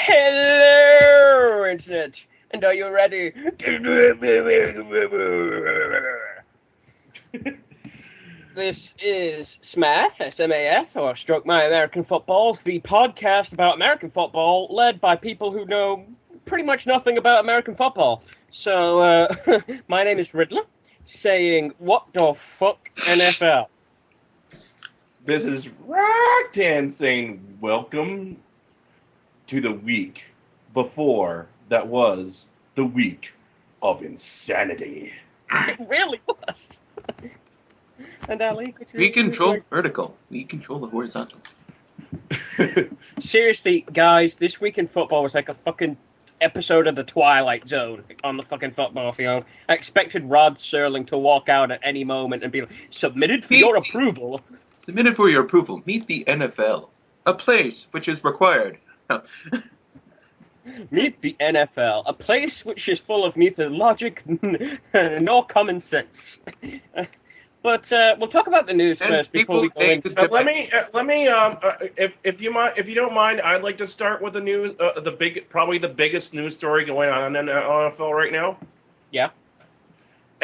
Hello, Internet, and are you ready? This is S.M.A.F, S.M.A.F, or Stroke My American Football, the podcast about American football, led by people who know pretty much nothing about American football. So, my name is Riddler, saying, what the fuck, NFL? This is Rocktan saying, welcome to the week before that was the week of insanity. It really was. And Ali, we control the vertical. We control the horizontal. Seriously, guys, this week in football was like a fucking episode of The Twilight Zone on the fucking football field. I expected Rod Serling to walk out at any moment and be like, submitted for your approval. Submitted for your approval. Meet the NFL. A place which is required. Meet the NFL. A place which is full of neither logic nor common sense. But we'll talk about the news first before we go into. Let me. If you don't mind, I'd like to start with the news. Probably the biggest news story going on in the NFL right now. Yeah.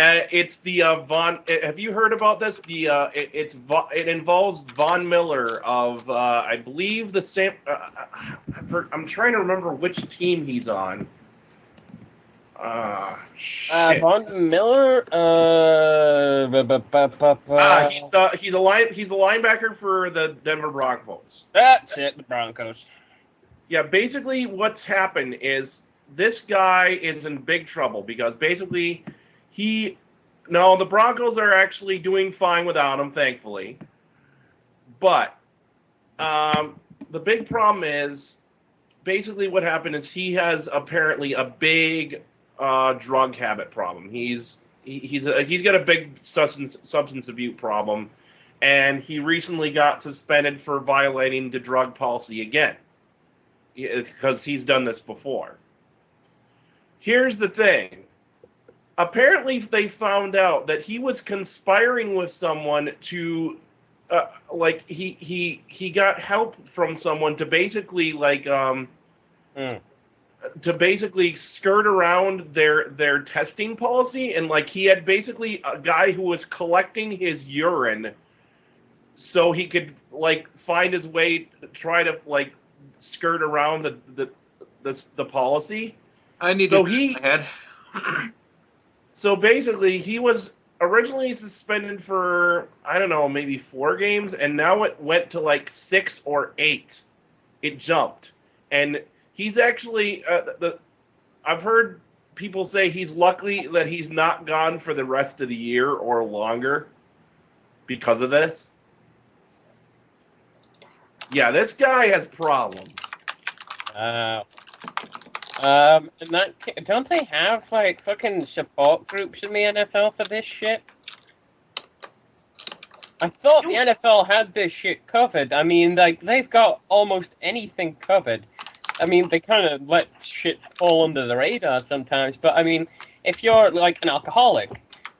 It's the Von. Have you heard about this? It involves Von Miller of I believe the same. I'm trying to remember which team he's on. Von Miller. He's a linebacker for the Denver Broncos. That's it, the Broncos. Yeah, basically what's happened is this guy is in big trouble because basically the Broncos are actually doing fine without him, thankfully. But the big problem is basically what happened is he has apparently a big drug habit problem. He's got a big substance abuse problem, and he recently got suspended for violating the drug policy again because he's done this before. Here's the thing. Apparently, they found out that he was conspiring with someone to, he got help from someone to basically to basically skirt around their testing policy, and he had basically a guy who was collecting his urine so he could find his way to try to skirt around the policy. I need to in my head. So basically, he was originally suspended for, I don't know, maybe 4 games, and now it went to 6 or 8. It jumped. And he's actually, I've heard people say he's lucky that he's not gone for the rest of the year or longer because of this. Yeah, this guy has problems. Don't they have fucking support groups in the NFL for this shit? I thought the NFL had this shit covered. I mean, they've got almost anything covered. I mean, they kind of let shit fall under the radar sometimes, but I mean, if you're an alcoholic,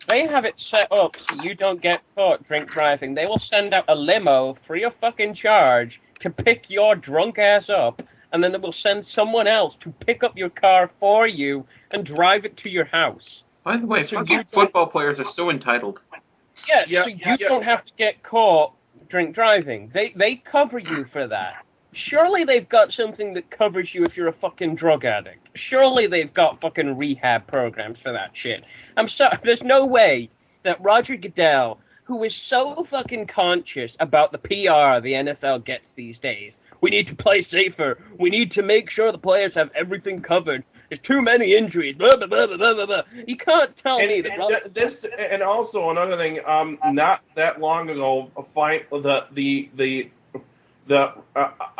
they have it set up so you don't get caught drink driving. They will send out a limo free of fucking charge to pick your drunk ass up, and then they will send someone else to pick up your car for you and drive it to your house. By the way, fucking football players are so entitled. Yeah, so you don't have to get caught drink driving. They cover you for that. Surely they've got something that covers you if you're a fucking drug addict. Surely they've got fucking rehab programs for that shit. I'm sorry, there's no way that Roger Goodell, who is so fucking conscious about the PR the NFL gets these days, we need to play safer. We need to make sure the players have everything covered. There's too many injuries. Blah, blah, blah, blah, blah, blah. You can't tell me that. And also another thing. Not that long ago, I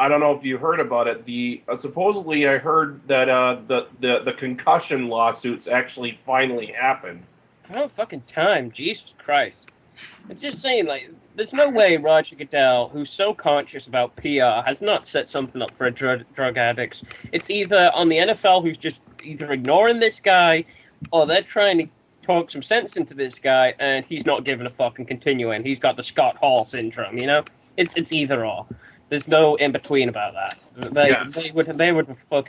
don't know if you heard about it. Supposedly I heard that the concussion lawsuits actually finally happened. Oh, fucking time. Jesus Christ. I'm just saying, there's no way Roger Goodell, who's so conscious about PR, has not set something up for drug addicts. It's either on the NFL, who's just either ignoring this guy, or they're trying to talk some sense into this guy, and he's not giving a fuck and continuing. He's got the Scott Hall syndrome, you know? It's either or. There's no in between about that.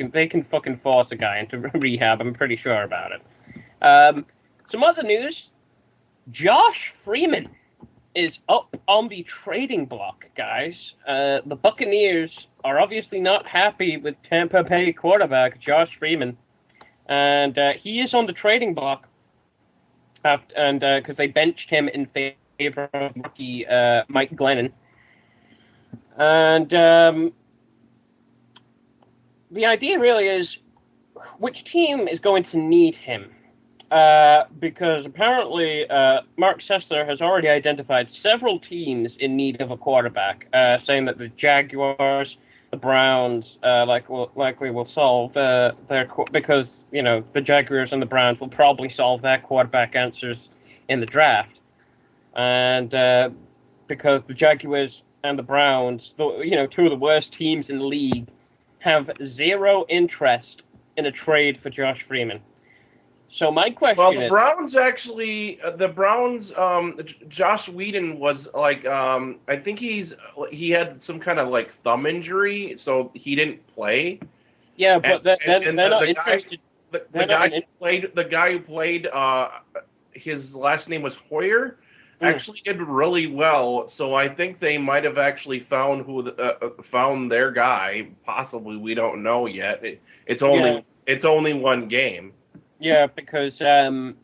They can fucking force a guy into rehab. I'm pretty sure about it. Some other news: Josh Freeman is up on the trading block, guys. The Buccaneers are obviously not happy with Tampa Bay quarterback Josh Freeman, and he is on the trading block. Because they benched him in favor of rookie Mike Glennon. And the idea really is, which team is going to need him? Because apparently Mark Sessler has already identified several teams in need of a quarterback, saying that the Jaguars, the Browns, likely will solve because the Jaguars and the Browns will probably solve their quarterback answers in the draft, and because the Jaguars and the Browns, two of the worst teams in the league, have zero interest in a trade for Josh Freeman. So my question is... Well, the Browns, Josh Whedon was like, I think he had some kind of like thumb injury, so he didn't play. Yeah, but they're not interested. The guy who played, his last name was Hoyer, actually did really well. So I think they might have actually found found their guy. Possibly, we don't know yet. It's only one game. Yeah, because the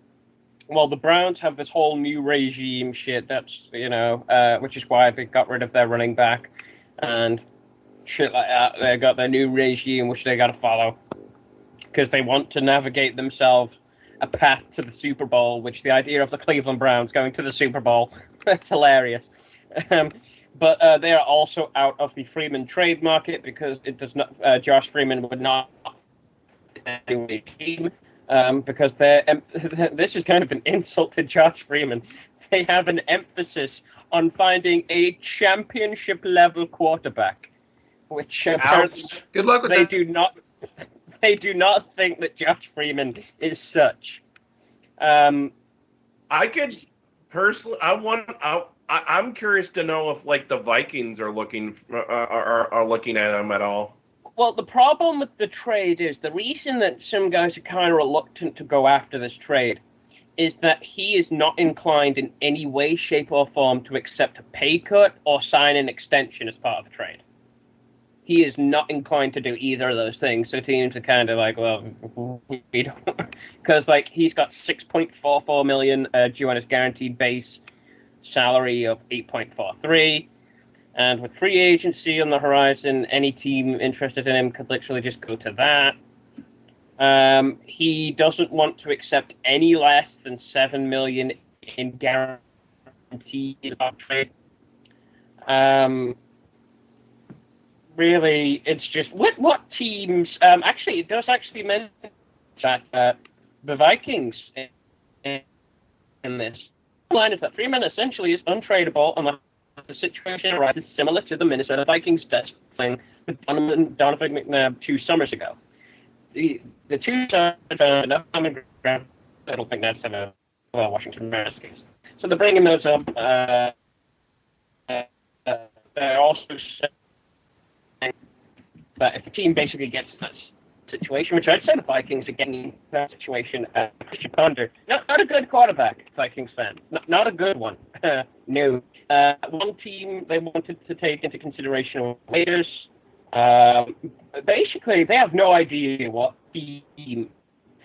Browns have this whole new regime shit. That's which is why they got rid of their running back and shit like that. They got their new regime, which they got to follow because they want to navigate themselves a path to the Super Bowl. Which the idea of the Cleveland Browns going to the Super Bowl, that's hilarious. But they are also out of the Freeman trade market because it does not. Josh Freeman would not any team. Because this is kind of an insult to Josh Freeman. They have an emphasis on finding a championship-level quarterback, which apparently good luck with they this. They do not think that Josh Freeman is such. I could personally. I'm curious to know if like the Vikings are looking at him at all. Well, the problem with the trade is the reason that some guys are kind of reluctant to go after this trade is that he is not inclined in any way, shape, or form to accept a pay cut or sign an extension as part of the trade. He is not inclined to do either of those things. So teams are kind of like, well, we don't, because like he's got $6.44 million due on his guaranteed base salary of 8.43. And with free agency on the horizon, any team interested in him could literally just go to that. He doesn't want to accept any less than $7 million in guaranteed trade. Really, it's just what teams? Actually, it does actually mention that the Vikings in this line is that Freeman essentially is untradeable unless the situation arises similar to the Minnesota Vikings best playing with Donovan McNabb 2 summers ago. The two sides found enough common ground. I don't think that's a Washington Redskins. So they're bringing those up. They're also saying that if the team basically gets that situation, which I'd say the Vikings are getting that situation, Christian Ponder, not a good quarterback, Vikings fan, not a good one. No. One team they wanted to take into consideration Raiders. Basically, they have no idea what team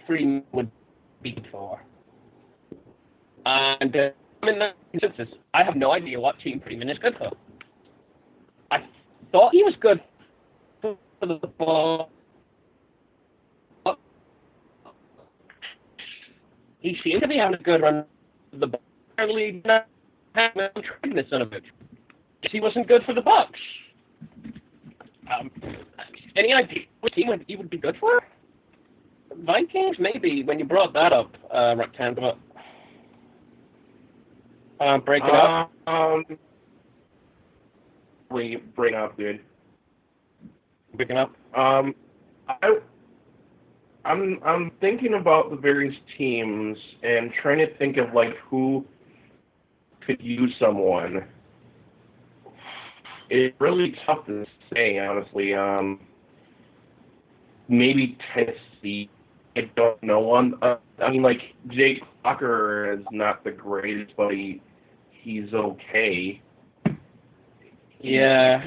Freeman would be for. And I'm in that consensus. I have no idea what team Freeman is good for. I thought he was good for the ball. He seemed to be having a good run the ball. Apparently, not trading this son of a bitch. He wasn't good for the Bucks. Any idea what team he would be good for? Vikings, maybe. When you brought that up, Rectangle. Break it up. Bring up, dude. Breaking up. I'm thinking about the various teams and trying to think of like who could use someone. It's really tough to say, honestly. Maybe Tennessee. I don't know. I mean, like, Jake Locker is not the greatest, but he's okay. Yeah.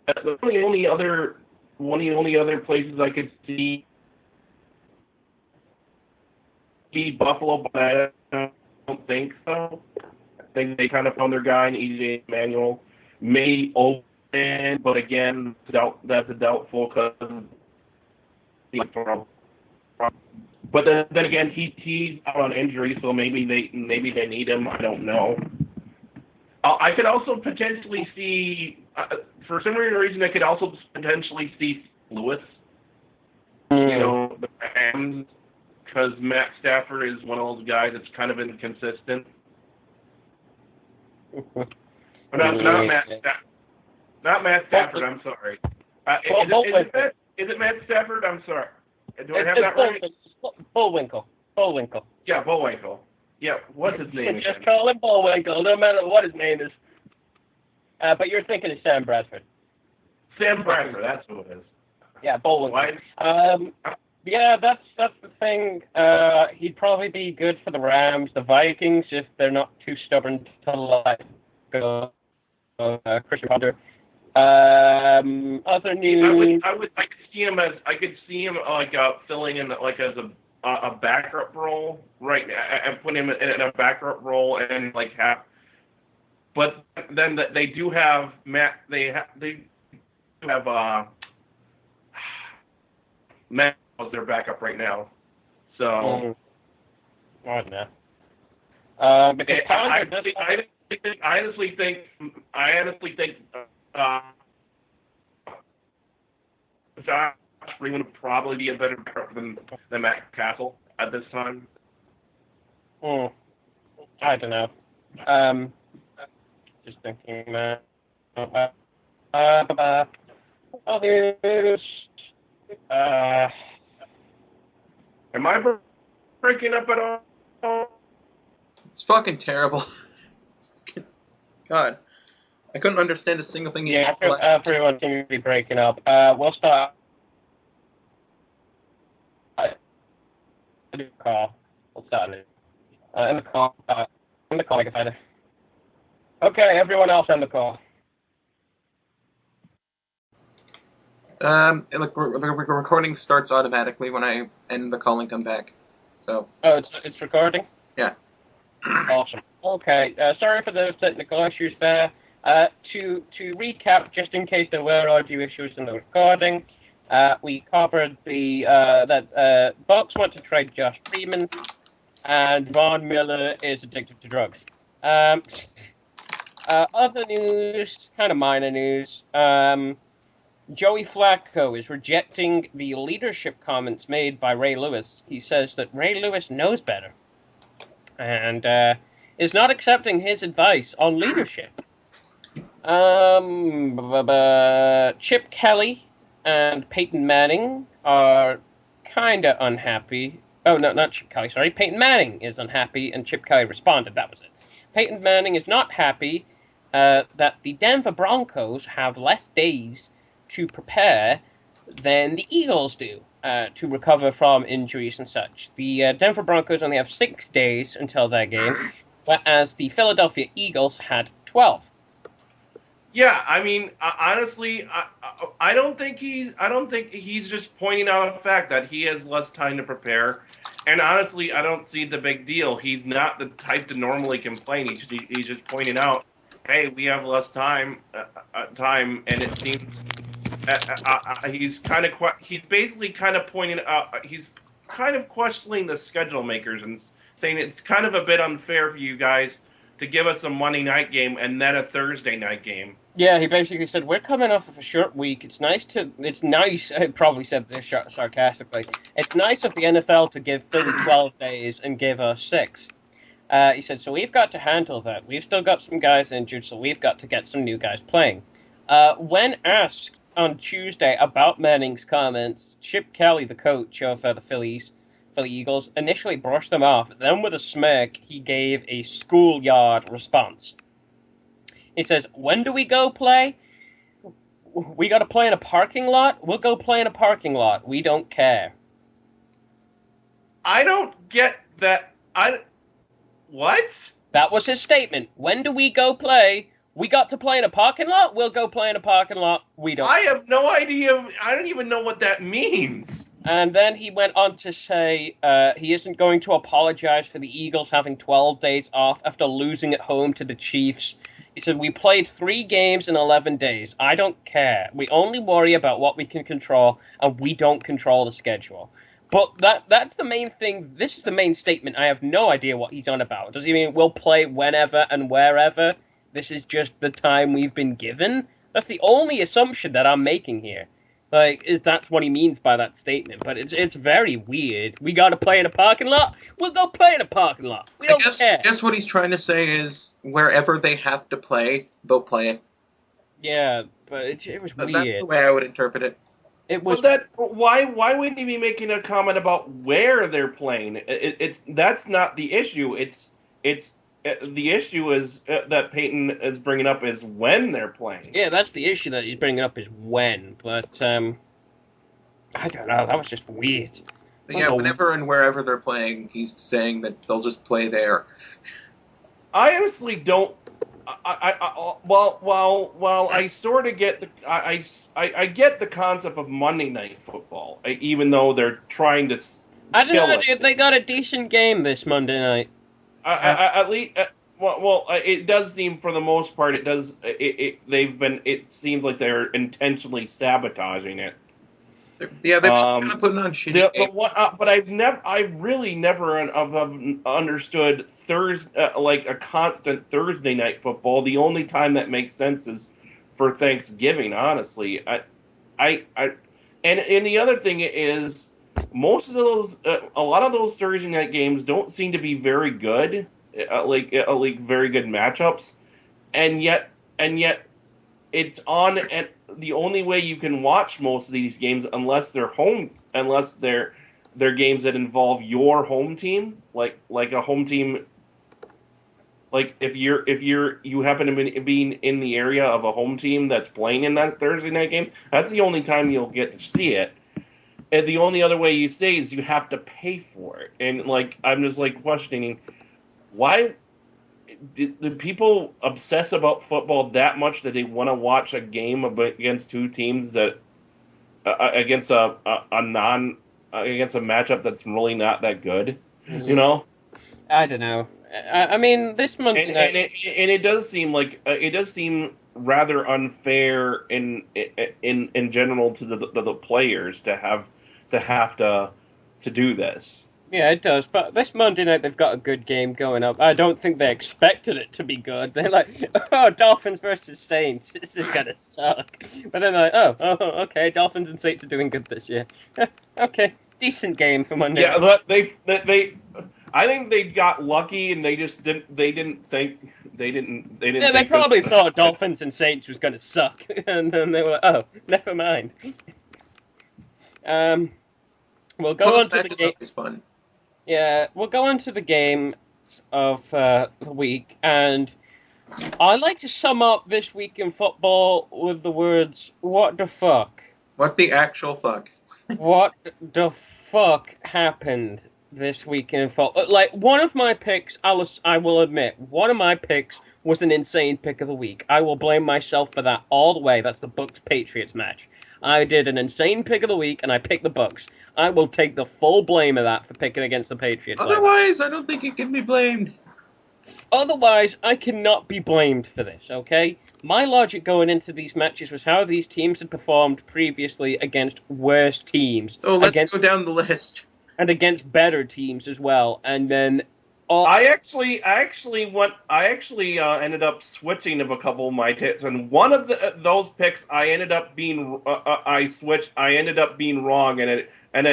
The only other one of the only other places I could see be Buffalo, but I don't think so. I think they kind of found their guy in E.J. Manuel. May open, but again, that's a doubtful because. But then again, he's out on injury, so maybe they need him. I don't know. I could also potentially see, for some reason, I could also potentially see Lewis. You know, the Rams, because Matt Stafford is one of those guys that's kind of inconsistent. But not Matt Stafford. I'm sorry. Is it Matt Stafford? I'm sorry. Do I have that right? Bullwinkle. Yeah, Bullwinkle. Yeah, what's his name? Just call him Bullwinkle, no matter what his name is. But you're thinking of Sam Bradford. Sam Bradford, that's who it is. Yeah, Bullwinkle. Yeah, that's the thing. He'd probably be good for the Rams, the Vikings, if they're not too stubborn to let go. Christian Ponder. Other news. I could see him like filling in like as a backup role, right? And put him in a backup role and like have. But then they do have Matt. They have Matt as their backup right now. So. I don't know. I honestly think. Josh Freeman would probably be a better backup than Matt Castle at this time. I don't know. Just thinking, others. Am I breaking up at all? It's fucking terrible. God. I couldn't understand a single thing you said. Everyone seems to be breaking up. We'll start. Call. We'll start it. In the call, like I said. Okay, everyone else on the call. The recording starts automatically when I end the call and come back. So. Oh, it's recording? Yeah. Awesome. Okay. Sorry for those technical issues there. To recap, just in case there were audio issues in the recording, we covered that Bucks want to trade Josh Freeman, and Von Miller is addicted to drugs. Other news, kind of minor news. Joey Flacco is rejecting the leadership comments made by Ray Lewis. He says that Ray Lewis knows better, and is not accepting his advice on leadership. Chip Kelly and Peyton Manning are kind of unhappy. Oh, no, not Chip Kelly, sorry. Peyton Manning is unhappy, and Chip Kelly responded. That was it. Peyton Manning is not happy that the Denver Broncos have less days to prepare than the Eagles do to recover from injuries and such. The Denver Broncos only have 6 days until their game, whereas the Philadelphia Eagles had 12. Yeah, I mean, honestly, I don't think he's just pointing out a fact that he has less time to prepare. And honestly, I don't see the big deal. He's not the type to normally complain. He's just pointing out, hey, we have less time, and it seems he's basically kind of pointing out, he's kind of questioning the schedule makers and saying it's kind of a bit unfair for you guys to give us a Monday night game and then a Thursday night game. Yeah, he basically said, we're coming off of a short week. It's nice, I probably said this sarcastically, it's nice of the NFL to give Philly 12 days and give us 6. He said, so we've got to handle that. We've still got some guys injured, so we've got to get some new guys playing. When asked on Tuesday about Manning's comments, Chip Kelly, the coach of the Philly Eagles, initially brushed them off. Then with a smirk, he gave a schoolyard response. He says, when do we go play? We got to play in a parking lot? We'll go play in a parking lot. We don't care. I don't get that. What? That was his statement. When do we go play? We got to play in a parking lot? We'll go play in a parking lot. We don't. I have no idea. I don't even know what that means. And then he went on to say he isn't going to apologize for the Eagles having 12 days off after losing at home to the Chiefs. He said, we played 3 games in 11 days. I don't care. We only worry about what we can control, and we don't control the schedule. But that's the main thing. This is the main statement. I have no idea what he's on about. Does he mean we'll play whenever and wherever? This is just the time we've been given? That's the only assumption that I'm making here. That's what he means by that statement. But it's very weird. We got to play in a parking lot? We'll go play in a parking lot. We don't care. I guess what he's trying to say is wherever they have to play, they'll play. Yeah, but it was weird. That's the way I would interpret it. It was. Why wouldn't he be making a comment about where they're playing? That's not the issue. The issue is that Peyton is bringing up is when they're playing. Yeah, that's the issue that he's bringing up is when. But I don't know. That was just weird. But yeah, whenever and wherever they're playing, he's saying that they'll just play there. I honestly don't. While I sort of get I get the concept of Monday Night Football, even though they're trying to. I don't know, dude. They got a decent game this Monday night. At least, it does seem for the most part. It does. It seems like they're intentionally sabotaging it. Yeah, they've been kind of putting on shitty games. But I really never understood like a constant Thursday night football. The only time that makes sense is for Thanksgiving. Honestly, and the other thing is most of those, a lot of those Thursday night games don't seem to be very good, like very good matchups, and yet it's on and. The only way you can watch most of these games, unless they're games that involve your home team, like a home team, like if you happen to be in the area of a home team that's playing in that Thursday night game, that's the only time you'll get to see it. And the only other way you stay is you have to pay for it. And I'm just questioning why. Do people obsess about football that much that they want to watch a game against two teams that against a matchup that's really not that good? You know, I don't know. I mean, this Monday night, and it does seem rather unfair in general to the players to have to do this. Yeah, it does. But this Monday night, they've got a good game going up. I don't think they expected it to be good. They're like, oh, Dolphins versus Saints. This is going to suck. But then they're like, oh, okay, Dolphins and Saints are doing good this year. Okay, decent game for Monday night. Yeah, but I think they got lucky and they just didn't think. Yeah, they probably thought Dolphins and Saints was going to suck. And then they were like, oh, never mind. We'll go on to the game. Fun. Yeah, we'll go on to the game of the week, and I like to sum up this week in football with the words, what the fuck? What the actual fuck? What the fuck happened this week in football? One of my picks, I will admit, one of my picks was an insane pick of the week. I will blame myself for that all the way. That's the Bucs-Patriots match. I did an insane pick of the week, and I picked the Bucs. I will take the full blame of that for picking against the Patriots. Otherwise, I don't think it can be blamed. Otherwise, I cannot be blamed for this, okay? My logic going into these matches was how these teams had performed previously against worse teams. So let's go down the list. And against better teams as well, and then... I actually ended up switching of a couple of my picks, and one of those picks I ended up being I ended up being wrong, and then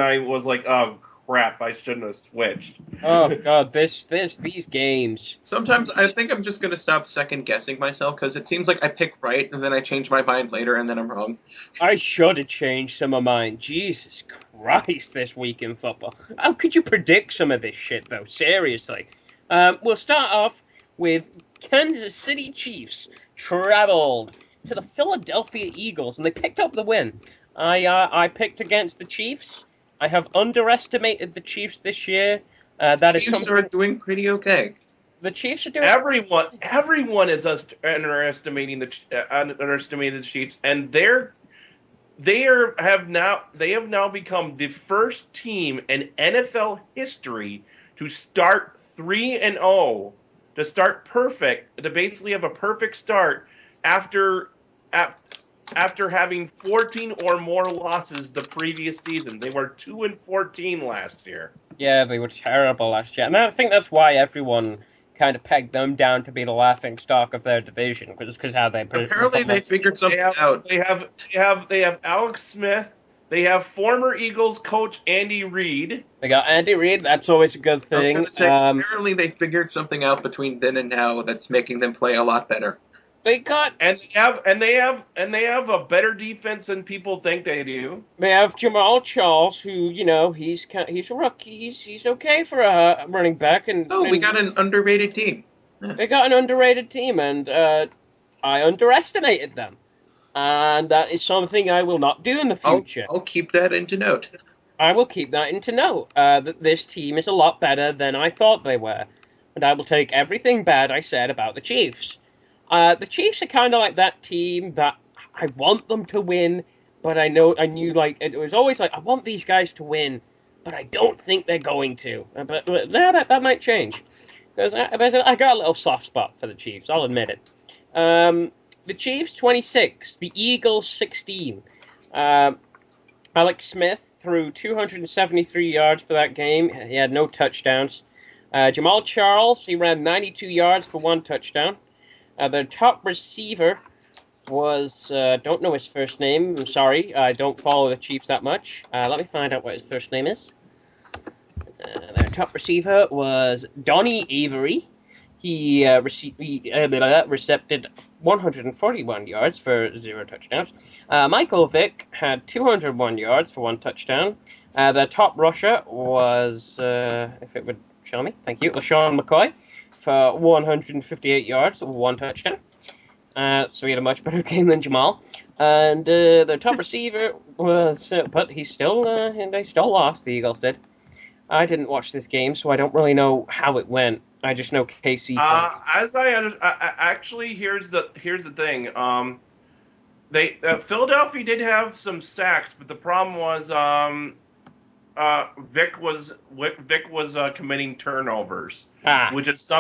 I was like, oh crap, I shouldn't have switched. Oh god, these games. Sometimes I think I'm just gonna stop second guessing myself because it seems like I pick right and then I change my mind later and then I'm wrong. I should have changed some of mine. Jesus Christ, this week in football. How could you predict some of this shit though? Seriously. We'll start off with Kansas City Chiefs traveled to the Philadelphia Eagles, and they picked up the win. I picked against the Chiefs. I have underestimated the Chiefs this year. That is Chiefs something. are doing pretty okay. The Chiefs are doing. Everyone is underestimating the Chiefs, and have now become the first team in NFL history to start 3-0, to start perfect, to basically have a perfect start after having 14 or more losses the previous season. They were 2-14 last year. Yeah, they were terrible last year, and I think that's why everyone kind of pegged them down to be the laughing stock of their division, because how they apparently they figured something out. They have Alex Smith. They have former Eagles coach Andy Reid. They got Andy Reid. That's always a good thing. I was going to say, apparently they figured something out between then and now that's making them play a lot better. They got they have a better defense than people think they do. They have Jamal Charles, who he's a rookie. He's okay for a running back, and we got an underrated team. They got an underrated team, and I underestimated them, and that is something I will not do in the future. I'll keep that into note. I will keep that into note. That this team is a lot better than I thought they were, and I will take everything bad I said about the Chiefs. The Chiefs are kind of like that team that I want them to win, but I knew like it was always like I want these guys to win, but I don't think they're going to. But now that might change, because I got a little soft spot for the Chiefs. I'll admit it. The Chiefs 26, the Eagles 16. Alex Smith threw 273 yards for that game. He had no touchdowns. Jamal Charles, he ran 92 yards for 1 touchdown. The top receiver was, don't know his first name. I'm sorry. I don't follow the Chiefs that much. Let me find out what his first name is. Their top receiver was Donnie Avery. He recepted 141 yards for 0 touchdowns. Michael Vick had 201 yards for 1 touchdown. The top rusher was, if it would show me, thank you, LaShawn McCoy, for 158 yards, 1 touchdown. So he had a much better game than Jamal. And the top receiver was, but they still lost. The Eagles did. I didn't watch this game, so I don't really know how it went. I just know KC. Actually, here's the thing. Philadelphia did have some sacks, but the problem was Vic was committing turnovers, which is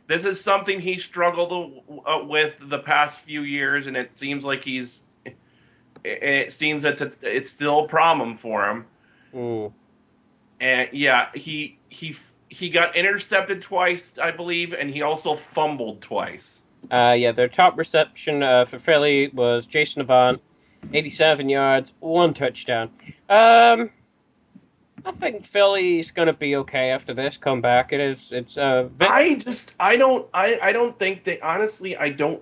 this is something he struggled with the past few years, and it seems like it's still a problem for him. Ooh. And yeah, he got intercepted twice, I believe, and he also fumbled twice. Their top reception for Philly was Jason Avant, 87 yards, 1 touchdown. I think Philly's gonna be okay after this comeback. I don't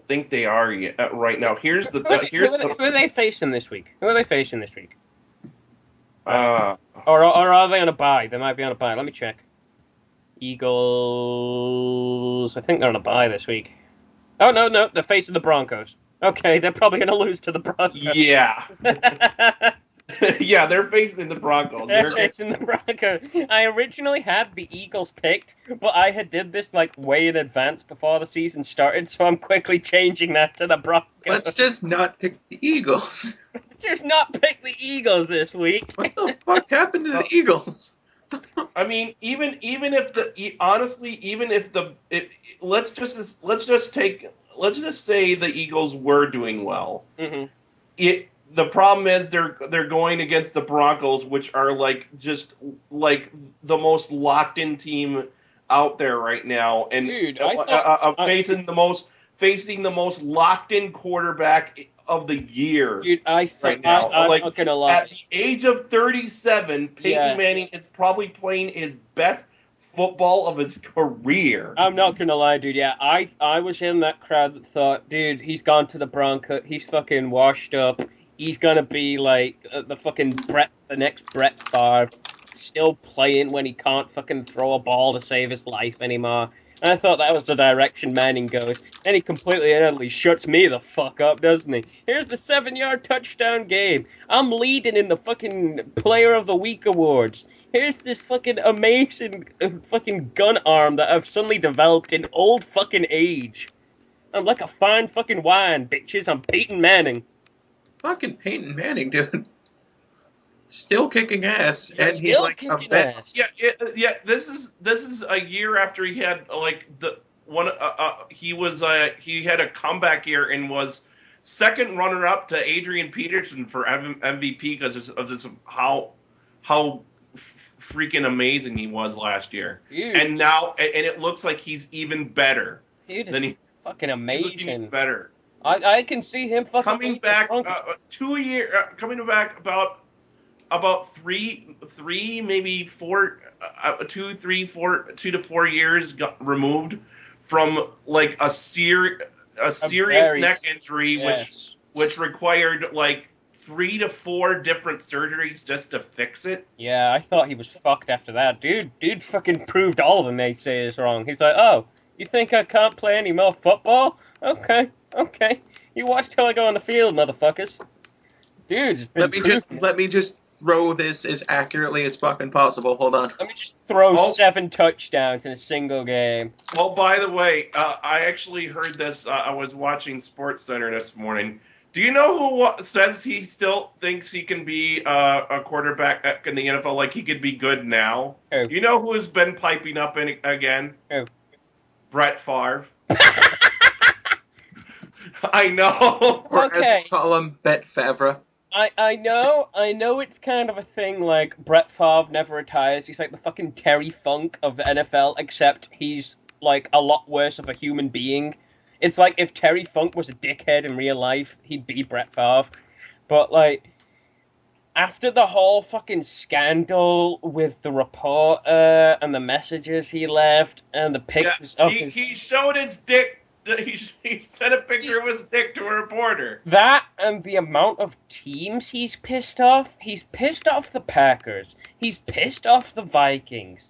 think they are yet, right now. Who are they facing this week? Or are they on a bye? They might be on a bye. Let me check. Eagles. I think they're on a bye this week. Oh, no, they're facing the Broncos. Okay, they're probably going to lose to the Broncos. Yeah. Yeah, they're facing the Broncos. They're facing the Broncos. I originally had the Eagles picked, but I had did this like way in advance before the season started, so I'm quickly changing that to the Broncos. Let's just not pick the Eagles. Let's just not pick the Eagles this week. What the fuck happened to the Eagles? I mean, let's just say the Eagles were doing well. Mm-hmm. The problem is they're going against the Broncos, which are just the most locked in team out there right now, and dude, facing the most locked in quarterback of the year. Dude, right now, I'm not gonna lie. At the age of 37, Peyton Manning is probably playing his best football of his career. I'm not gonna lie, dude. Yeah, I was in that crowd that thought, dude, he's gone to the Broncos. He's fucking washed up. He's gonna be like the next Brett Favre. still playing when he can't fucking throw a ball to save his life anymore. And I thought that was the direction Manning goes. And he completely and utterly shuts me the fuck up, doesn't he? Here's the 7-yard touchdown game. I'm leading in the fucking Player of the Week awards. Here's this fucking amazing fucking gun arm that I've suddenly developed in old fucking age. I'm like a fine fucking wine, bitches. I'm Peyton Manning. Fucking Peyton Manning, dude. Still kicking ass, Yeah, and he's still like a kicking vet. ass. Yeah. This is a year after he had like the one. He had a comeback year and was second runner up to Adrian Peterson for MVP because of just how freaking amazing he was last year. Dude. And now it looks like he's even better. Dude, than he, fucking he's looking amazing. better. I can see him fucking Coming back 2 years, coming back about three, maybe 4, 2, 3, 4, 2 to 4 years removed from like a serious neck injury, yes. which required like 3 to 4 different surgeries just to fix it. Yeah, I thought he was fucked after that. Dude fucking proved all the naysayers wrong. He's like, oh, you think I can't play any more football? Okay. You watch till I go on the field, motherfuckers. Dude's been Let me just throw this as accurately as fucking possible. Hold on. Let me just throw 7 touchdowns in a single game. Well, by the way, I actually heard this. I was watching Sports Center this morning. Do you know who says he still thinks he can be a quarterback in the NFL? Like he could be good now? Who? You know who has been piping up again? Who? Brett Favre. I know. Or Okay. as we call him, Bet Favre. I know it's kind of a thing like Brett Favre never retires. He's like the fucking Terry Funk of the NFL, except he's like a lot worse of a human being. It's like if Terry Funk was a dickhead in real life, he'd be Brett Favre. But like, after the whole fucking scandal with the reporter and the messages he left and the pictures of his... He showed his dick. He sent a picture of his dick to a reporter. That and the amount of teams he's pissed off. He's pissed off the Packers. He's pissed off the Vikings.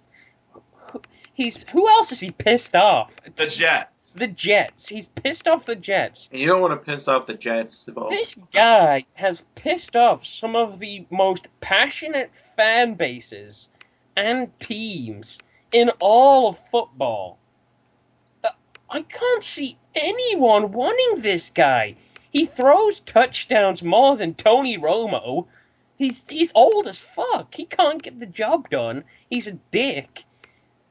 Who else is he pissed off? The Jets. The Jets. He's pissed off the Jets. And you don't want to piss off the Jets. This guy has pissed off some of the most passionate fan bases and teams in all of football. I can't see anyone wanting this guy. He throws touchdowns more than Tony Romo. He's old as fuck. He can't get the job done. He's a dick.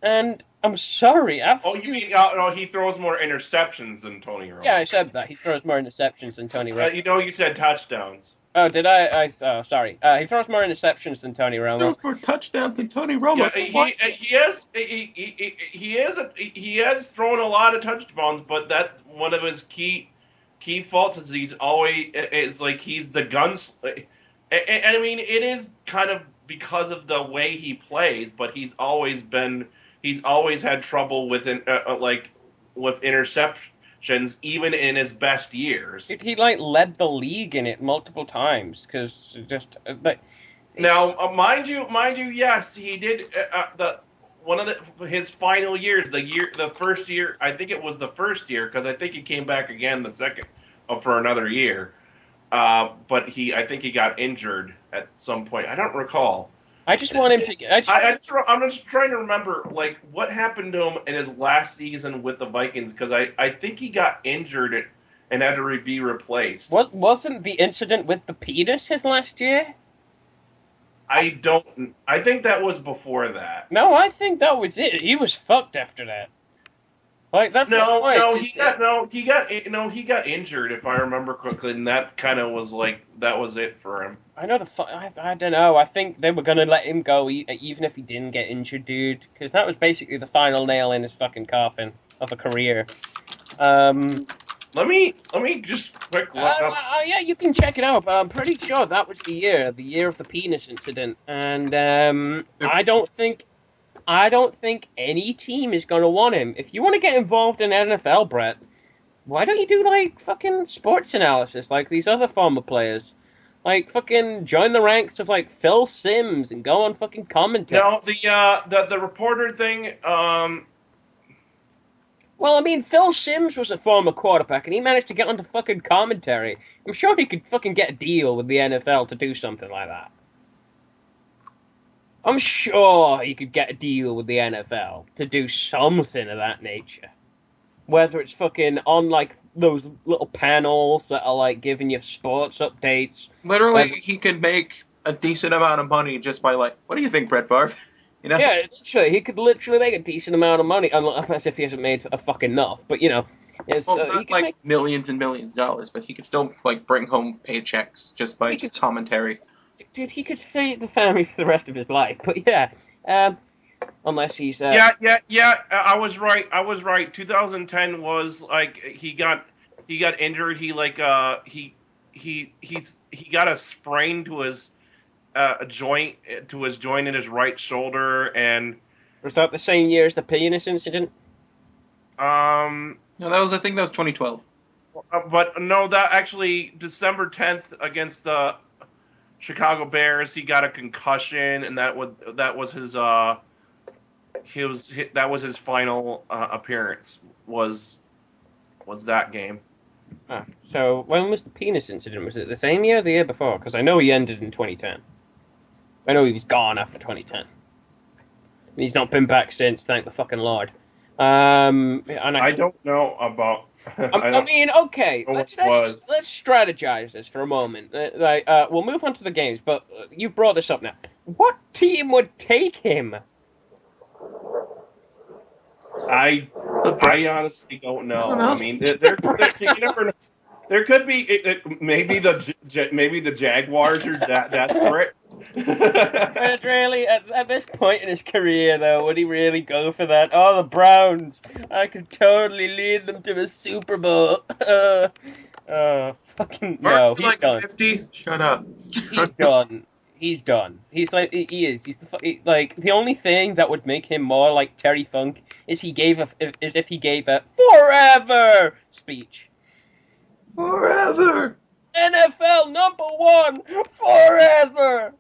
And I'm sorry. You mean he throws more interceptions than Tony Romo? Yeah, I said that. He throws more interceptions than Tony Romo. You said touchdowns. Oh, did I? Sorry. He throws more interceptions than Tony Romo. Throws more touchdowns than Tony Romo. Yeah, he has thrown a lot of touchdowns, but that one of his key faults is he's the guns. And I mean, it is kind of because of the way he plays, but he's always had trouble with interceptions. Even in his best years, he led the league in it multiple times because mind you, yes, he did. His final years, the first year, I think it was the first year because I think he came back again the second for another year. But I think he got injured at some point. I don't recall. I just want him to. I'm just trying to remember, like, what happened to him in his last season with the Vikings, because I think he got injured and had to be replaced. Wasn't the incident with the penis his last year? I think that was before that. No, I think that was it. He was fucked after that. Like that's he got injured, if I remember correctly, and that kind of was like that was it for him. I know I don't know. I think they were gonna let him go even if he didn't get injured, dude, because that was basically the final nail in his fucking coffin of a career. Let me just quick look up. Yeah, you can check it out. But I'm pretty sure that was the year of the penis incident, and I don't think any team is going to want him. If you want to get involved in NFL, Brett, why don't you do, like, fucking sports analysis like these other former players? Like, fucking join the ranks of, like, Phil Simms and go on fucking commentary. No, the reporter thing. Well, I mean, Phil Simms was a former quarterback, and he managed to get onto fucking commentary. I'm sure he could fucking get a deal with the NFL to do something like that. I'm sure he could get a deal with the NFL to do something of that nature. Whether it's fucking on, like, those little panels that are, like, giving you sports updates. Literally, he could make a decent amount of money just by, like, what do you think, Brett Favre? You know? Yeah, literally, he could literally make a decent amount of money, unless if he hasn't made a fucking enough. But, you know, it's, Well, he not could like make... millions and millions of dollars, but he could still, like, bring home paychecks just by He just could- commentary. Dude, he could feed the family for the rest of his life. But, yeah, unless he's... Yeah. I was right. 2010 was like he got injured. He got a sprain to his joint in his right shoulder, and Was that the same year as the penis incident? um. No, I think that was 2012. But no, that actually December 10th against the Chicago Bears, he got a concussion, and that was his final appearance was that game. Ah, so when was the penis incident? Was it the same year or the year before? Because I know he ended in 2010. I know he was gone after 2010. He's not been back since, thank the fucking Lord. And I don't know about. I mean, okay, know let's what it was. strategize this for a moment. We'll move on to the games, but you brought this up now. What team would take him? I honestly don't know. I don't know. I mean, you never know. There could be maybe the Jaguars are that desperate. But really, at this point in his career, though, would he really go for that? Oh, the Browns! I could totally lead them to a Super Bowl. Fucking no, Mark's he's like done. 50. Shut up. He's done. He's done. He's like he is. He's like the only thing that would make him more like Terry Funk is if he gave a forever speech. Forever. NFL #1 forever.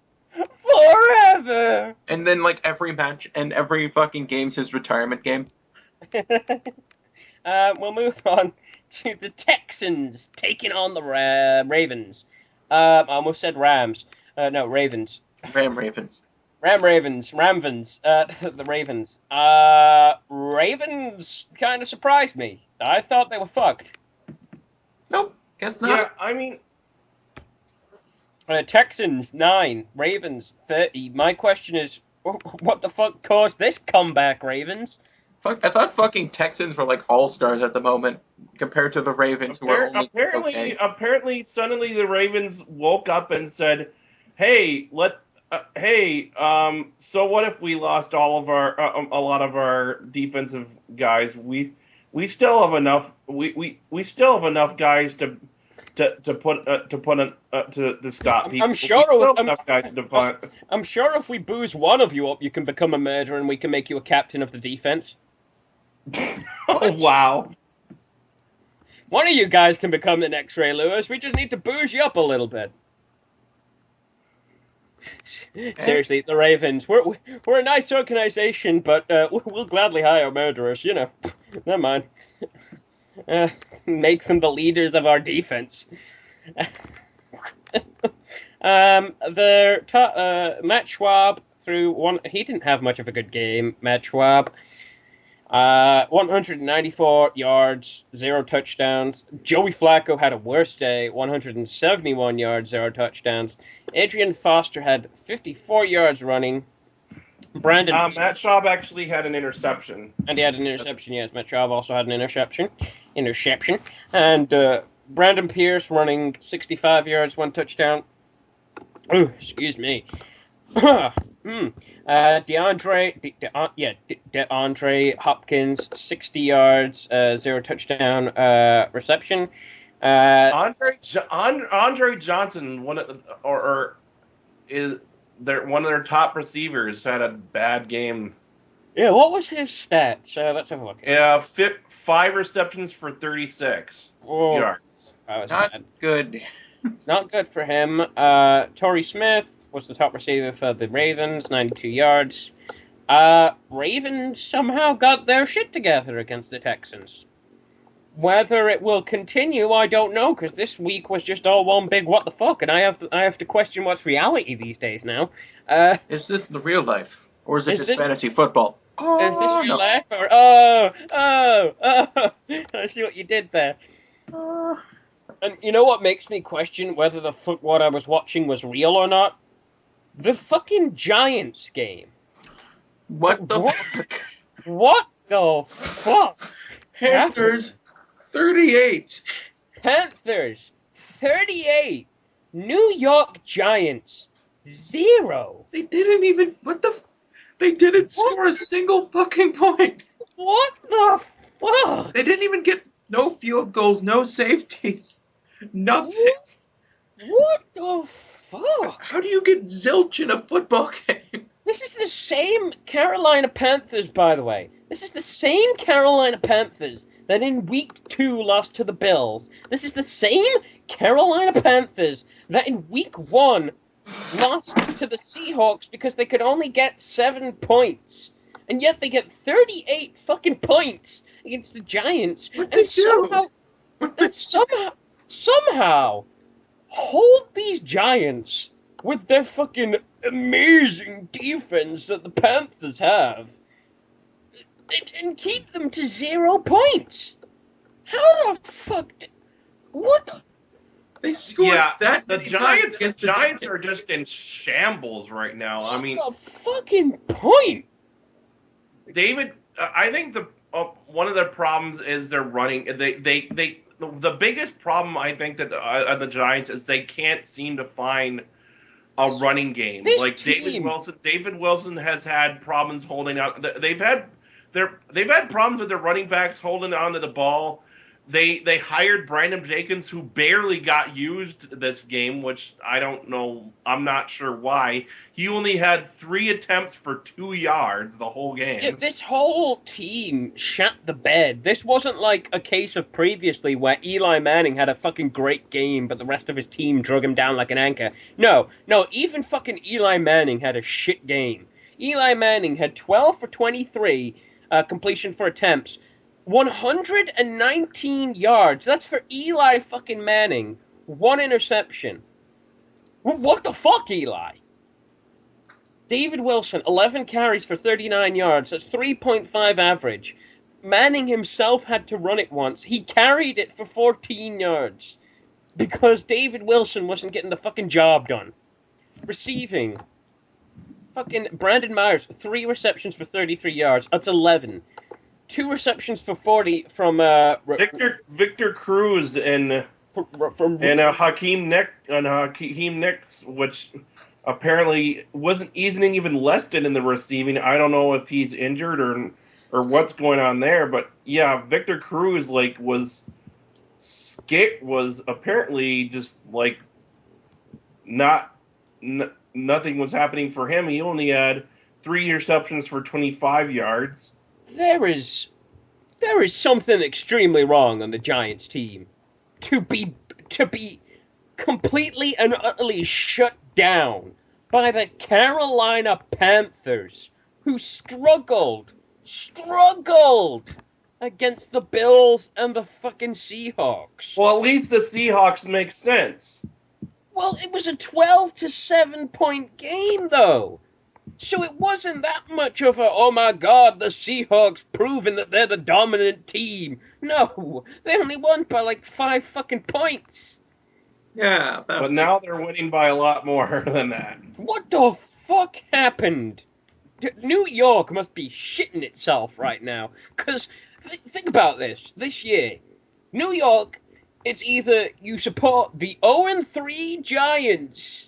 Forever! And then, like, every match and every fucking game's his retirement game. We'll move on to the Texans taking on the Ravens. I almost said Rams. No, Ravens. Ravens. Ravens. The Ravens. Ravens kind of surprised me. I thought they were fucked. Nope, guess not. Yeah, I mean, Texans 9, Ravens 30. My question is, what the fuck caused this comeback, Ravens? Fuck, I thought fucking Texans were like all-stars at the moment compared to the Ravens, who are only okay. Apparently, suddenly the Ravens woke up and said, "Hey, so what if we lost all of our a lot of our defensive guys? We still have enough. We still have enough guys to stop people. I'm sure. We still have enough guys to defend." I'm sure if we booze one of you up, you can become a murderer, and we can make you a captain of the defense. Oh, wow. One of you guys can become the next Ray Lewis. We just need to booze you up a little bit. Seriously, the Ravens. We're a nice organization, but we'll gladly hire murderers. You know, never mind. Make them the leaders of our defense. Matt Schwab threw one. He didn't have much of a good game. Matt Schwab. 194 yards, 0 touchdowns. Joey Flacco had a worse day, 171 yards, 0 touchdowns. Adrian Foster had 54 yards running. Matt Schaub actually had an interception. And he had an interception, yes. Matt Schaub also had an interception. And Brandon Pierce running 65 yards, 1 touchdown. Oh, excuse me. DeAndre Hopkins, 60 yards, 0 touchdown reception. Andre Johnson, one of their top receivers, had a bad game. Yeah, what was his stats? Let's have a look. Yeah, 5 receptions for 36 yards. Not good. Not good for him. Torrey Smith was the top receiver for the Ravens, 92 yards. Ravens somehow got their shit together against the Texans. Whether it will continue, I don't know, because this week was just all one big what the fuck, and I have to question what's reality these days now. Is this the real life? Or is it Is just this- fantasy football? Is this real no. life? Or, I see what you did there. And you know what makes me question whether what I was watching was real or not? The fucking Giants game. What the What? fuck? What the fuck? Panthers 38. Panthers 38. New York Giants 0. They didn't even. They didn't score a single fucking point. What the fuck? They didn't even get no field goals, no safeties, nothing. What the fuck? How do you get zilch in a football game? This is the same Carolina Panthers, by the way. This is the same Carolina Panthers that in week 2 lost to the Bills. This is the same Carolina Panthers that in week 1 lost to the Seahawks because they could only get 7 points. And yet they get 38 fucking points against the Giants. What they do? Somehow hold these Giants with their fucking amazing defense that the Panthers have and keep them to 0 points. How the fuck? What? They scored that the many times Giants. against The Giants are just in shambles right now. I mean, the fucking point. David, I think one of the problems is their running. The biggest problem I think that the Giants is they can't seem to find a running game. David Wilson has had problems holding out. They've had problems with their running backs holding on to the ball. They hired Brandon Jenkins, who barely got used this game, which I don't know. I'm not sure why. He only had 3 attempts for 2 yards the whole game. Yeah, this whole team shat the bed. This wasn't like a case of previously where Eli Manning had a fucking great game, but the rest of his team drug him down like an anchor. No, even fucking Eli Manning had a shit game. Eli Manning had 12 for 23 completion for attempts. 119 yards. That's for Eli fucking Manning. 1 interception. What the fuck, Eli? David Wilson, 11 carries for 39 yards. That's 3.5 average. Manning himself had to run it once. He carried it for 14 yards. Because David Wilson wasn't getting the fucking job done. Receiving. Fucking Brandon Myers, 3 receptions for 33 yards. That's 11. 2 receptions for 40 from Victor Cruz and Hakeem Nicks, which apparently isn't even listed in the receiving. I don't know if he's injured or what's going on there, but yeah, Victor Cruz was apparently just nothing was happening for him. He only had 3 receptions for 25 yards. There is something extremely wrong on the Giants team. To be completely and utterly shut down by the Carolina Panthers, who struggled against the Bills and the fucking Seahawks. Well, at least the Seahawks make sense. Well, it was a 12-7 point game, though. So it wasn't that much of a, oh my god, the Seahawks proving that they're the dominant team. No, they only won by 5 fucking points. Yeah. But now they're winning by a lot more than that. What the fuck happened? New York must be shitting itself right now. Because, think about this year. New York, it's either you support the 0-3 Giants,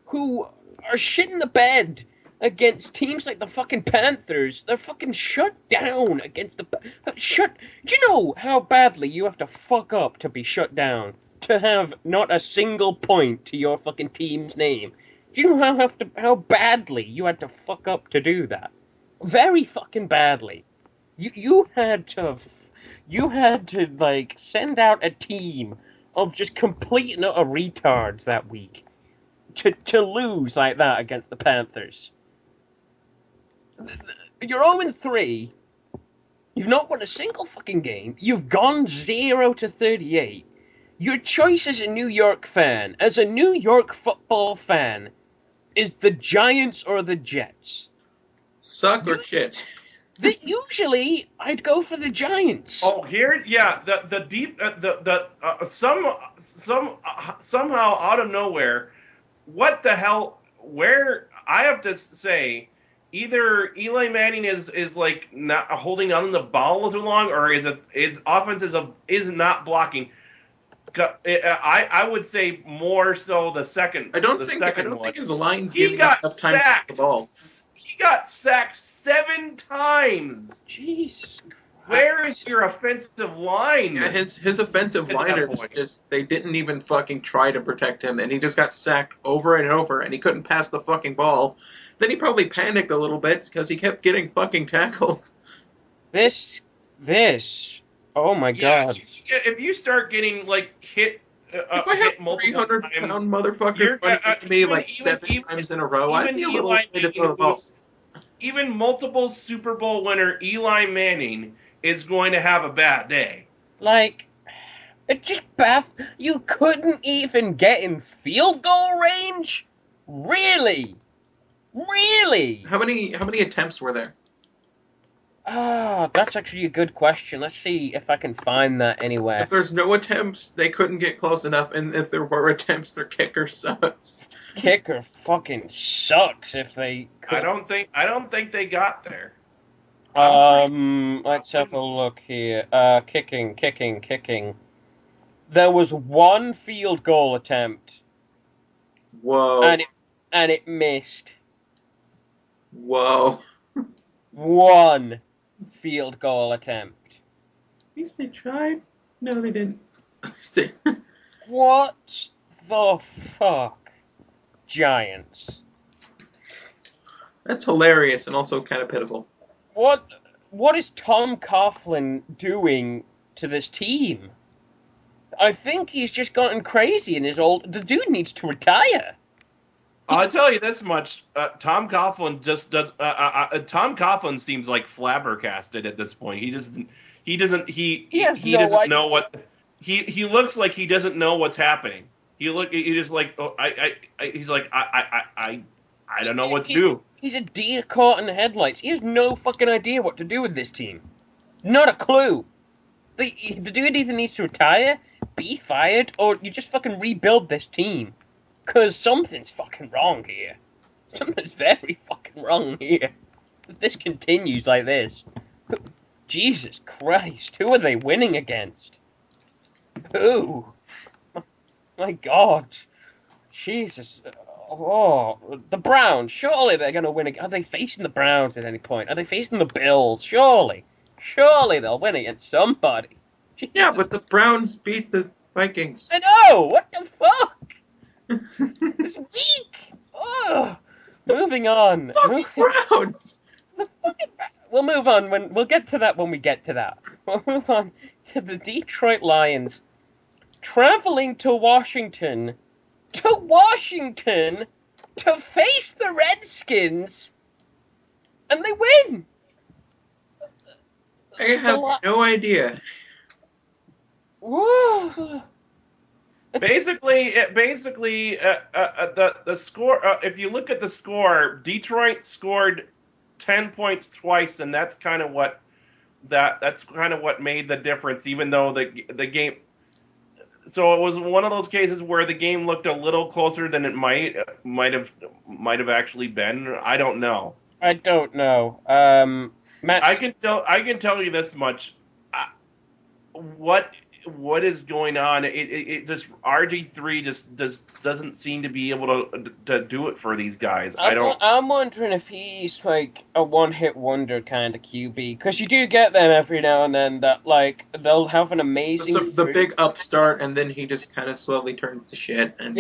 who are shitting the bed against teams like the fucking Panthers. They're fucking shut down against the... Do you know how badly you have to fuck up to be shut down? To have not a single point to your fucking team's name? Do you know how badly you had to fuck up to do that? Very fucking badly. You had to send out a team of just complete and utter retards that week to lose like that against the Panthers. You're 0-3. You've not won a single fucking game. You've gone 0-38. Your choice as a New York fan, as a New York football fan, is the Giants or the Jets. Suck or shit? Usually, I'd go for the Giants. Oh, here, yeah, the deep, somehow out of nowhere, what the hell? Where I have to say, either Eli Manning is like not holding on to the ball too long, or his offense is not blocking. I would say more so the second. I don't think his line's He giving got enough time to sacked. get the ball. He got sacked 7 times. Jesus. Where is your offensive line? Yeah, his offensive liners they didn't even fucking try to protect him, and he just got sacked over and over, and he couldn't pass the fucking ball. Then he probably panicked a little bit because he kept getting fucking tackled. This. Oh my god. If you start getting like hit, if I have 300-pound motherfuckers running into me like 7 times in a row, I'd be a little afraid to throw the ball. Even multiple Super Bowl winner Eli Manning is going to have a bad day. Like, it just you couldn't even get in field goal range? Really? How many attempts were there? That's actually a good question. Let's see if I can find that anywhere. If there's no attempts, they couldn't get close enough, and if there were attempts, their kicker sucks. Kicker fucking sucks if they could. I don't think they got there. Let's have a look here. Kicking. There was one field goal attempt. Whoa. And it missed. Whoa. One field goal attempt. At least they tried. No, they didn't. What the fuck? Giants. That's hilarious and also kind of pitiful. What is Tom Coughlin doing to this team? I think he's just gotten crazy and the dude needs to retire. I'll tell you this much: Tom Coughlin just does. Tom Coughlin seems like flabbergasted at this point. He doesn't know what. He looks like he doesn't know what's happening. He just like he's like I don't know what to do. He's a deer caught in the headlights. He has no fucking idea what to do with this team. Not a clue. The dude either needs to retire, be fired, or you just fucking rebuild this team. Because something's fucking wrong here. Something's very fucking wrong here. If this continues like this. Jesus Christ, who are they winning against? Who? My God. Jesus. Oh, the Browns. Surely they're going to win. Are they facing the Browns at any point? Are they facing the Bills? Surely they'll win against somebody. Jesus. Yeah, but the Browns beat the Vikings. I know! What the fuck? It's weak! Ugh. Moving on. Browns! We'll move on. We'll get to that when we get to that. We'll move on to the Detroit Lions traveling to Washington to face the Redskins, and they win. I have no idea. Whoa. Basically, the score. If you look at the score, Detroit scored 10 points twice, and that's kind of what made the difference. Even though the game, so it was one of those cases where the game looked a little closer than it might have actually been. I don't know. Matt, I can tell you this much. What is going on? This RG3 just doesn't seem to be able to do it for these guys. I'm wondering if he's like a one-hit wonder kind of QB, because you do get them every now and then that like they'll have an amazing the big upstart, and then he just kind of slowly turns to shit. And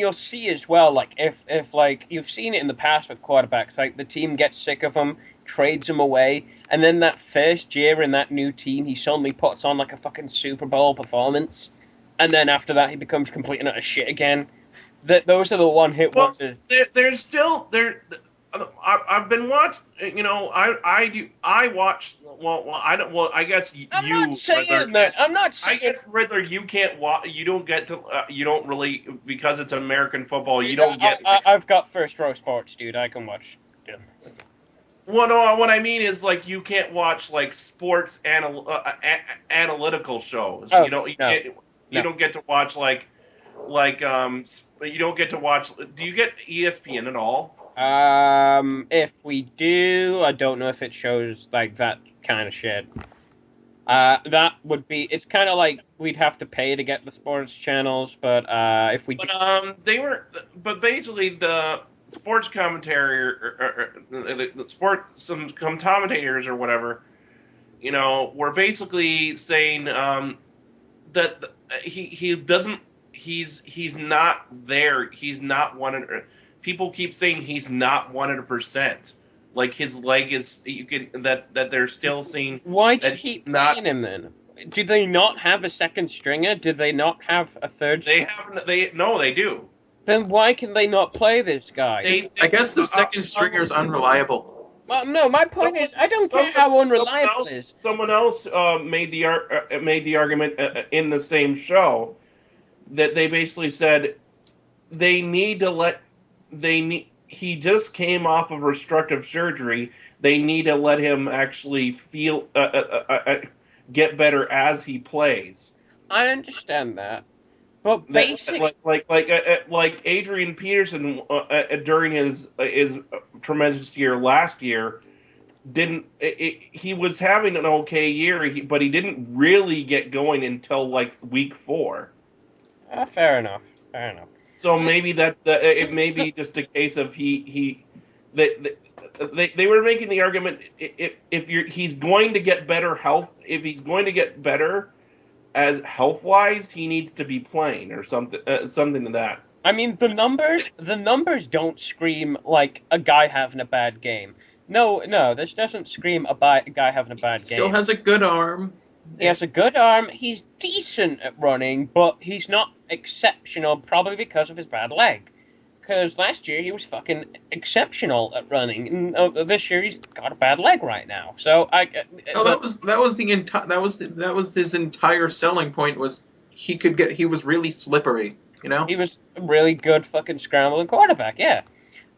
you'll see as well, like if like you've seen it in the past with quarterbacks, like the team gets sick of them, trades him away, and then that first year in that new team, he suddenly puts on like a fucking Super Bowl performance, and then after that, he becomes complete and utter shit again. Those are the one-hit wonders. There's still there. I've been watching. You know, I watch. Well, I don't. Well, I guess I'm you. not saying that. I'm not saying. I guess Riddler, you can't watch. You don't get to. You don't really, because it's American football. You don't get. I've got first row sports, dude. I can watch. Yeah. Well, no. What I mean is, like, you can't watch like sports analytical shows. Oh, You don't. You no. don't get to watch you don't get to watch. Do you get ESPN at all? If we do, I don't know if it shows like that kind of shit. That would be. It's kind of like we'd have to pay to get the sports channels, but if we. But basically the sports commentary some commentators or whatever, you know, were basically saying that he doesn't. He's not there. He's not 100. People keep saying he's not 100%. Like his leg is. You can that they're still seeing. Why do you keep playing him then? Do they not have a second stringer? Did they not have a third? They have. They do. Then why can they not play this guy? I guess the second stringer is unreliable. Well, no. My point is, I don't care how unreliable it is. Someone else made the argument in the same show that they basically said they need to let he just came off of restrictive surgery. They need to let him actually feel get better as he plays. I understand that, but basically, like Adrian Peterson during his tremendous year last year, he was having an okay year, but he didn't really get going until like week 4. Fair enough. So maybe it may be just a case of they were making the argument he's going to get better health, if he's going to get better as health wise, he needs to be playing or something to that. I mean, the numbers don't scream like a guy having a bad game. No, this doesn't scream a guy having a bad game. Still has a good arm. He has a good arm. He's decent at running, but he's not exceptional, probably because of his bad leg. Because last year he was fucking exceptional at running, and this year he's got a bad leg right now. So that was his entire selling point, was he was really slippery, you know? He was a really good fucking scrambling quarterback, yeah.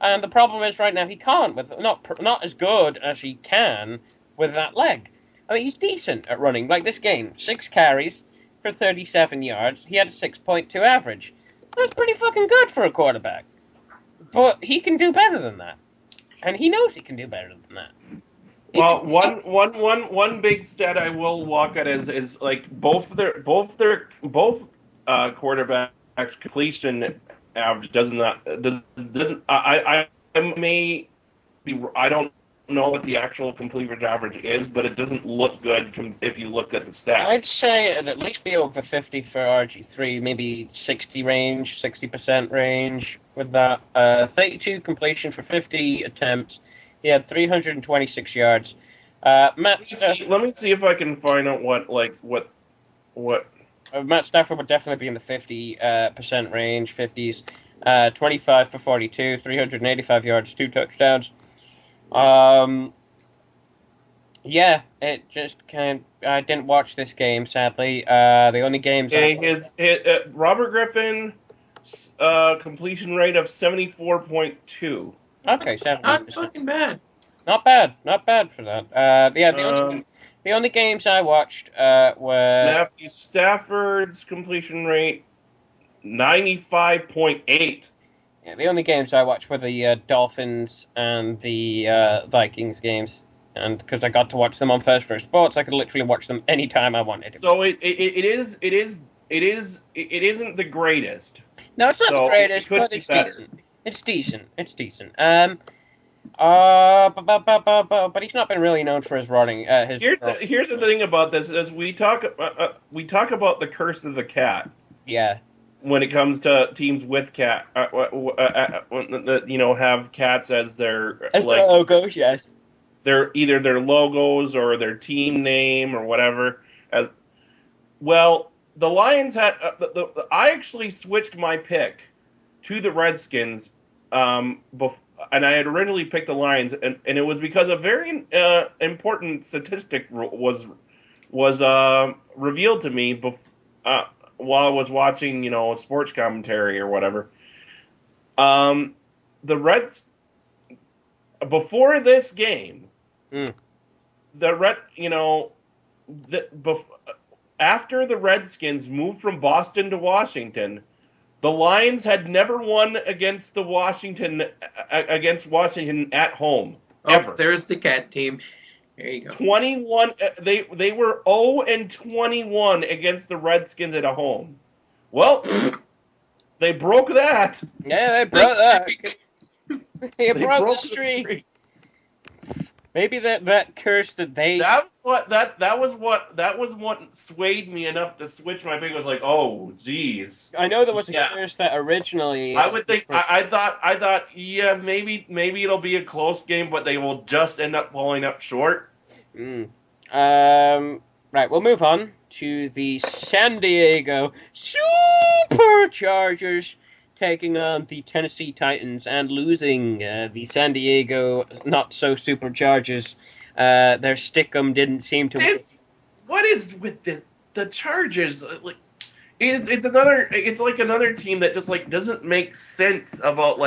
And the problem is right now he can't, with not as good as he can with that leg. I mean, he's decent at running. Like this game, 6 carries for 37 yards. He had a 6.2 average. That's pretty fucking good for a quarterback. But he can do better than that, and he knows he can do better than that. Well, one big stat I will walk at is like both quarterbacks' completion average doesn't. I don't know what the actual completion average is, but it doesn't look good if you look at the stats. I'd say it'd at least be over 50 for RG3, maybe 60% range with that. 32 completion for 50 attempts. He had 326 yards. Let me see if I can find out what. Matt Stafford would definitely be in the 50% range, 50s. 25 for 42, 385 yards, 2 touchdowns. Yeah, it just I didn't watch this game, sadly. The only games. Robert Griffin, completion rate of 74.2. Okay, 70%. Not fucking bad. Not bad for that. The only games I watched were Matthew Stafford's completion rate 95.8. Yeah, the only games I watched were the Dolphins and the Vikings games, and because I got to watch them on First Row Sports, I could literally watch them anytime I wanted. So it isn't the greatest. No, it's not the greatest, but it's decent. It's decent. But he's not been really known for his running. Here's the thing about this: as we talk about the curse of the cat. Yeah. When it comes to teams with cat, have cats as their logos, yes. either their logos or their team name or whatever. Well, the Lions had. I actually switched my pick to the Redskins, and I had originally picked the Lions, and it was because a very important statistic was revealed to me while I was watching, sports commentary or whatever. The Reds before this game, after the Redskins moved from Boston to Washington, the Lions had never won against Washington at home. Ever. There's the cat team. There you go. 21. They were 0-21 against the Redskins at home. Well, they broke that. Yeah, they broke that. They broke the streak. Maybe that curse that they. That was what swayed me enough to switch my pick. Was like, oh, geez. I know there was a curse that originally. I would think. I thought, yeah, maybe it'll be a close game, but they will just end up pulling up short. Right, we'll move on to the San Diego Superchargers taking on the Tennessee Titans and losing. The San Diego not-so-Superchargers, their stickum didn't seem to... What is with this? The Chargers, it's like another team that just, doesn't make sense about,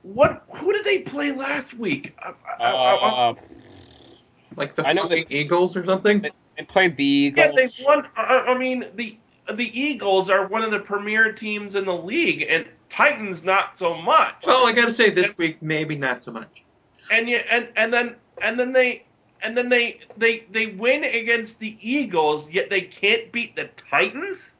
who did they play last week? Like the fucking Eagles or something? They played the Eagles. Yeah, they won. I mean, the Eagles are one of the premier teams in the league, and Titans not so much. Well, I gotta say this week maybe not so much. And then they win against the Eagles, yet they can't beat the Titans.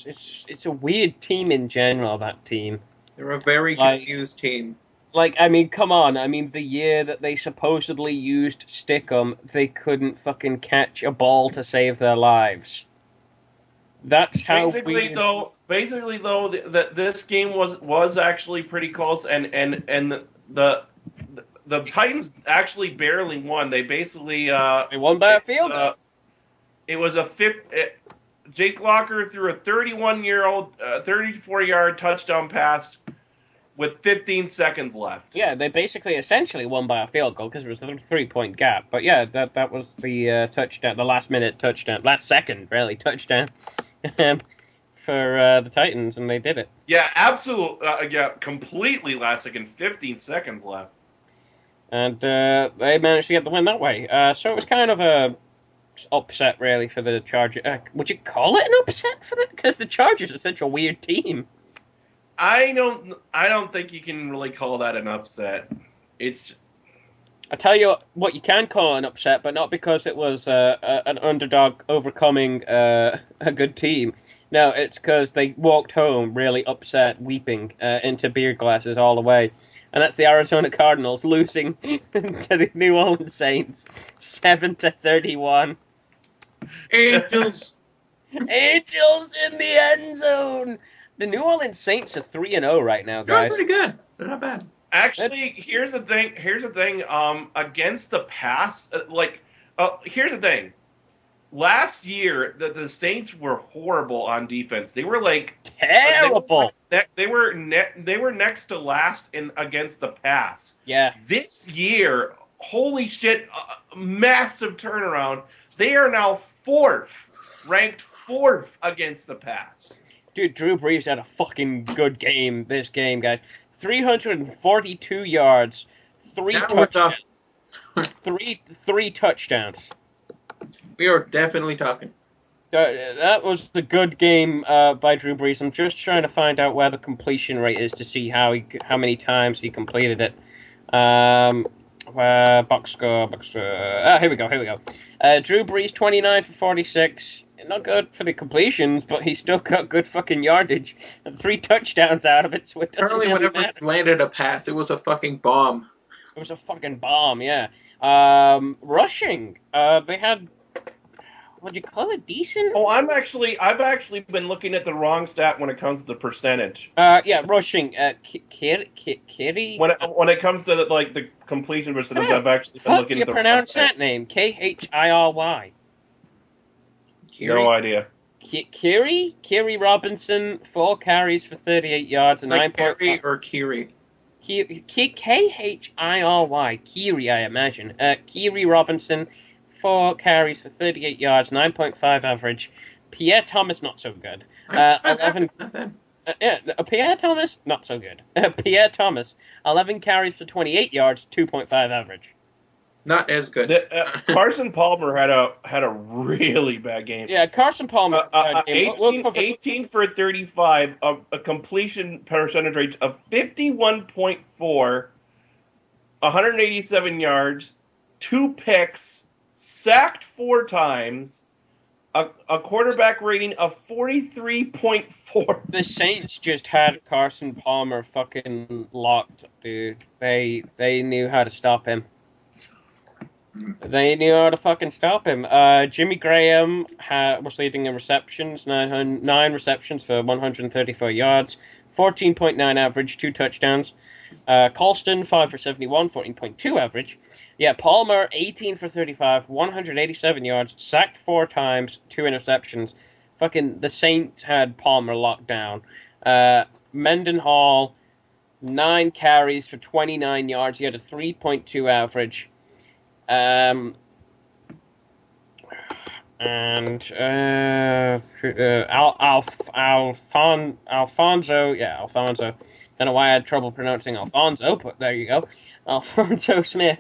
It's a weird team in general. That team. They're a very confused team. Come on. The year that they supposedly used stickum, they couldn't fucking catch a ball to save their lives. That's how basically though that this game was actually pretty close, and the Titans actually barely won. They basically they won by a field goal. It was a Jake Locker threw a 34-yard touchdown pass with 15 seconds left. Yeah, they essentially won by a field goal because it was a 3-point gap. But yeah, that was the touchdown, the last second touchdown for the Titans, and they did it. Yeah, absolutely. Completely last second, 15 seconds left. And they managed to get the win that way. So it was kind of a upset, really, for the Chargers. Would you call it an upset for them? Because the Chargers are such a weird team. I don't think you can really call that an upset. I tell you what you can call an upset, but not because it was an underdog overcoming a good team. No, it's because they walked home really upset, weeping into beer glasses all the way. And that's the Arizona Cardinals losing to the New Orleans Saints 7-31. Angels! Angels in the end zone! The New Orleans Saints are 3-0 right now, guys. They're pretty good. They're not bad. Actually, here's the thing. Against the pass, here's the thing. Last year, the Saints were horrible on defense. They were terrible. They were next to last against the pass. Yeah. This year, holy shit, massive turnaround. They are now ranked fourth against the pass. Dude, Drew Brees had a fucking good game this game, guys. 342 yards, three touchdowns. We are definitely talking. That was the good game by Drew Brees. I'm just trying to find out where the completion rate is to see how many times he completed it. Box score. Here we go. Drew Brees, 29 for 46. Not good for the completions, but he still got good fucking yardage and 3 touchdowns out of it. So it apparently, really whenever he landed a pass, it was a fucking bomb. It was a fucking bomb, yeah. Rushing, they had Would you call it decent? Oh, I've actually been looking at the wrong stat when it comes to the percentage. Yeah, rushing. Kiri. When it comes to the completion percentage, I've actually been looking at the wrong stat. Pronounce that name? Khiry. No idea. Kiri Robinson, 4 carries for 38 yards and 9 points. Kiri or Kiri? Khiry. Kiri, I imagine. Kiri Robinson, 4 carries for 38 yards, 9.5 average. Pierre Thomas, not so good. 11. Pierre Thomas, not so good. Pierre Thomas, 11 carries for 28 yards, 2.5 average. Not as good. Carson Palmer had a really bad game. Yeah, Carson Palmer. 18 for 35, a completion percentage rate of 51.4, 187 yards, 2 picks, sacked 4 times, a quarterback rating of 43.4. The Saints just had Carson Palmer fucking locked, dude. They knew how to stop him. They knew how to fucking stop him. Jimmy Graham was leading in receptions, 9 receptions for 134 yards, 14.9 average, 2 touchdowns. Colston, 5 for 71, 14.2 average. Yeah, Palmer, 18 for 35, 187 yards, sacked 4 times, 2 interceptions. Fucking the Saints had Palmer locked down. Mendenhall, 9 carries for 29 yards. He had a 3.2 average. Alfonso, Don't know why I had trouble pronouncing Alfonso, but there you go. Alfonso Smith,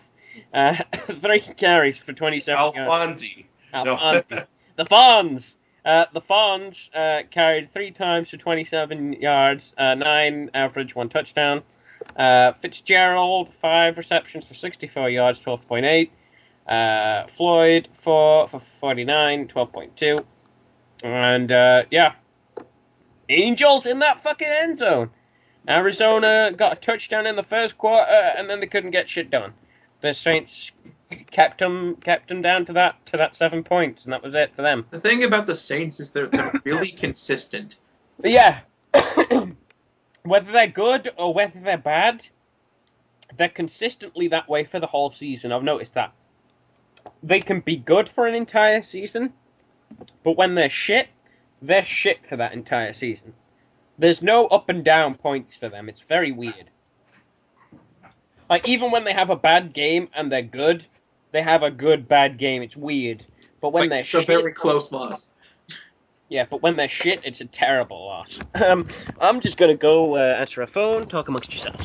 3 carries for 27 Alfonsi. yards. The Fonz. The Fonz carried 3 times for 27 yards, 9 average, 1 touchdown. Fitzgerald, 5 receptions for 64 yards, 12.8. Floyd, 4 for 49, 12.2. And, yeah. Angels in that fucking end zone. Arizona got a touchdown in the first quarter, and then they couldn't get shit done. The Saints kept them down to that 7 points, and that was it for them. The thing about the Saints is they're really consistent. Yeah. Whether they're good or whether they're bad, they're consistently that way for the whole season. I've noticed that. They can be good for an entire season, but when they're shit for that entire season. There's no up and down points for them. It's very weird. Like, even when they have a bad game and they're good, they have a good, bad game. It's weird. But when they're shit... It's a very close loss. Yeah, but when they're shit, it's a terrible loss. I'm just going to go answer a phone, talk amongst yourselves.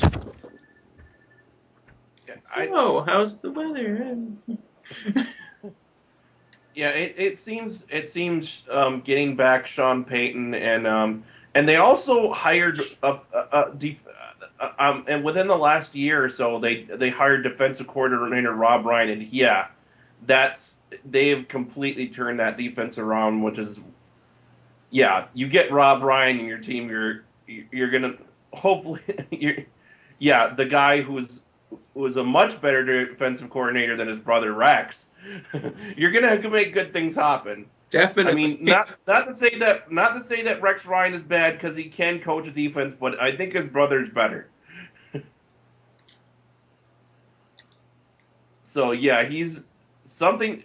So, how's the weather? Yeah, it seems getting back Sean Payton and they also hired and within the last year or so they hired defensive coordinator Rob Ryan, and yeah, they have completely turned that defense around, which is, yeah, you get Rob Ryan in your team, you're gonna hopefully the guy who was a much better defensive coordinator than his brother Rex. You're gonna have to make good things happen. Definitely. I mean, not to say that Rex Ryan is bad, because he can coach a defense, but I think his brother's better. So yeah, he's something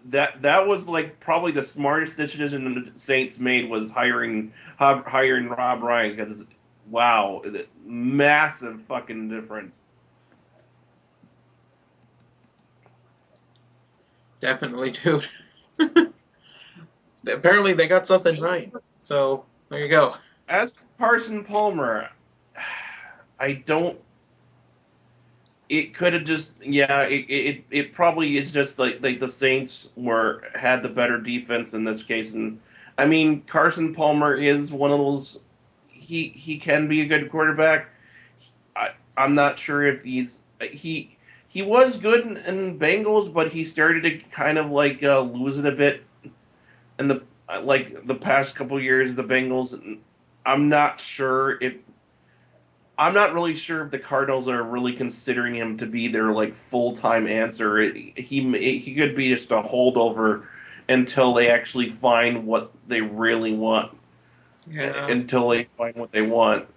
that was like probably the smartest decision the Saints made, was hiring Rob Ryan, because wow, massive fucking difference. Definitely, dude. Apparently they got something right. So, there you go. As for Carson Palmer, it could have just, it probably is just like the Saints had the better defense in this case. And I mean, Carson Palmer is one of those, he can be a good quarterback. I'm not sure if he was good in Bengals, but he started to kind of lose it a bit in the past couple years of the Bengals. I'm not sure I'm not really sure if the Cardinals are really considering him to be their like full-time answer. He could be just a holdover until they actually find what they really want. Yeah. Until they find what they want.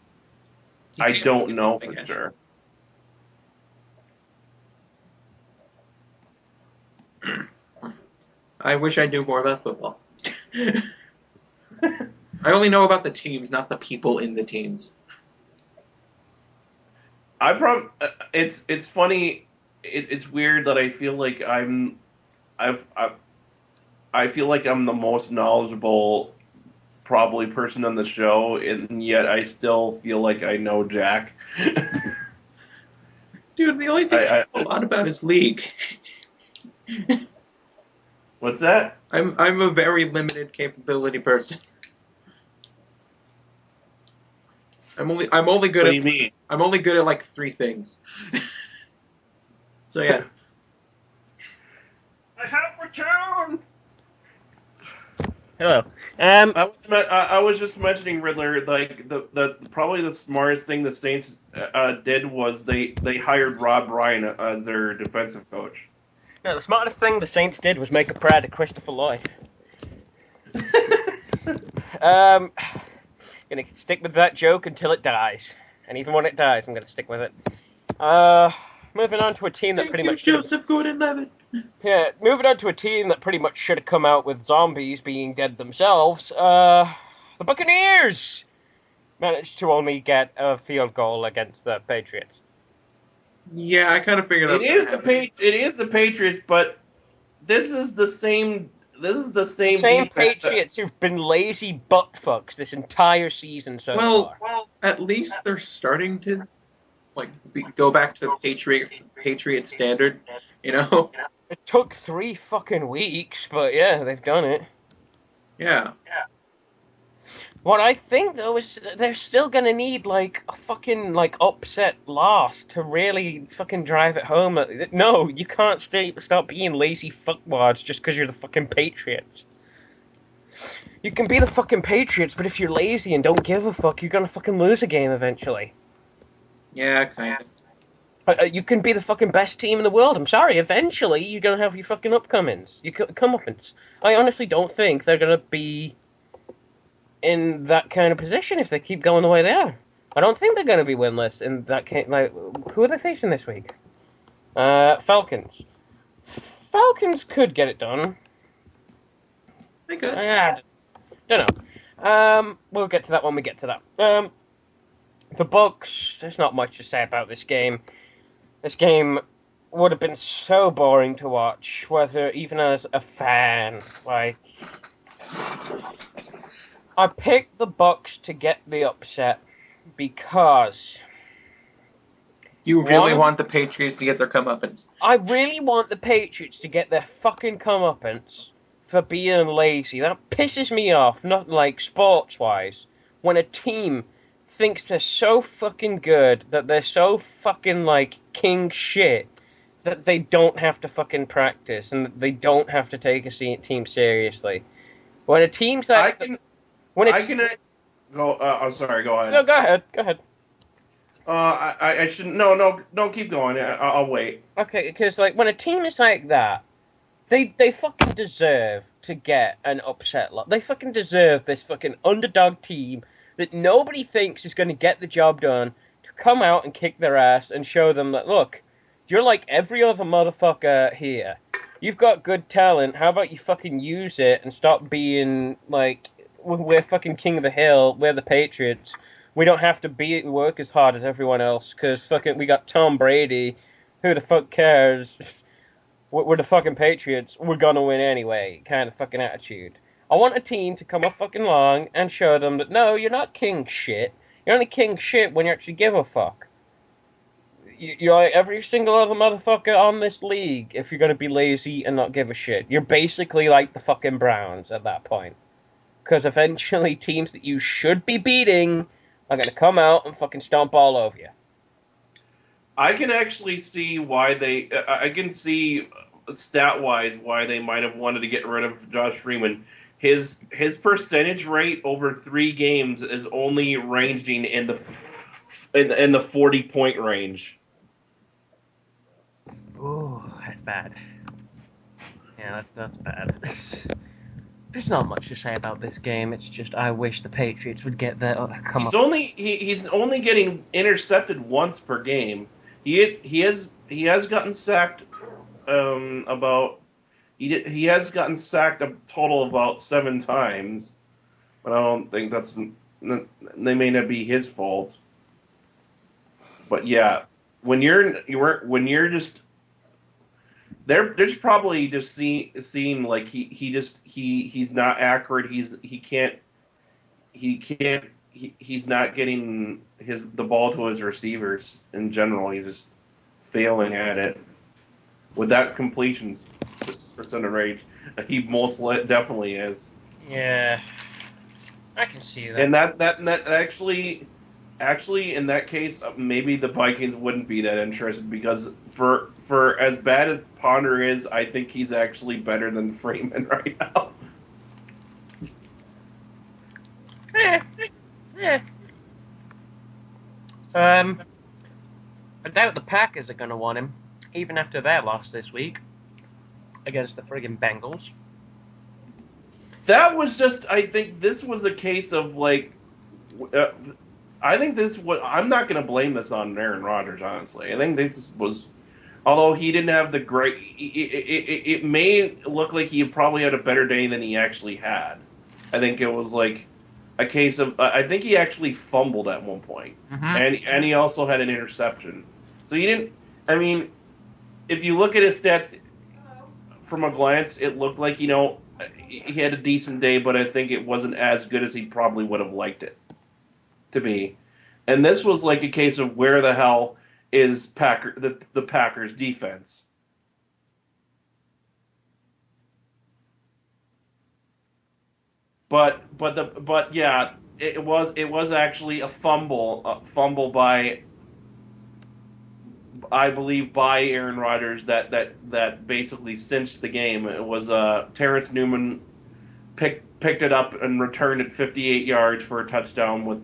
I don't know for sure. I wish I knew more about football. I only know about the teams, not the people in the teams. It's funny. It's weird that I feel like I feel like I'm the most knowledgeable probably person on the show, and yet I still feel like I know Jack. Dude, the only thing I know a lot about is League. What's that? I'm a very limited capability person. I'm only good what do you mean? I'm only good at like 3 things. So yeah. I have returned. Hello. I was just mentioning, Riddler, like the probably the smartest thing the Saints did was they hired Rob Ryan as their defensive coach. No, the smartest thing the Saints did was make a prayer to Christopher Lloyd. Gonna stick with that joke until it dies, and even when it dies, I'm gonna stick with it. Moving on to a team that pretty much Joseph Gordon-Levitt. Yeah, moving on to a team that pretty much should have come out with zombies being dead themselves. The Buccaneers managed to only get a field goal against the Patriots. Yeah, I kind of figured out. It is the Patriots, but this is the same. This is the same Patriots who've been lazy butt fucks this entire season so far. Well, at least they're starting to go back to Patriot standard, you know. It took 3 fucking weeks, but yeah, they've done it. Yeah. What I think though is they're still gonna need like a fucking upset loss to really fucking drive it home. No, you can't stop being lazy fuckwads just because you're the fucking Patriots. You can be the fucking Patriots, but if you're lazy and don't give a fuck, you're gonna fucking lose a game eventually. Yeah, kind of. You can be the fucking best team in the world. I'm sorry, eventually you're gonna have your fucking comeuppance. I honestly don't think they're gonna be in that kind of position if they keep going the way they are. I don't think they're going to be winless in that case. Who are they facing this week? Falcons. Falcons could get it done. They could. Don't know. We'll get to that when we get to that. The Bucs, there's not much to say about this game. This game would have been so boring to watch, whether even as a fan. I picked the Bucs to get the upset because you really want the Patriots to get their comeuppance. I really want the Patriots to get their fucking comeuppance for being lazy. That pisses me off, not like sports-wise, when a team thinks they're so fucking good that they're so fucking like king shit that they don't have to fucking practice and they don't have to take a team seriously. When a team's like... go. I'm sorry. Go ahead. No, go ahead. I shouldn't. No. Keep going. I'll wait. Okay, because when a team is like that, they fucking deserve to get an upset lot. They fucking deserve this fucking underdog team that nobody thinks is going to get the job done to come out and kick their ass and show them that, look, you're like every other motherfucker here. You've got good talent. How about you fucking use it and stop being like, we're fucking king of the hill. We're the Patriots. We don't have to work as hard as everyone else because fucking we got Tom Brady. Who the fuck cares? We're the fucking Patriots. We're gonna win anyway. Kind of fucking attitude. I want a team to come up fucking along and show them that no, you're not king shit. You're only king shit when you actually give a fuck. You're like every single other motherfucker on this league if you're gonna be lazy and not give a shit. You're basically like the fucking Browns at that point. Because eventually teams that you should be beating are going to come out and fucking stomp all over you. I can actually see why I can see stat-wise why they might have wanted to get rid of Josh Freeman. His percentage rate over 3 games is only ranging in the in the 40-point range. Oh, that's bad. Yeah, that's bad. There's not much to say about this game. It's just I wish the Patriots would get there. He's only getting intercepted once per game. He has gotten sacked he has gotten sacked a total of about 7 times, but I don't think they may not be his fault. But yeah, when you're just there's probably just seeing like he's not accurate. He's not getting the ball to his receivers in general. He's just failing at it. With that completions percentage, he most definitely is. Yeah, I can see that. And that actually in that case, maybe the Vikings wouldn't be that interested because for as bad as Ponder is, I think he's actually better than Freeman right now. Yeah. I doubt the Packers are going to want him, even after their loss this week against the friggin' Bengals. That was just, I think this was a case of like, I think this was, I'm not going to blame this on Aaron Rodgers, honestly. I think this was, although he didn't have the great, it may look like he probably had a better day than he actually had. I think it was like a case of, I think he actually fumbled at one point, and he also had an interception. So he didn't, I mean, if you look at his stats from a glance, it looked like, he had a decent day, but I think it wasn't as good as he probably would have liked it to be. And this was like a case of where the hell is the Packers defense? But yeah, it was actually a fumble by, I believe, by Aaron Rodgers that basically cinched the game. It was Terrence Newman picked it up and returned it 58 yards for a touchdown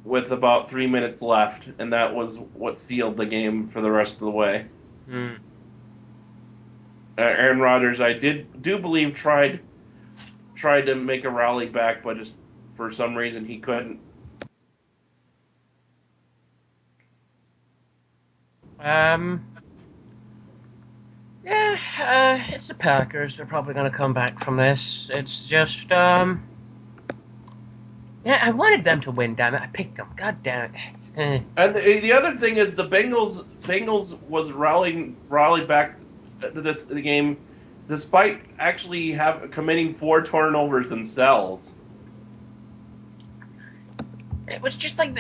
with about 3 minutes left, and that was what sealed the game for the rest of the way. Aaron Rodgers, I do believe, tried to make a rally back, but just for some reason he couldn't. It's the Packers. They're probably going to come back from this. It's just, yeah, I wanted them to win, damn it. I picked them. God damn it. And the other thing is the Bengals was rallied back to the game despite actually committing 4 turnovers themselves. It was just like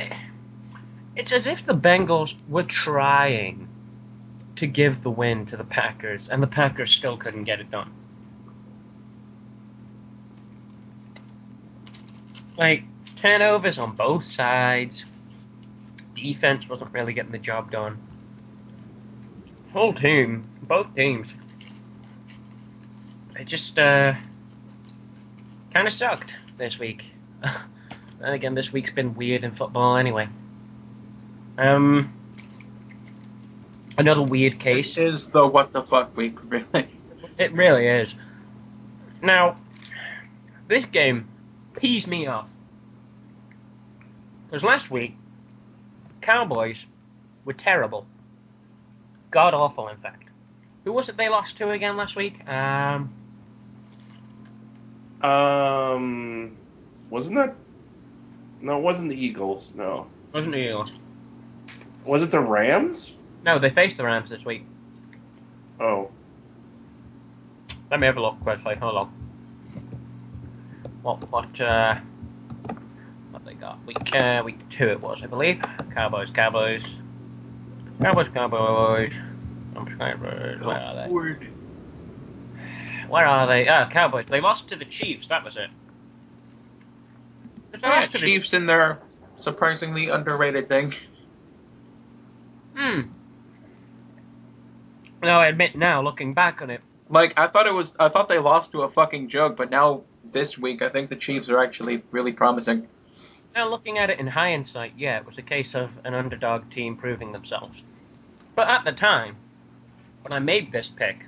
it's as if the Bengals were trying to give the win to the Packers, and the Packers still couldn't get it done. Like, turnovers on both sides. Defense wasn't really getting the job done. Whole team, both teams. It just kind of sucked this week. And again, this week's been weird in football anyway. Another weird case. This is the what the fuck week, really. It really is. Now, this game pees me off. Because last week, Cowboys were terrible. God awful, in fact. Who was it they lost to again last week? Wasn't that? No, it wasn't the Eagles. No. Wasn't the Eagles. Was it the Rams? No, they faced the Rams this week. Oh. Let me have a look quickly. Hold on. What they got? Week 2 it was, I believe. Cowboys. Where are they? Where are they? Cowboys. They lost to the Chiefs. That was it. Yeah, Chiefs in their surprisingly underrated thing. No, I admit now, looking back on it. Like, I thought they lost to a fucking joke, but now, this week, I think the Chiefs are actually really promising. Now, looking at it in hindsight, yeah, it was a case of an underdog team proving themselves. But at the time, when I made this pick,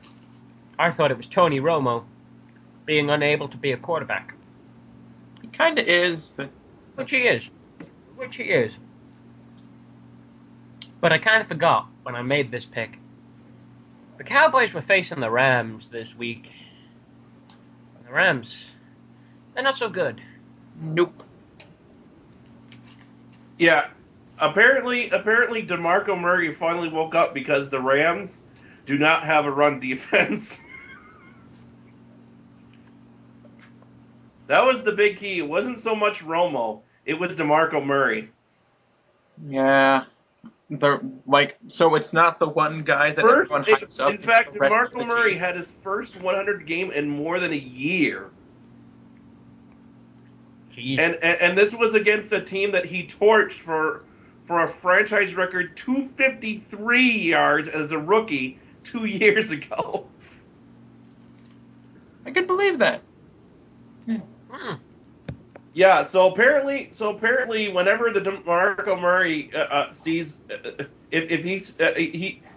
I thought it was Tony Romo being unable to be a quarterback. He kind of is, but... Which he is. But I kind of forgot when I made this pick. The Cowboys were facing the Rams this week. The Rams, they're not so good. Nope. Yeah, apparently DeMarco Murray finally woke up because the Rams do not have a run defense. That was the big key. It wasn't so much Romo. It was DeMarco Murray. Yeah. So it's not the one guy that everyone hypes up. In fact, DeMarco Murray had his first 100 game in more than a year. Jeez. And this was against a team that he torched for a franchise record 253 yards as a rookie 2 years ago. I can believe that. Yeah, so apparently, whenever the DeMarco Murray sees, if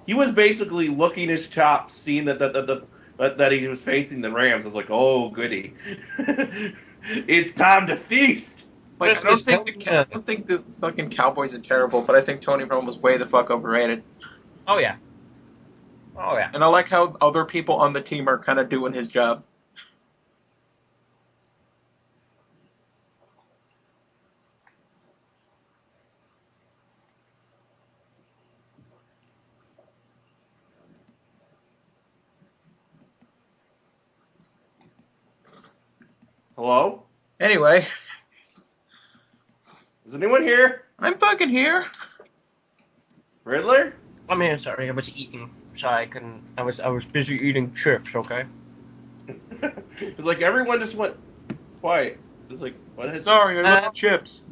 he was basically licking his chops, seeing that he was facing the Rams. I was like, oh goody, it's time to feast. Like, I don't think the fucking Cowboys are terrible, but I think Tony Romo's way the fuck overrated. Oh yeah. And I like how other people on the team are kind of doing his job. Hello? Anyway. Is anyone here? I'm fucking here. Riddler? I'm here, sorry, I was eating, so I couldn't, I was busy eating chips, okay? It's like everyone just went quiet. It's like, what is... Sorry, I love chips.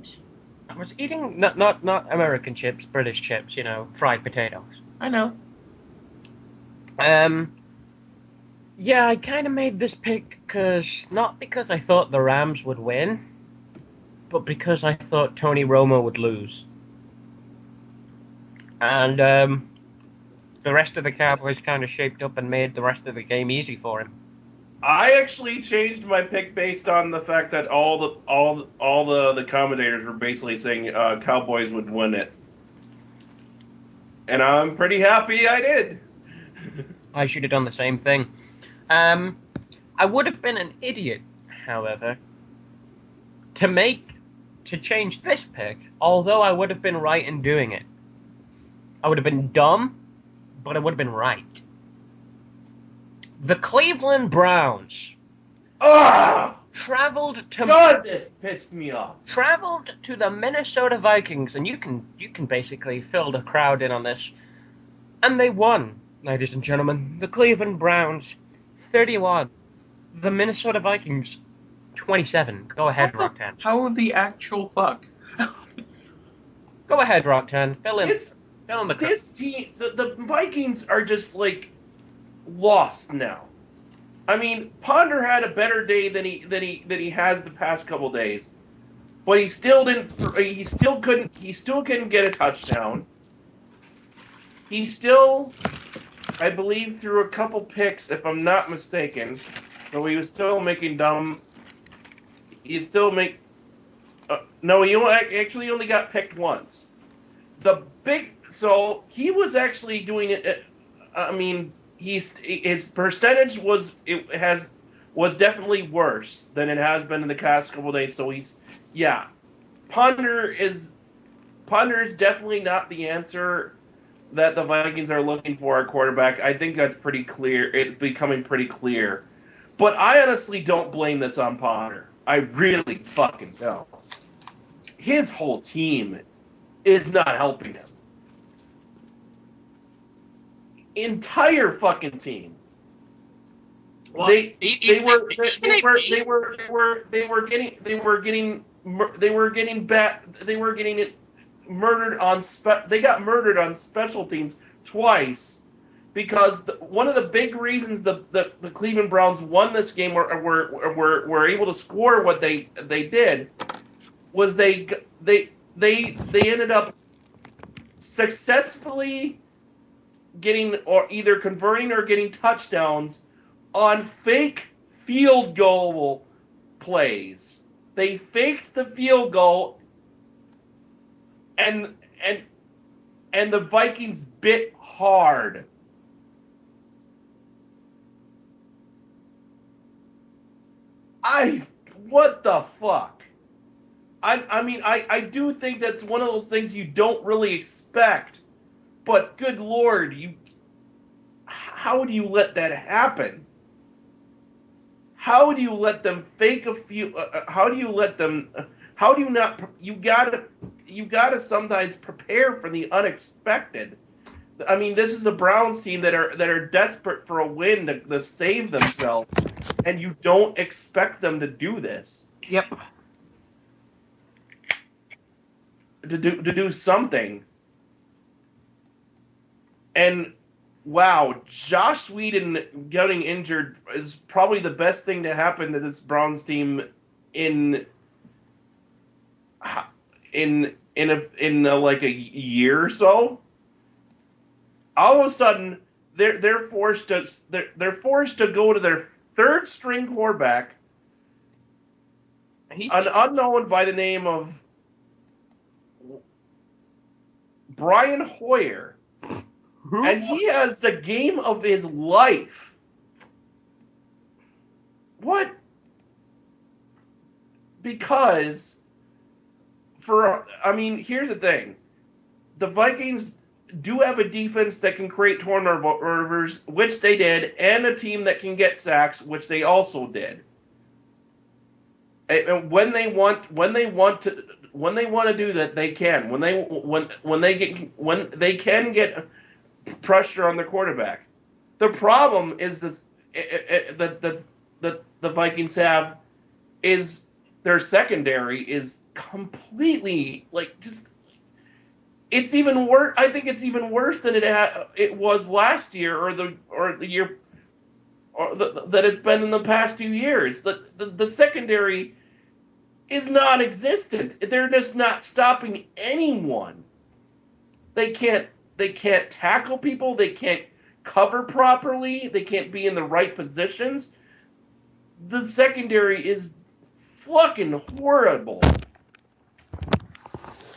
I was eating, not American chips, British chips, fried potatoes. I know. Yeah, I kind of made this pick not because I thought the Rams would win, but because I thought Tony Romo would lose. And the rest of the Cowboys kind of shaped up and made the rest of the game easy for him. I actually changed my pick based on the fact that all the commentators were basically saying Cowboys would win it, and I'm pretty happy I did. I should have done the same thing. I would have been an idiot, however, to change this pick, although I would have been right in doing it. I would have been dumb, but I would have been right. The Cleveland Browns traveled to... God, this pissed me off. Traveled to the Minnesota Vikings, and you can basically fill the crowd in on this. And they won, ladies and gentlemen. The Cleveland Browns 31. The Minnesota Vikings 27. Go ahead, Rocktan. How the actual fuck? Go ahead, Rocktan. Fill in the crowd. This team, the Vikings are just like lost now. I mean, Ponder had a better day than he has the past couple days, but he still couldn't get a touchdown. He still, I believe, threw a couple picks, if I'm not mistaken. So he was still making dumb. He still make. No, he actually only got picked once. So he was actually doing it. I mean, his percentage was definitely worse than it has been in the past couple days. So Ponder is definitely not the answer that the Vikings are looking for at quarterback. I think that's pretty clear. It's becoming pretty clear. But I honestly don't blame this on Ponder. I really fucking don't. His whole team is not helping him. Entire fucking team. Well, they were getting murdered on they got murdered on special teams twice, because one of the big reasons the Cleveland Browns won this game or were able to score what they did was they they ended up successfully getting or either converting or getting touchdowns on fake field goal plays. They faked the field goal and the Vikings bit hard. What the fuck? I mean, I do think that's one of those things you don't really expect. But good Lord, how do you let that happen? How do you let them fake a few? How do you let them? How do you not? You gotta sometimes prepare for the unexpected. I mean, this is a Browns team that are desperate for a win to save themselves, and you don't expect them to do this. Yep. To do something. And wow, Josh Whedon getting injured is probably the best thing to happen to this Browns team in like a year or so. All of a sudden, they're forced to go to their third string quarterback, an unknown by the name of Brian Hoyer. And he has the game of his life. What? Because here's the thing. The Vikings do have a defense that can create turnovers, which they did, and a team that can get sacks, which they also did. And when they want to do that, they can. When they can get pressure on the quarterback. The problem is that the Vikings have is their secondary is completely it's even worse. I think it's even worse than it was last year or the year that it's been in the past 2 years. The secondary is non-existent. They're just not stopping anyone. They can't tackle people. They can't cover properly. They can't be in the right positions. The secondary is fucking horrible.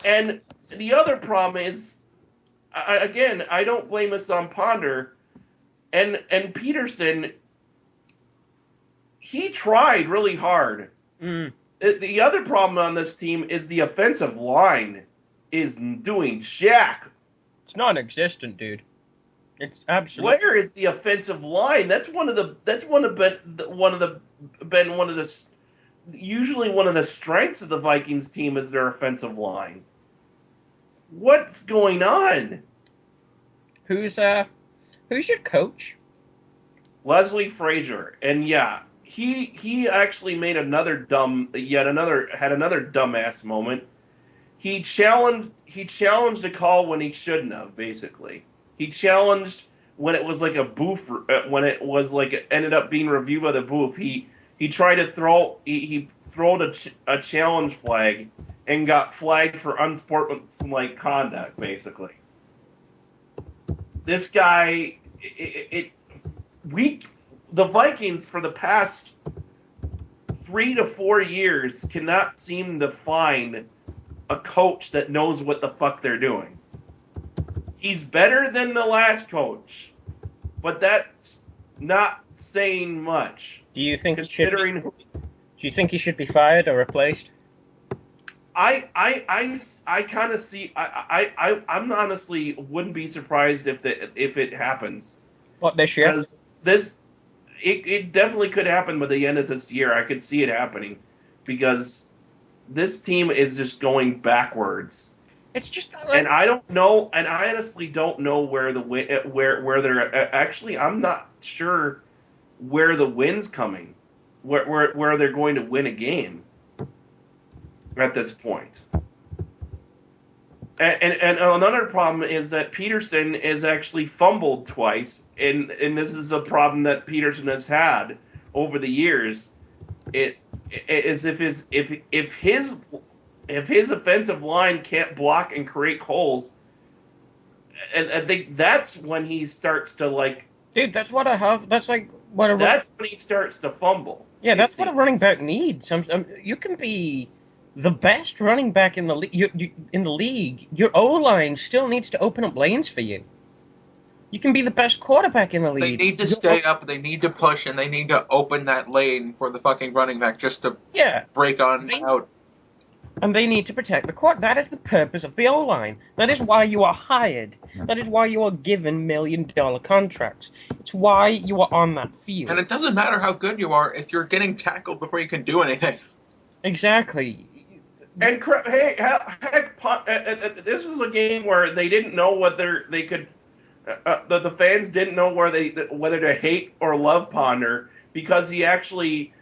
And the other problem is, again, I don't blame this on Ponder. And Peterson, he tried really hard. Mm. The other problem on this team is the offensive line is doing jack. It's non-existent, dude. It's absolutely. Where is the offensive line? Usually one of the strengths of the Vikings team is their offensive line. What's going on? Who's your coach? Leslie Frazier, and yeah, he actually made another dumbass moment. He challenged a call when he shouldn't have. Basically, he challenged when it was like a booth. When it was like it ended up being reviewed by the booth. He tried to throw a challenge flag and got flagged for unsportsmanlike conduct. Basically, this guy, the Vikings for the past 3 to 4 years cannot seem to find a coach that knows what the fuck they're doing. He's better than the last coach, but that's not saying much. Do you think he should be fired or replaced? I kind of see. I'm honestly wouldn't be surprised if it happens. What, this year? Because it definitely could happen by the end of this year. I could see it happening because this team is just going backwards. It's just not and I don't know, and I honestly don't know where they're actually. I'm not sure where the win's coming, where they're going to win a game at this point. And another problem is that Peterson is actually fumbled twice, and this is a problem that Peterson has had over the years. It is if his if his offensive line can't block and create holes, and I think that's when he starts to like. Dude, that's what I have. That's like what a. That's when he starts to fumble. Yeah, that's what a running back needs. You can be the best running back in the league. Your O-line still needs to open up lanes for you. You can be the best quarterback in the league. They need to stay up, they need to push, and they need to open that lane for the fucking running back just to break on out. And they need to protect the court. That is the purpose of the O-line. That is why you are hired. That is why you are given $1 million contracts. It's why you are on that field. And it doesn't matter how good you are if you're getting tackled before you can do anything. Exactly. And hey, heck, this was a game where they didn't know whether they could. The fans didn't know whether to hate or love Ponder because he actually.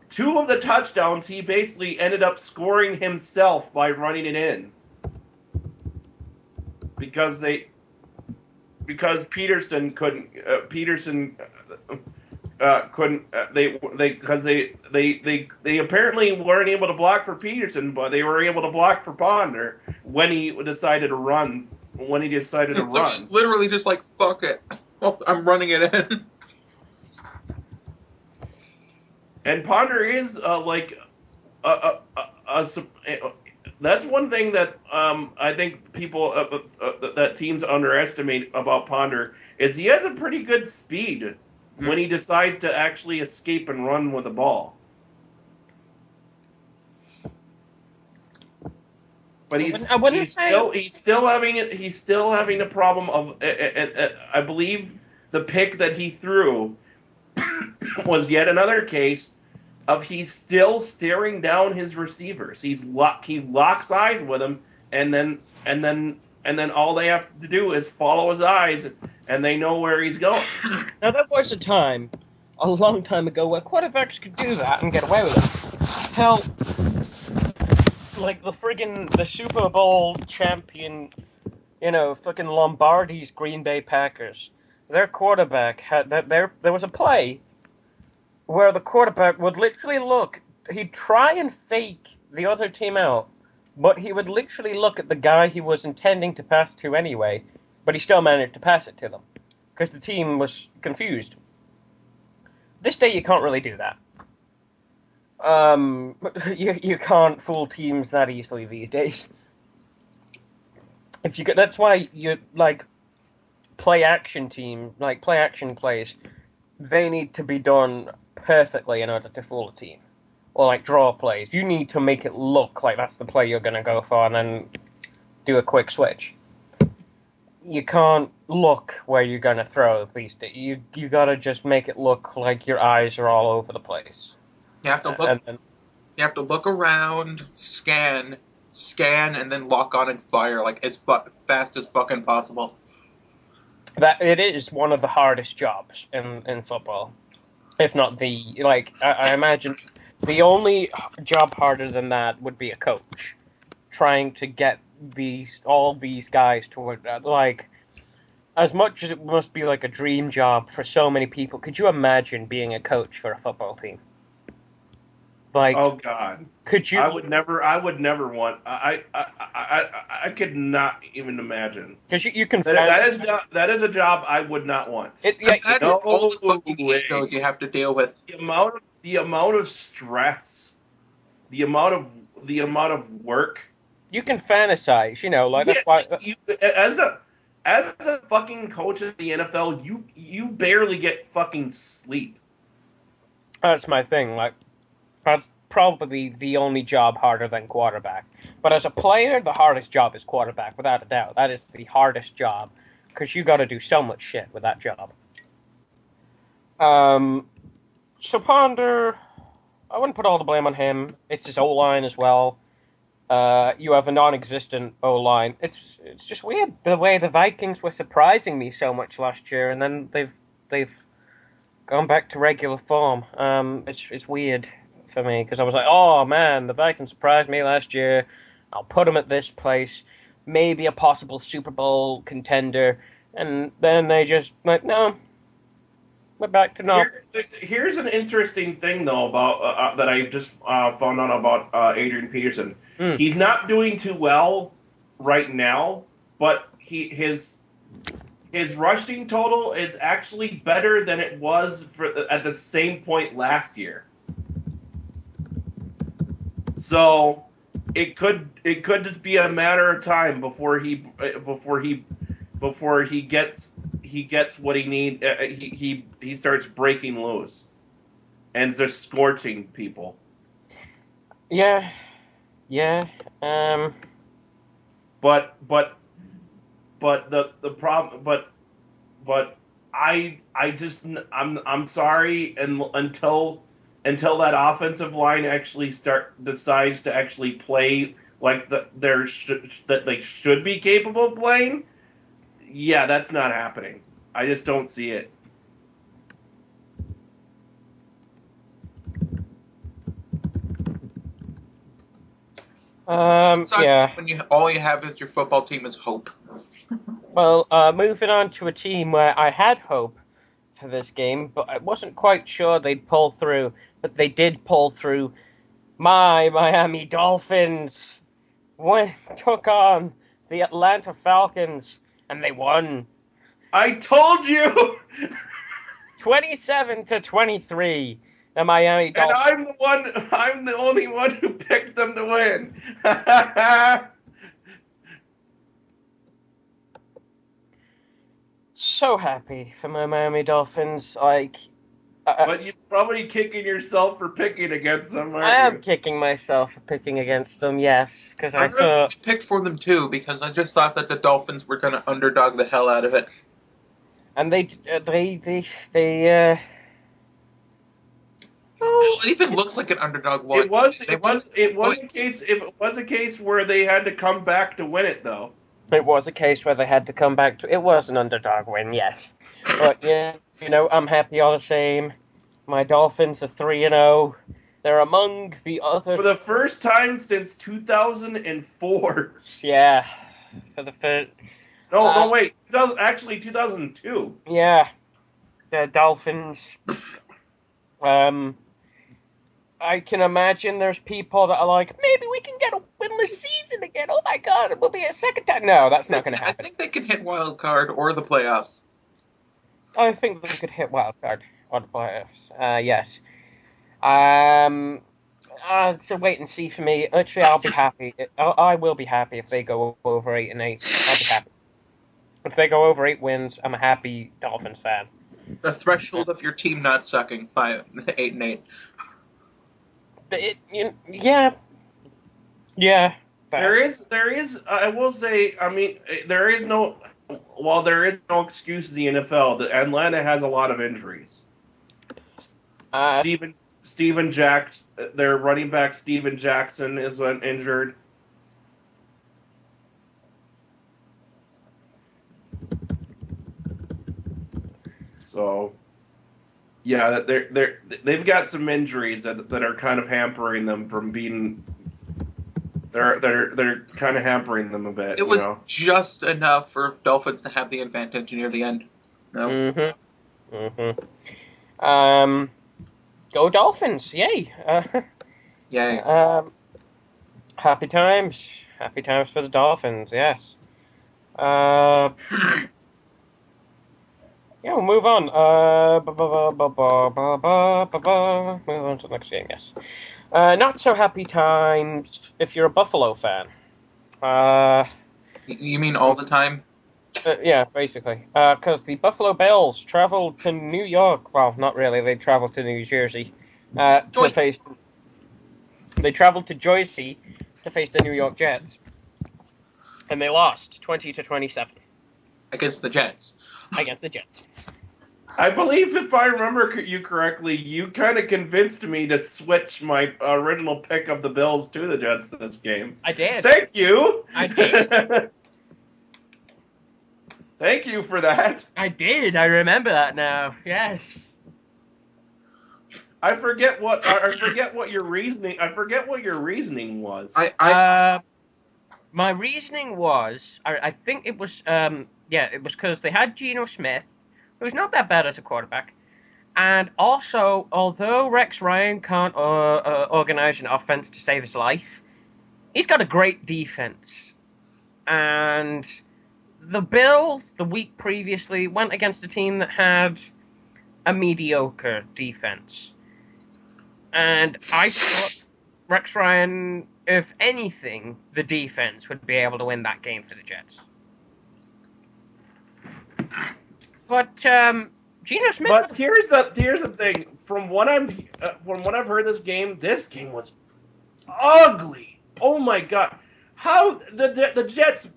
2 of the touchdowns, he basically ended up scoring himself by running it in. Because Peterson couldn't. They apparently weren't able to block for Peterson, but they were able to block for Ponder when he decided to run. When he decided to run, it's literally just like fuck it. Well, I'm running it in. And Ponder is that's one thing that I think people that teams underestimate about Ponder is he has a pretty good speed when he decides to actually escape and run with the ball. But he's still having a problem of I believe the pick that he threw was yet another case of he's still staring down his receivers. He locks eyes with them, and then all they have to do is follow his eyes, and they know where he's going. Now there was a time, a long time ago, where quarterbacks could do that and get away with it. Hell, like the Super Bowl champion, fucking Lombardi's Green Bay Packers. Their quarterback had that. There was a play where the quarterback would literally look. He'd try and fake the other team out, but he would literally look at the guy he was intending to pass to anyway, but he still managed to pass it to them because the team was confused. This day you can't really do that. You can't fool teams that easily these days. That's why you play action plays. They need to be done perfectly in order to fool a team. Or draw plays. You need to make it look like that's the play you're going to go for and then do a quick switch. You can't look where you're going to throw these days. You got to just make it look like your eyes are all over the place. You have to look. You have to look around, scan, and then lock on and fire as fast as fucking possible. That it is one of the hardest jobs in football, if not the I imagine the only job harder than that would be a coach, trying to get all these guys to as much as it must be like a dream job for so many people. Could you imagine being a coach for a football team? Oh God! Could you? I would never want. I could not even imagine. Because you can. That is a job I would not want. All the fucking egos you have to deal with. The amount of stress, the amount of work. You can fantasize, that's why. As a fucking coach of the NFL, you barely get fucking sleep. That's my thing. That's probably the only job harder than quarterback. But as a player, the hardest job is quarterback, without a doubt. That is the hardest job, because you got to do so much shit with that job. So Ponder, I wouldn't put all the blame on him. It's his O-line as well. You have a non-existent O-line. It's just weird the way the Vikings were surprising me so much last year, and then they've gone back to regular form. It's weird for me, because I was like, oh man, the Vikings surprised me last year. I'll put them at this place, maybe a possible Super Bowl contender, and then they just no. We're back to normal. Here's an interesting thing though about that I just found out about Adrian Peterson. He's not doing too well right now, but his rushing total is actually better than it was at the same point last year. So it could just be a matter of time before he gets what he needs. He starts breaking loose and just scorching people. Yeah. But the problem. But I'm sorry, and until that offensive line actually decides to actually play like that they should be capable of playing. Yeah, that's not happening. I just don't see it. Yeah. When all you have is your football team is hope. Well, moving on to a team where I had hope for this game, but I wasn't quite sure they'd pull through, but they did pull through. My Miami Dolphins took on the Atlanta Falcons, and they won. I told you. 27-23. The Miami Dolphins. And I'm the only one who picked them to win. So happy for my Miami Dolphins. But you're probably kicking yourself for picking against them, aren't I am you? kicking myself for picking against them, yes, because I picked for them too because I just thought that the Dolphins were going to underdog the hell out of it. And they it even looks like an underdog one. It was a case where they had to come back to win it, though. It was a case where they had to come back to. It was an underdog win, yes, but yeah, I'm happy all the same. My Dolphins are 3-0. They're among the other for the first time since 2004. Yeah, for the first. No, wait. Actually, 2002. Yeah, the Dolphins. I can imagine there's people that are like, maybe we can get a winless season again. Oh my God, it will be a second time. No, that's not going to happen. I think they can hit wild card or the playoffs. I think they could hit wild card or the playoffs. Yes. It's a wait and see for me. Actually, I'll be happy. I will be happy if they go over 8-8. I'll be happy. If they go over 8 wins, I'm a happy Dolphins fan. The threshold of your team not sucking 8-8. Yeah. There is. I will say. I mean, there is no. While there is no excuse in the NFL, the Atlanta has a lot of injuries. Steven Jackson, their running back Steven Jackson is injured. So, yeah, they've got some injuries that are kind of hampering them from being. They're kind of hampering them a bit. It was just enough for Dolphins to have the advantage near the end. No. Go Dolphins! Yay! Yay! Happy times for the Dolphins. Yes. Yeah, we'll move on. Move on to the next game, yes. Not so happy times if you're a Buffalo fan. You mean all the time? Yeah, basically. Because the Buffalo Bills traveled to New York. Well, not really. They traveled to New Jersey. To face. They traveled to Jersey to face the New York Jets. And they lost 20-27. Against the Jets. Against the Jets. I believe, if I remember you correctly, you kind of convinced me to switch my original pick of the Bills to the Jets this game. I did. Thank you. I did. Thank you for that. I did. I remember that now. Yes. I forget what your reasoning. I forget what your reasoning was. My reasoning was, I think it was, it was because they had Geno Smith, who's not that bad as a quarterback, And also, although Rex Ryan can't organize an offense to save his life, he's got a great defense. And the Bills, the week previously, went against a team that had a mediocre defense. And I thought Rex Ryan, if anything, the defense would be able to win that game for the Jets. But Geno Smith. But here's the thing. From what I've heard, this game was ugly. Oh my god! How the Jets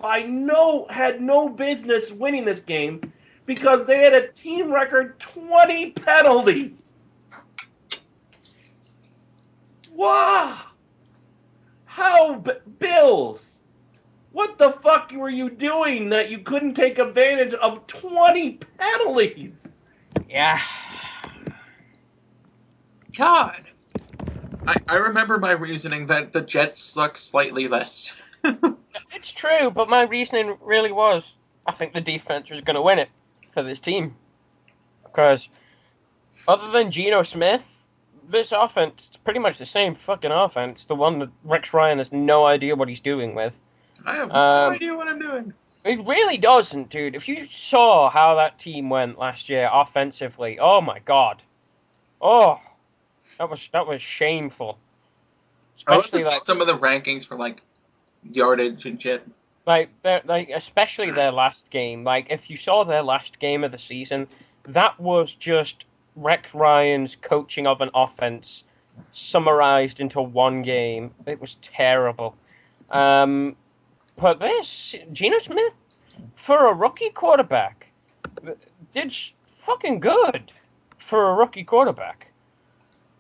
had no business winning this game because they had a team record 20 penalties. Wow! How Bills? What the fuck were you doing that you couldn't take advantage of 20 penalties? Yeah. God. I remember my reasoning that the Jets suck slightly less. It's true, but my reasoning really was, I think the defense was going to win it for this team. Because other than Geno Smith, this offense is pretty much the same fucking offense. The one that Rex Ryan has no idea what he's doing with. I have no idea what I'm doing. It really doesn't, dude. If you saw how that team went last year offensively, oh my god. Oh, that was shameful. I love to see some of the rankings for like yardage and shit. Especially their last game. Like, if you saw their last game of the season, that was just Rex Ryan's coaching of an offense summarized into one game. It was terrible. But this, Geno Smith, for a rookie quarterback, did fucking good for a rookie quarterback.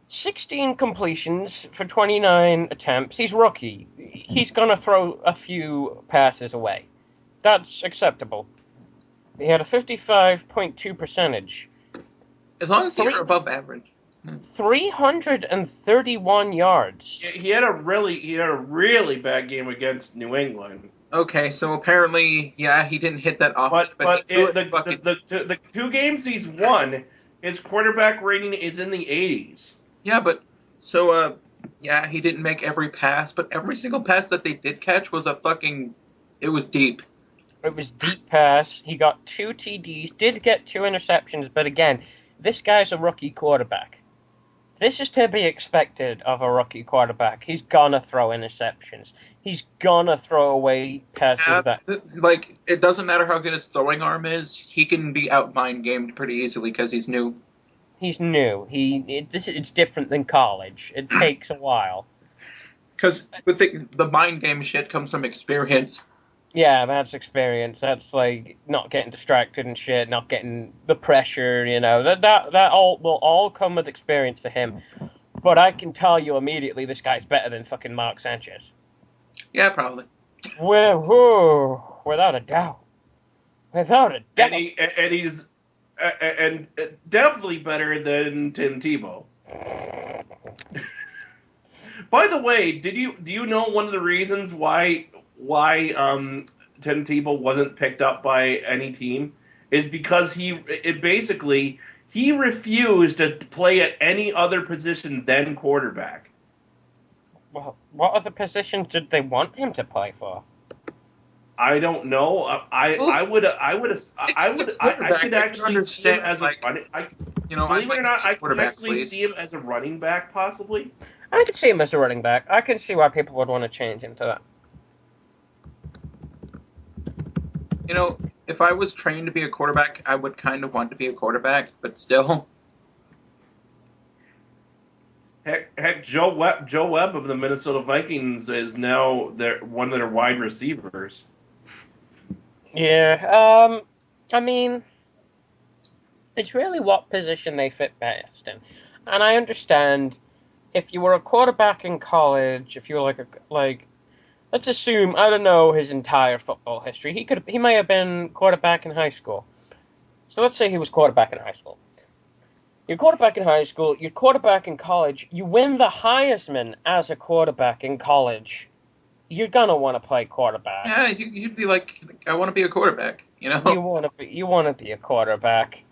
16 completions for 29 attempts. He's rookie. He's going to throw a few passes away. That's acceptable. He had a 55.2 percentage. As long as you're above average. 331 yards. He had a really bad game against New England. Okay, so apparently, yeah, he didn't hit that often. But the two games he's won, his quarterback rating is in the 80s. Yeah, but so yeah, he didn't make every pass, but every single pass that they did catch was it was deep. It was deep pass. He got 2 TDs, did get 2 interceptions, but again, this guy's a rookie quarterback. This is to be expected of a rookie quarterback. He's gonna throw interceptions. He's gonna throw away passes it doesn't matter how good his throwing arm is. He can be out mind gamed pretty easily because he's new. He's new. It's different than college. It takes a while. Because the mind game shit comes from experience. Yeah, that's experience. That's like not getting distracted and shit, not getting the pressure. You know that all will all come with experience for him. But I can tell you immediately, this guy's better than fucking Mark Sanchez. Yeah, probably. Without a doubt. Without a doubt. And he's definitely better than Tim Tebow. By the way, do you know one of the reasons why Tim Tebow wasn't picked up by any team is because he refused to play at any other position than quarterback. Well, what other positions did they want him to play for? I don't know. I could actually see him as a running. Believe it or not, I could actually see him as a running back, possibly. I could see him as a running back. I can see why people would want to change him to that. You know, if I was trained to be a quarterback, I would kind of want to be a quarterback, but still. Heck, Joe Webb of the Minnesota Vikings is now one of their wide receivers. Yeah, I mean, it's really what position they fit best in. And I understand if you were a quarterback in college, if you were like let's assume, I don't know his entire football history. He may have been quarterback in high school. So let's say he was quarterback in high school. You're quarterback in high school, you're quarterback in college, you win the Heisman as a quarterback in college. You're gonna want to play quarterback. Yeah, you'd be like, I want to be a quarterback, you know? You want to be a quarterback.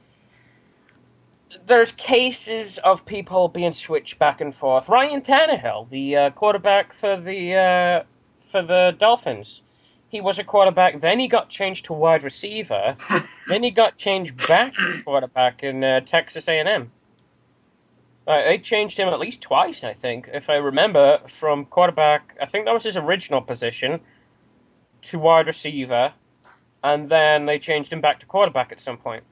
there's cases of people being switched back and forth. Ryan Tannehill, the quarterback for the Dolphins, he was a quarterback. Then he got changed to wide receiver. Then he got changed back to quarterback in Texas A&M. They changed him at least twice, I think, if I remember, from quarterback. I think that was his original position to wide receiver, and then they changed him back to quarterback at some point.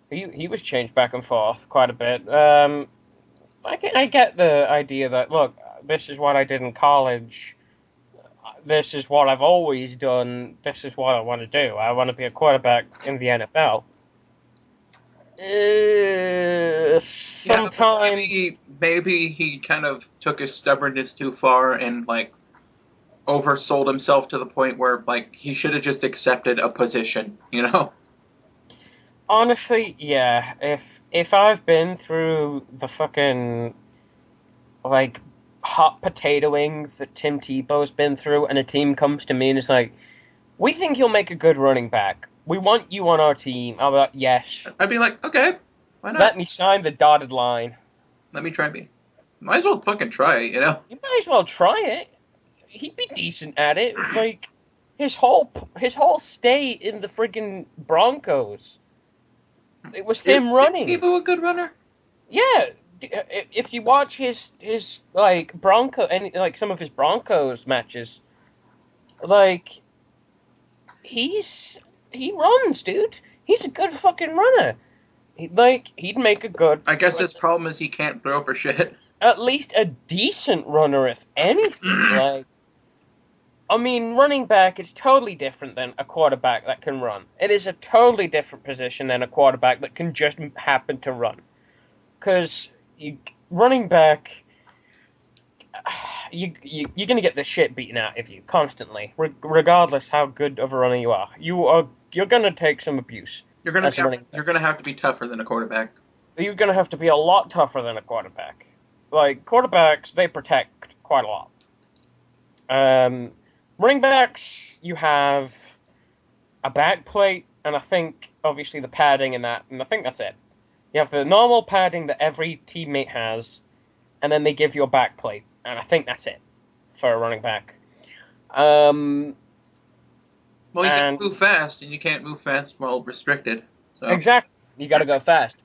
He was changed back and forth quite a bit. I get the idea that, look, this is what I did in college. This is what I've always done. This is what I want to do. I want to be a quarterback in the NFL. Sometimes maybe he kind of took his stubbornness too far and like oversold himself to the point where like he should have just accepted a position, you know? Honestly, yeah. If I've been through the fucking like hot potatoing that Tim Tebow's been through, and a team comes to me and is like, "We think you'll make a good running back. We want you on our team." I'm like, "Yes." I'd be like, "Okay, why not? Let me sign the dotted line. Let me try me. Might as well fucking try it, you know?" You might as well try it. He'd be decent at it. Like his whole stay in the friggin' Broncos. It was him running. Is Tebow a good runner? Yeah. If you watch his like Bronco and like some of his Broncos matches, like he runs, dude. He's a good fucking runner. He'd make a good. I guess his problem is he can't throw for shit. At least a decent runner, if anything. Like, I mean, running back is totally different than a quarterback that can run. It is a totally different position than a quarterback that can just happen to run. Because running back, you're going to get the shit beaten out of you constantly, regardless how good of a runner you are. You're going to take some abuse. You're going to have to be tougher than a quarterback. You're going to have to be a lot tougher than a quarterback. Like, quarterbacks, they protect quite a lot. Running backs, you have a back plate, and I think, obviously, the padding and that, and I think that's it. You have the normal padding that every teammate has, and then they give you a back plate, and I think that's it for a running back. Well, you can move fast, and you can't move fast while restricted. So. Exactly. You got to go fast.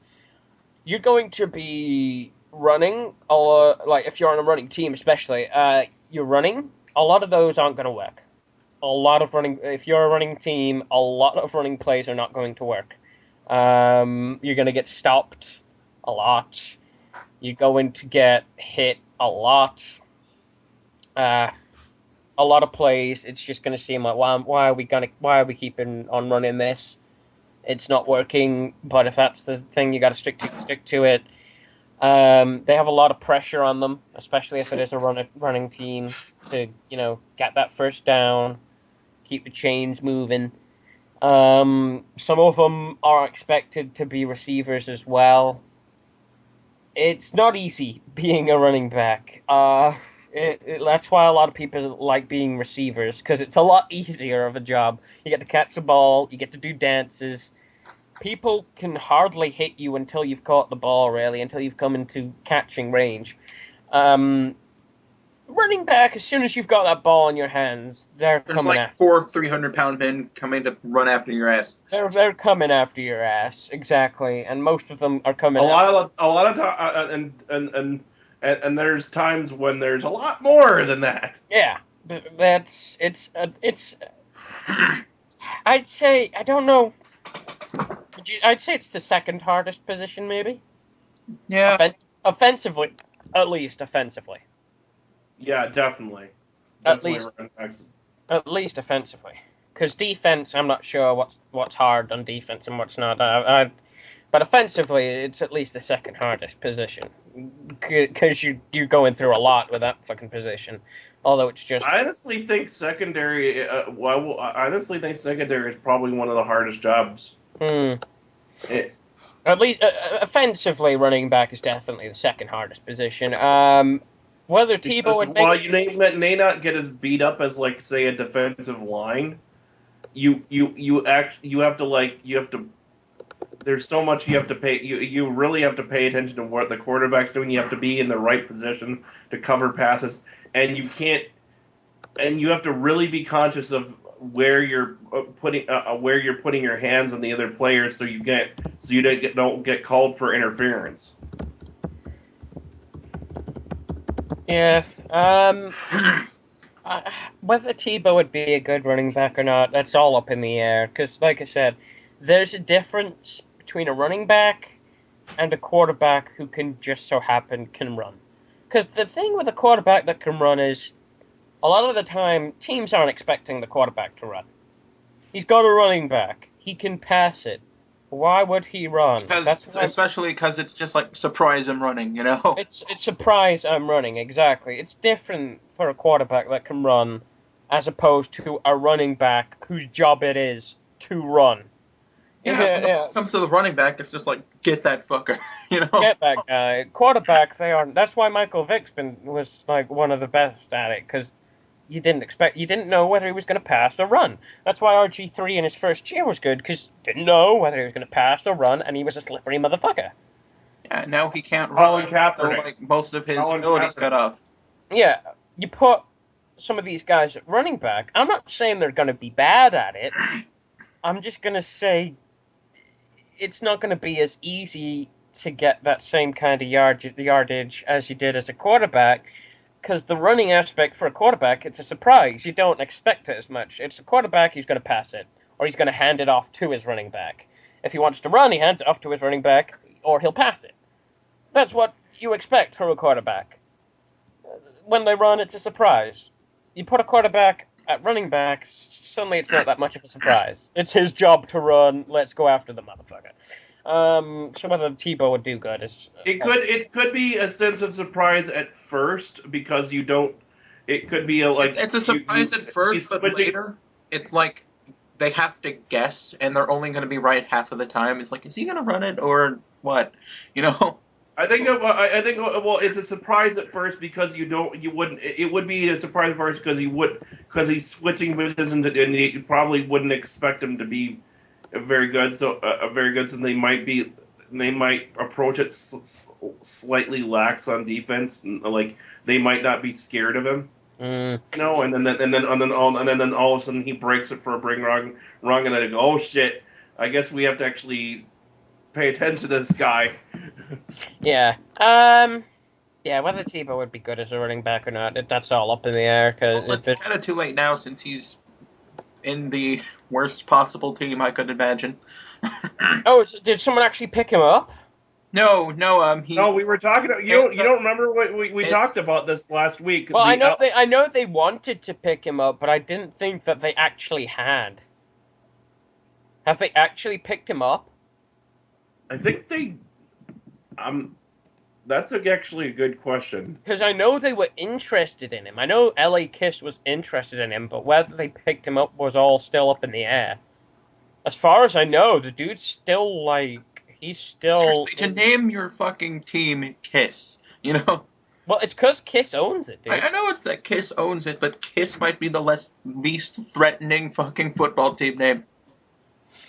You're going to be running, or like if you're on a running team especially, you're running. A lot of those aren't going to work. If you're a running team, a lot of running plays are not going to work. You're going to get stopped a lot. You're going to get hit a lot. A lot of plays, it's just going to seem like, why are we keeping on running this? It's not working, but if that's the thing, you got to stick to it. They have a lot of pressure on them, especially if it is a running team, to get that first down, keep the chains moving. Some of them are expected to be receivers as well. It's not easy being a running back. That's why a lot of people like being receivers, because it's a lot easier of a job. You get to catch the ball, you get to do dances. People can hardly hit you until you've caught the ball, really, until you've come into catching range. Running back, as soon as you've got that ball in your hands, there's coming like 4 300-pound men coming to run after your ass. They're coming after your ass, exactly, and most of them are coming. A lot of time, and there's times when there's a lot more than that. Yeah, it's. I'd say, I don't know. I'd say it's the second hardest position, maybe. Yeah. Offensively, at least offensively. Yeah, definitely. At least offensively, because defense, I'm not sure what's hard on defense and what's not. But offensively, it's at least the second hardest position, because you're going through a lot with that fucking position. Although it's just. I honestly think secondary. Secondary is probably one of the hardest jobs. At least offensively, running back is definitely the second hardest position. Whether Tebow would make. While you may not get as beat up as, like, say, a defensive line, you have to there's so much you have to pay. You really have to pay attention to what the quarterback's doing. You have to be in the right position to cover passes, and you can't. And you have to really be conscious of where you're putting your hands on the other players, so you don't get called for interference. Yeah. Whether Tebow would be a good running back or not, that's all up in the air. Because, like I said, there's a difference between a running back and a quarterback who can run. Because the thing with a quarterback that can run is, a lot of the time, teams aren't expecting the quarterback to run. He's got a running back. He can pass it. Why would he run? Especially because it's just like, surprise, I'm running, you know? It's surprise, I'm running, exactly. It's different for a quarterback that can run as opposed to a running back whose job it is to run. Yeah, when it comes to the running back, it's just like, get that fucker, you know? Get that guy. Quarterback, they aren't. That's why Michael Vick's was like one of the best at it, because you didn't know whether he was going to pass or run. That's why RG3 in his first year was good, because didn't know whether he was going to pass or run, and he was a slippery motherfucker. Yeah, now he can't run, so like most of his abilities cut off. Yeah, you put some of these guys at running back. I'm not saying they're going to be bad at it. I'm just going to say it's not going to be as easy to get that same kind of yardage as you did as a quarterback, because the running aspect for a quarterback, it's a surprise. You don't expect it as much. It's a quarterback, he's going to pass it, or he's going to hand it off to his running back. If he wants to run, he hands it off to his running back, or he'll pass it. That's what you expect from a quarterback. When they run, it's a surprise. You put a quarterback at running back, suddenly it's not that much of a surprise. It's his job to run. Let's go after the motherfucker. So whether Tebow would do good is... It could be a sense of surprise at first, because you don't... It could be It's a surprise at first, but later, it's like they have to guess, and they're only going to be right half of the time. It's like, is he going to run it, or what? You know? I think it's a surprise at first because it would be a surprise at first because he's switching positions, and you probably wouldn't expect him to be very good. So they might approach it slightly lax on defense, like they might not be scared of him. Mm. No, and then all of a sudden he breaks it for a bring wrong, and then they go, oh shit, I guess we have to actually pay attention to this guy. Yeah. Yeah, whether Tebow would be good as a running back or not, that's all up in the air. It's kind of too late now since he's in the worst possible team I could imagine. Oh, did someone actually pick him up? No, he's... No, we were talking about... You don't remember what we talked about this last week? Well, I know they wanted to pick him up, but I didn't think that they actually had. Have they actually picked him up? I think they... That's actually a good question. Because I know they were interested in him. I know LA Kiss was interested in him, but whether they picked him up was all still up in the air. As far as I know, the dude's still, he's still... Seriously, to name your fucking team Kiss, you know? Well, it's because Kiss owns it, dude. I know it's that Kiss owns it, but Kiss might be the least threatening fucking football team name.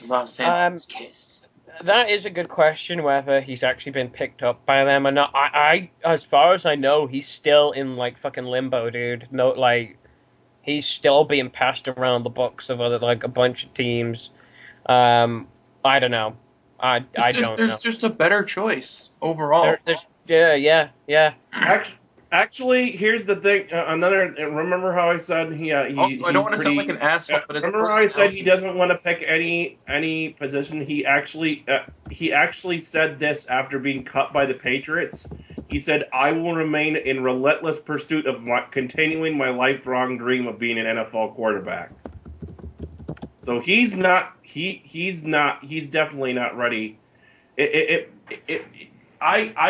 Los Angeles Kiss. That is a good question, whether he's actually been picked up by them or not. I as far as I know, he's still in, fucking limbo, dude. No, he's still being passed around the books of other, a bunch of teams. I don't know. I don't know. There's just a better choice overall. Yeah. Actually, here's the thing. Remember how I said he? Also, I don't want to sound like an asshole, but remember how I said he doesn't want to pick any position. He actually said this after being cut by the Patriots. He said, "I will remain in relentless pursuit of continuing my lifelong dream of being an NFL quarterback." So he's definitely not ready. I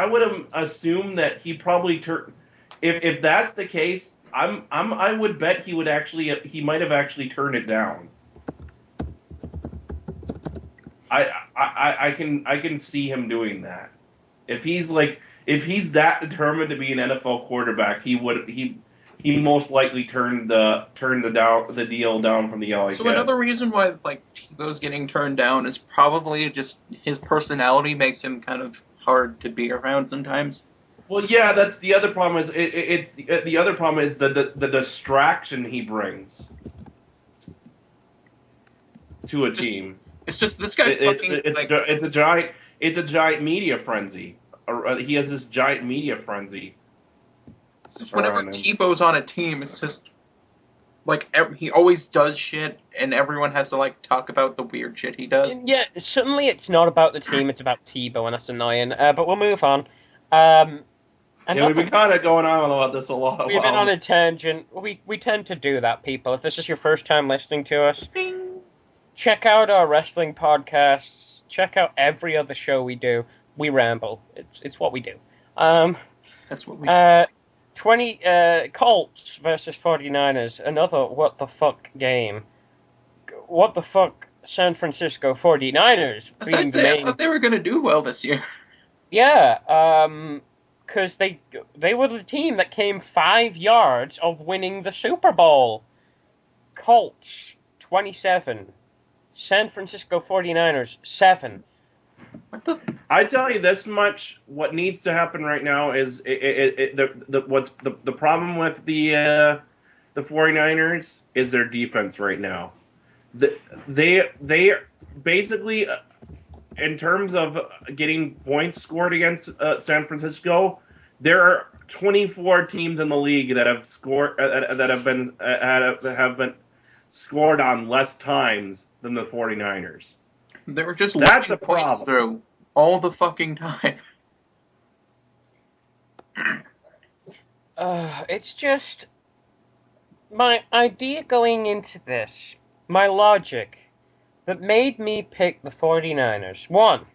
would assume that he probably if that's the case, I would bet he might have actually turned it down. I can see him doing that. If he's that determined to be an NFL quarterback, he he most likely turned the deal down from the LA So Kiss. another reason why like Tebow's getting turned down is probably just his personality makes him kind of hard to be around sometimes. Well, yeah, that's the other problem. The other problem is the distraction he brings to a team. It's just this guy's It's a giant media frenzy. He has this giant media frenzy. It's just whenever Tebow's on a team, it's just like he always does shit, and everyone has to like talk about the weird shit he does. Yeah, suddenly it's not about the team; it's about Tebow, and that's annoying. But we'll move on. We've been kind of going on about this a lot. We've been on a tangent. We tend to do that, people. If this is your first time listening to us, check out our wrestling podcasts. Check out every other show we do. We ramble. It's what we do. That's what we do. 20 Colts versus 49ers. Another what the fuck game. What the fuck San Francisco 49ers being the main. I thought they were going to do well this year. Yeah, because they were the team that came 5 yards of winning the Super Bowl. Colts 27. San Francisco 49ers 7. What the? I tell you this much: what needs to happen right now is the problem with the 49ers is their defense right now. They basically, in terms of getting points scored against San Francisco, there are 24 teams in the league that have scored that have been scored on less times than the 49ers. They were just That's letting a points problem. through all the fucking time. It's just my idea going into this, my logic that made me pick the 49ers. One,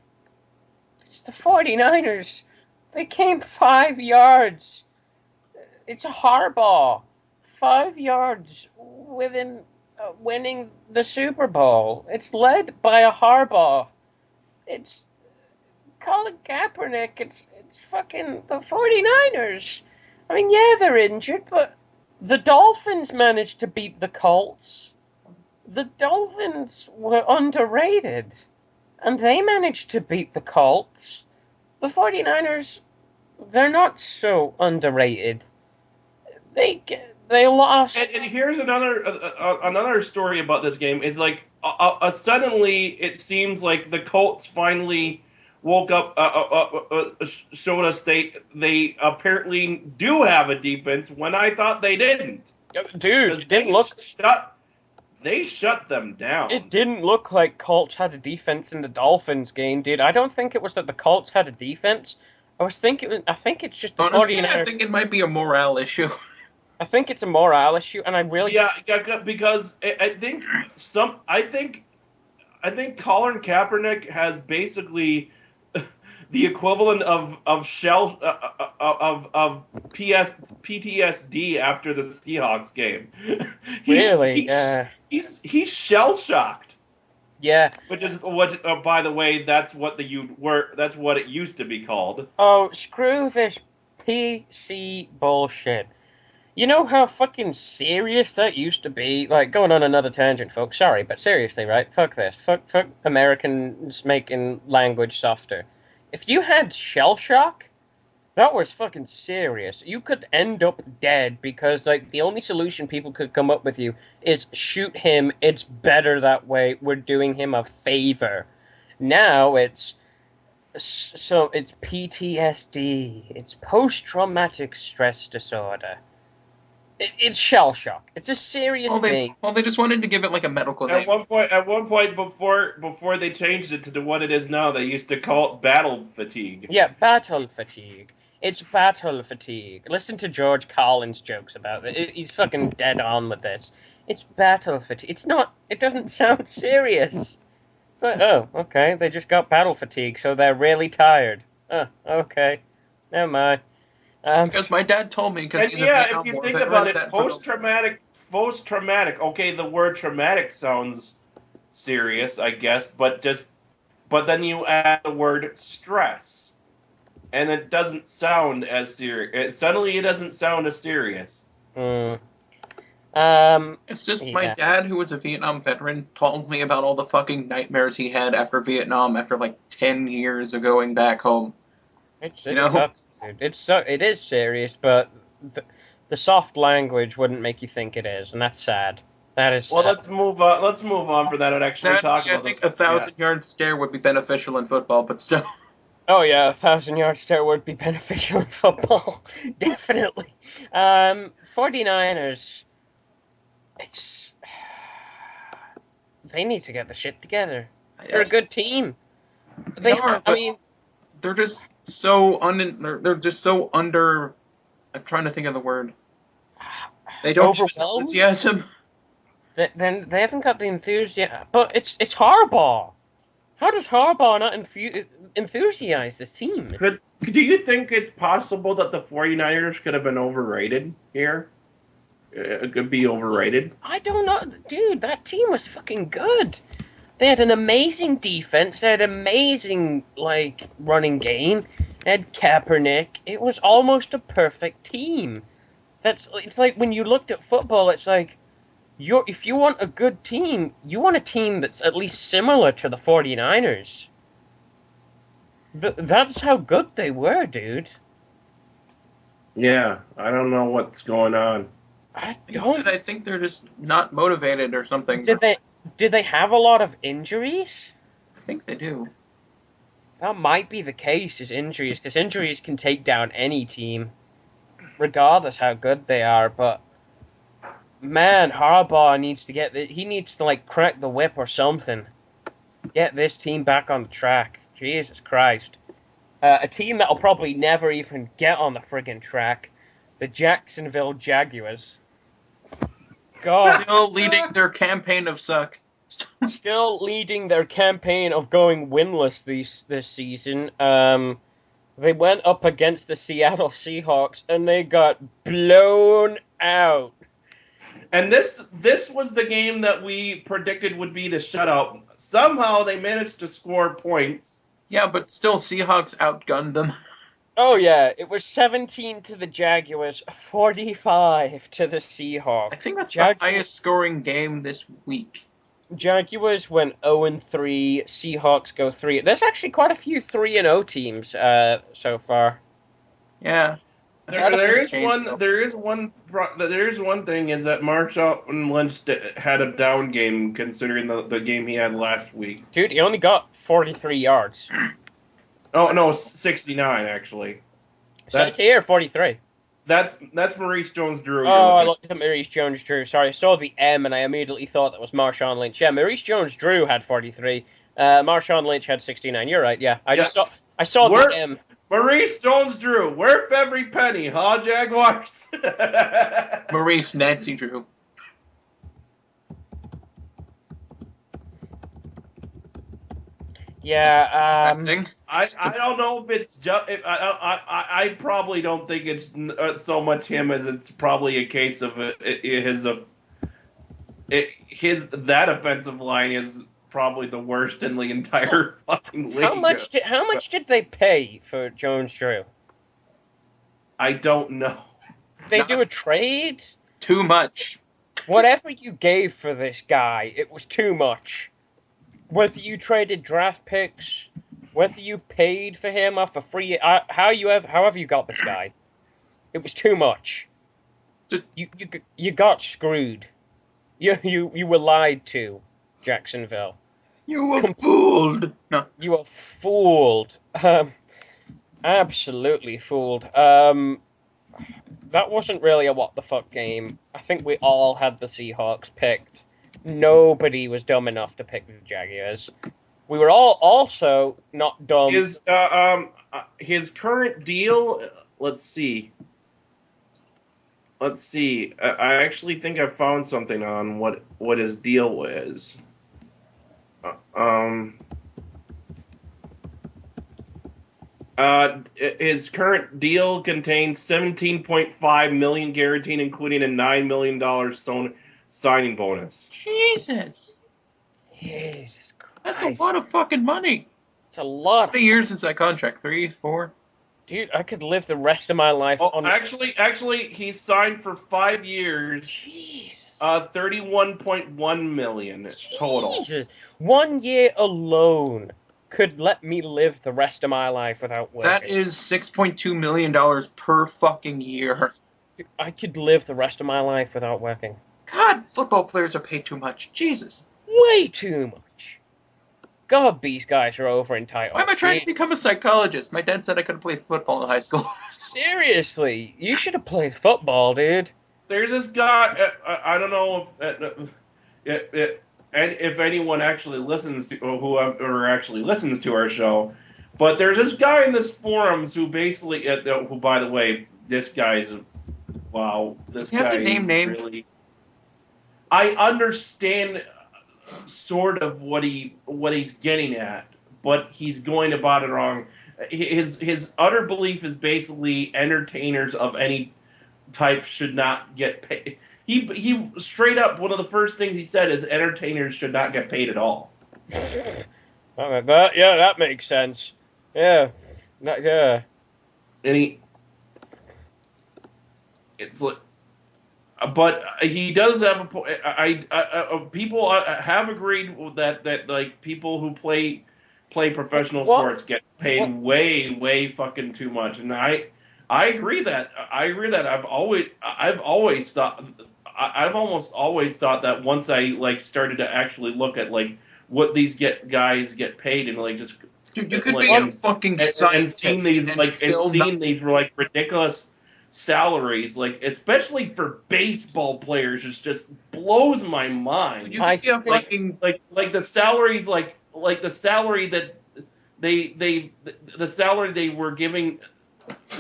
it's the 49ers. They came 5 yards. It's a Harbaugh. 5 yards within winning the Super Bowl. It's led by a Harbaugh. It's Colin Kaepernick. It's fucking the 49ers. I mean, yeah, they're injured, but the Dolphins managed to beat the Colts. The Dolphins were underrated, and they managed to beat the Colts. The 49ers, they're not so underrated. They lost. And here's another story about this game. Is like suddenly it seems like the Colts finally woke up, showed us they apparently do have a defense when I thought they didn't. Dude, it didn't look. They shut them down. It didn't look like Colts had a defense in the Dolphins game, dude. I don't think it was that the Colts had a defense. I think it's just the Honestly, 49ers. I think it might be a morale issue. I think it's a morale issue, and I really because I think Colin Kaepernick has basically the equivalent of PTSD after the Seahawks game. He's shell shocked. Yeah. Which is what? By the way, that's what it used to be called. Oh, screw this PC bullshit. You know how fucking serious that used to be? Like, going on another tangent, folks. Sorry, but seriously, right? Fuck this. Fuck Americans making language softer. If you had shell shock, that was fucking serious. You could end up dead because, like, the only solution people could come up with you is shoot him. It's better that way. We're doing him a favor. Now it's PTSD. It's post-traumatic stress disorder. It's shell shock. It's a serious thing. Well, they just wanted to give it like a medical name. At one point before they changed it to what it is now, they used to call it battle fatigue. Yeah, battle fatigue. It's battle fatigue. Listen to George Collins' jokes about it. He's fucking dead on with this. It's battle fatigue. It's not. It doesn't sound serious. It's like, oh, okay, they just got battle fatigue, so they're really tired. Oh, okay. Never mind. Because my dad told me, because he's a if you think about it, post-traumatic. Okay, the word traumatic sounds serious, I guess, but then you add the word stress, and it doesn't sound as serious. Suddenly, it doesn't sound as serious. Mm. It's just Yeah. my dad, who was a Vietnam veteran, told me about all the fucking nightmares he had after Vietnam, after like 10 years of going back home. It You know? sucks, dude. It is serious, but the soft language wouldn't make you think it is, and that's sad. That is Well, sad. let's move on. Let's move on for that and actually talk Sadly, I about think this. a 1,000-yard stare would be beneficial in football, but still. Oh yeah, 1,000-yard stare would be beneficial in football, definitely. 49ers, it's they need to get the shit together. They're a good team. They are, I but mean, they're just so they're just so under. I'm trying to think of the word. They don't have overwhelmed. enthusiasm. Then they haven't got the enthusiasm. But it's Harbaugh. How does Harbaugh not enthusiase this team? Do you think it's possible that the 49ers could have been overrated here? It could be overrated. I don't know, dude. That team was fucking good. They had an amazing defense. They had amazing running game. They had Kaepernick. It was almost a perfect team. It's like when you looked at football. It's like if you want a good team, you want a team that's at least similar to the 49ers. But that's how good they were, dude. Yeah, I don't know what's going on. I think they're just not motivated or something. Did they have a lot of injuries? I think they do. That might be the case, is injuries, because injuries can take down any team, regardless how good they are. But man, Harbaugh needs to crack the whip or something. Get this team back on the track. Jesus Christ. A team that'll probably never even get on the friggin' track. The Jacksonville Jaguars. God. Still leading their campaign of suck. Still leading their campaign of going winless this season. They went up against the Seattle Seahawks and they got blown out. And this was the game that we predicted would be the shutout. Somehow they managed to score points. Yeah, but still, Seahawks outgunned them. Oh yeah, it was 17 to the Jaguars, 45 to the Seahawks. I think that's the highest scoring game this week. Jaguars went 0-3, Seahawks go 3. There's actually quite a few 3-0 teams so far. Yeah. There is one thing is that Marshawn Lynch had a down game considering the game he had last week. Dude, he only got 43 yards. Oh no, 69 actually. That's here 43. That's Maurice Jones-Drew. Oh, I looked at Maurice Jones-Drew. Sorry, I saw the M and I immediately thought that was Marshawn Lynch. Yeah, Maurice Jones-Drew had 43. Marshawn Lynch had 69. You're right. Yeah, I saw the M. Maurice Jones-Drew, worth every penny, huh, Jaguars? Maurice Nancy Drew. Yeah, I don't know if it's just. I probably don't think it's so much him as it's probably a case of that offensive line is probably the worst in the entire fucking league. How much did they pay for Jones-Drew? I don't know. They do a trade? Too much. Whatever you gave for this guy, it was too much. Whether you traded draft picks, whether you paid for him off a free, however you got this guy, it was too much. You got screwed. You were lied to, Jacksonville. You were fooled. No. You were fooled. Absolutely fooled. That wasn't really a what the fuck game. I think we all had the Seahawks picked. Nobody was dumb enough to pick the Jaguars. We were all also not dumb. His current deal. Let's see. I actually think I found something on what his deal is. His current deal contains $17.5 million guaranteed, including a $9 million signing bonus. Jesus Christ. That's a lot of fucking money. It's a lot. How many years is that contract? 3, 4? Dude, I could live the rest of my life Oh, on... actually, he's signed for 5 years. Jesus. 31.1 million total. Jesus. 1 year alone could let me live the rest of my life without working. That is $6.2 million per fucking year. I could live the rest of my life without working. God, football players are paid too much. Jesus. Way too much. God, these guys are over entitled. Why am I trying to become a psychologist? My dad said I couldn't play football in high school. Seriously, you should have played football, dude. There's this guy. I don't know if anyone actually listens to or actually listens to our show, but there's this guy in this forums who basically, who, by the way, this guy's wow. This You have guy to name is names. really. I understand sort of what he's getting at, but he's going about it wrong. His utter belief is basically entertainers of any type should not get paid. He straight up, one of the first things he said is entertainers should not get paid at all. That makes sense. Yeah. Yeah. And it's like, but he does have a point. People have agreed that like people who play professional sports get paid way fucking too much, and I agree that I've almost always thought that once I like started to actually look at like what these guys get paid and like just Dude, you could like, be a fucking scientist and seeing these like ridiculous salaries, like especially for baseball players, it just blows my mind. You could be a fucking like the salaries, like the salary that the salary they were giving,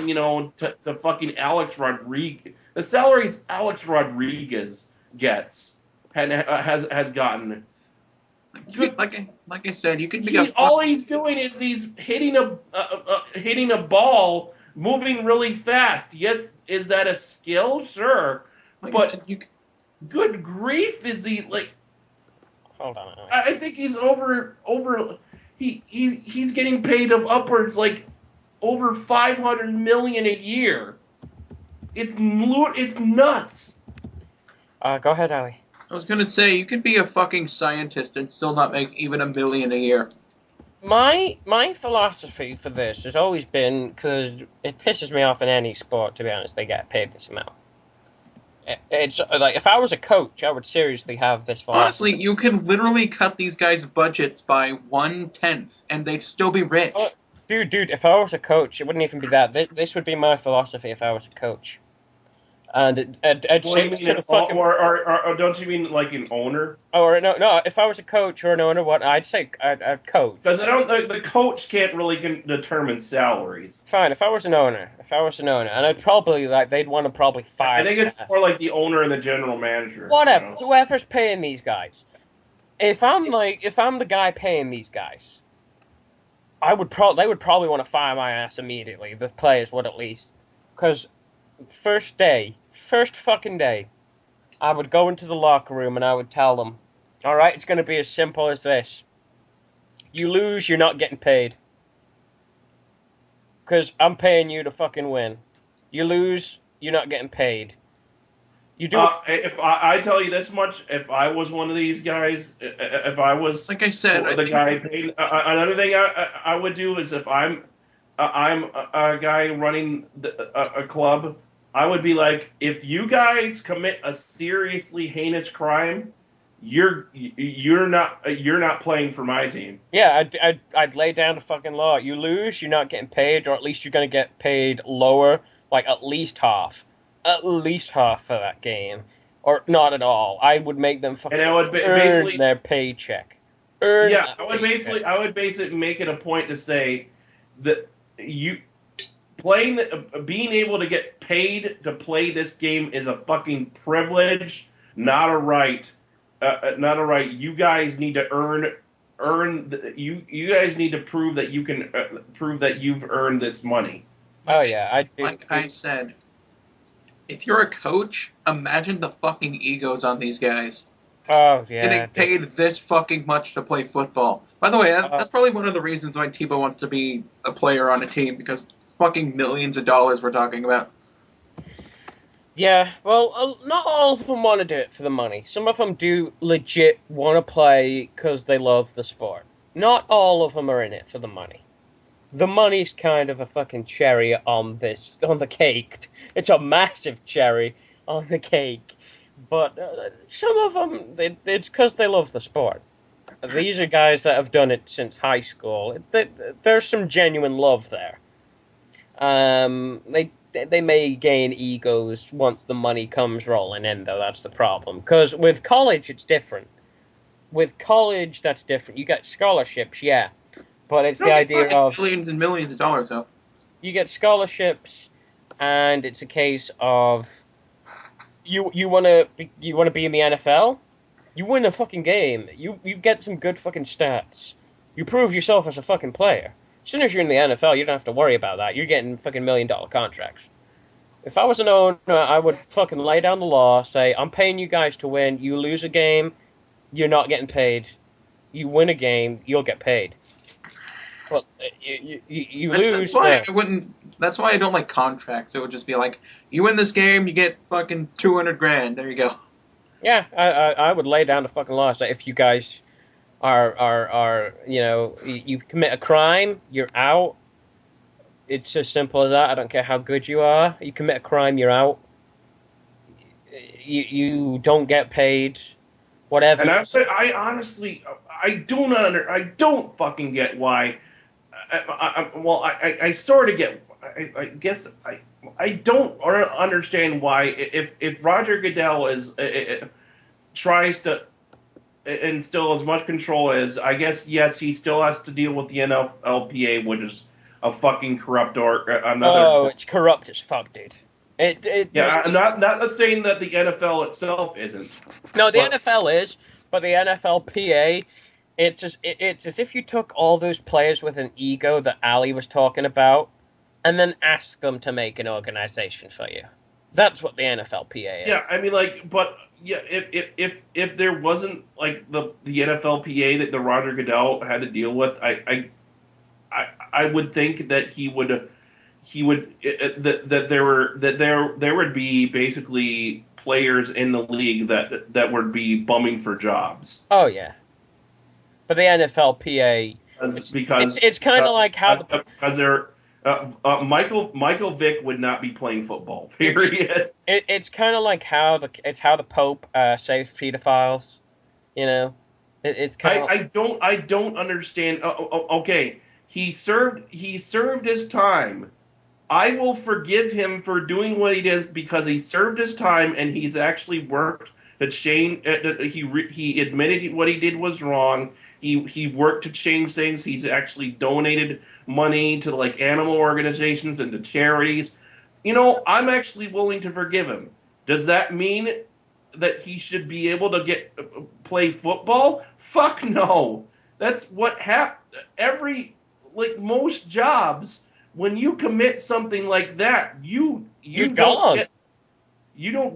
you know, to fucking Alex Rodriguez. The salaries Alex Rodriguez gets has gotten. Like I said, you could be all he's doing is he's hitting a ball, moving really fast. Yes, is that a skill? Sure, but good grief, is he like? Hold on. I think he's over. He's getting paid of upwards like over $500 million a year. It's nuts. Go ahead, Ali. I was gonna say, you could be a fucking scientist and still not make even $1 million a year. My philosophy for this has always been, because it pisses me off in any sport, to be honest, they get paid this amount. It's like, if I was a coach, I would seriously have this philosophy. Honestly, you can literally cut these guys' budgets by 1/10, and they'd still be rich. Dude, if I was a coach, it wouldn't even be that. This would be my philosophy if I was a coach. And I'd say to the fucking... Or don't you mean like an owner? Or no. If I was a coach or an owner, what I'd say I'd coach. Because the coach can't really determine salaries. Fine, if I was an owner, and I'd probably they'd want to probably fire. I think it's more like the owner and the general manager. Whatever, you know? Whoever's paying these guys. If I'm the guy paying these guys, they would probably want to fire my ass immediately. The players would, at least, because first fucking day, I would go into the locker room and I would tell them, all right, it's going to be as simple as this. You lose, you're not getting paid. Because I'm paying you to fucking win. You lose, you're not getting paid. You do. If I tell you this much, if I was one of these guys, if I was like I said, guy paid, another thing I would do is if I'm a guy running a club, I would be like, if you guys commit a seriously heinous crime, you're not playing for my team. Yeah, I'd lay down the fucking law. You lose, you're not getting paid, or at least you're gonna get paid lower, like at least half for that game, or not at all. I would make them fucking earn their paycheck. I would basically make it a point to say that being able to get paid to play this game is a fucking privilege, not a right. Not a right. You guys need to you guys need to prove that you can prove that you've earned this money. Oh yeah, I said, if you're a coach, imagine the fucking egos on these guys. Oh, yeah. getting paid this fucking much to play football. By the way, that's probably one of the reasons why Tebow wants to be a player on a team, because it's fucking millions of dollars we're talking about. Yeah, well, not all of them want to do it for the money. Some of them do legit want to play because they love the sport. Not all of them are in it for the money. The money's kind of a fucking cherry on the cake. It's a massive cherry on the cake. But some of them, it's because they love the sport. These are guys that have done it since high school. There's some genuine love there. They may gain egos once the money comes rolling in, though. That's the problem. Because with college, it's different. With college, that's different. You get scholarships, yeah, but it's the idea of millions and millions of dollars. Though you get scholarships, and it's a case of you want to be in the NFL. You win a fucking game. You get some good fucking stats. You prove yourself as a fucking player. As soon as you're in the NFL, you don't have to worry about that. You're getting fucking $1 million contracts. If I was an owner, I would fucking lay down the law, say, I'm paying you guys to win. You lose a game, you're not getting paid. You win a game, you'll get paid. Well, you lose. That's why I don't like contracts. It would just be like, you win this game, you get fucking $200,000. There you go. Yeah, I would lay down the fucking law. Say, if you guys are you commit a crime, you're out. It's as simple as that. I don't care how good you are. You commit a crime, you're out. You don't get paid. Whatever. And I honestly, I don't fucking get why. I sort of get. I guess I don't understand why if Roger Goodell tries to instill as much control as, I guess, yes, he still has to deal with the NFLPA, which is a fucking corrupt it's corrupt as fuck, dude. I'm not saying that the NFL itself isn't. No, the NFL is, but the NFLPA, it's as if you took all those players with an ego that Ali was talking about, and then asked them to make an organization for you. That's what the NFLPA is. Yeah, I mean, if there wasn't like the NFLPA that the Roger Goodell had to deal with, I would think that there would be basically players in the league that would be bumming for jobs. Oh yeah, but the NFLPA, it's kind of like how Michael Vick would not be playing football. Period. It's kind of like how the Pope saves pedophiles. You know, it's kind of. I don't understand. Okay, he served his time. I will forgive him for doing what he does because he served his time and he's actually worked to change. He admitted what he did was wrong. He worked to change things. He's actually donated money to like animal organizations and to charities. I'm actually willing to forgive him. Does that mean that he should be able to play football? Fuck no. That's what happened. Most jobs, when you commit something like that, you don't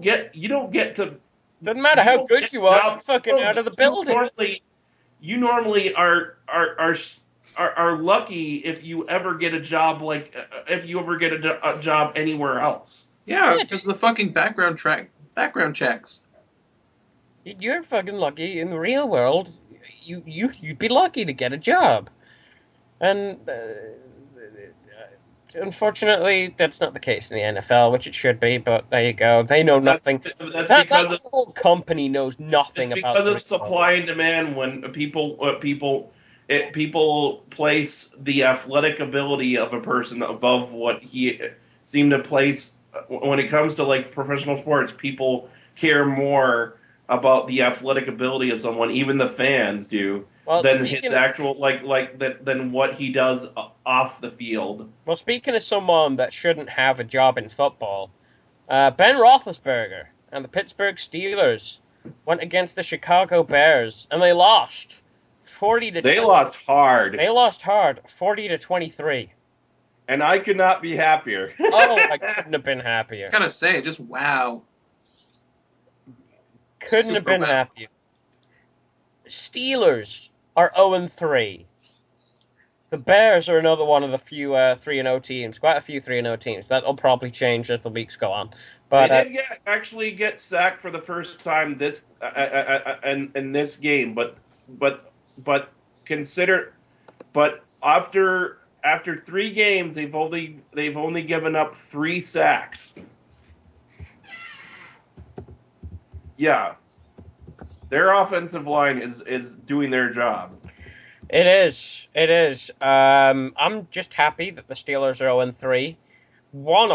get to. Doesn't matter how good you are, you're fucking out of the building. You normally are lucky if you ever get a job a job anywhere else. Yeah, because the fucking background checks. You're fucking lucky in the real world. You'd be lucky to get a job, and unfortunately, that's not the case in the NFL, which it should be. But there you go. They know nothing. That whole company knows nothing about. Because of supply and demand. When people place the athletic ability of a person above what he seemed to place. When it comes to like professional sports, people care more about the athletic ability of someone, even the fans do, than his actual than what he does off the field. Well, speaking of someone that shouldn't have a job in football, Ben Roethlisberger and the Pittsburgh Steelers went against the Chicago Bears, and they lost 40-20. They lost hard. They lost hard, 40-23. And I could not be happier. Oh, I couldn't have been happier. I gotta say, just wow. Couldn't have been happier. Steelers are 0-3. The Bears are another one of the few 3-0 teams. Quite a few 3-0 teams. That'll probably change as the weeks go on. But they did actually get sacked for the first time this in this game, but consider, but after 3 games, they've only given up 3 sacks. Yeah, their offensive line is doing their job. It is. I'm just happy that the Steelers are 0-3. One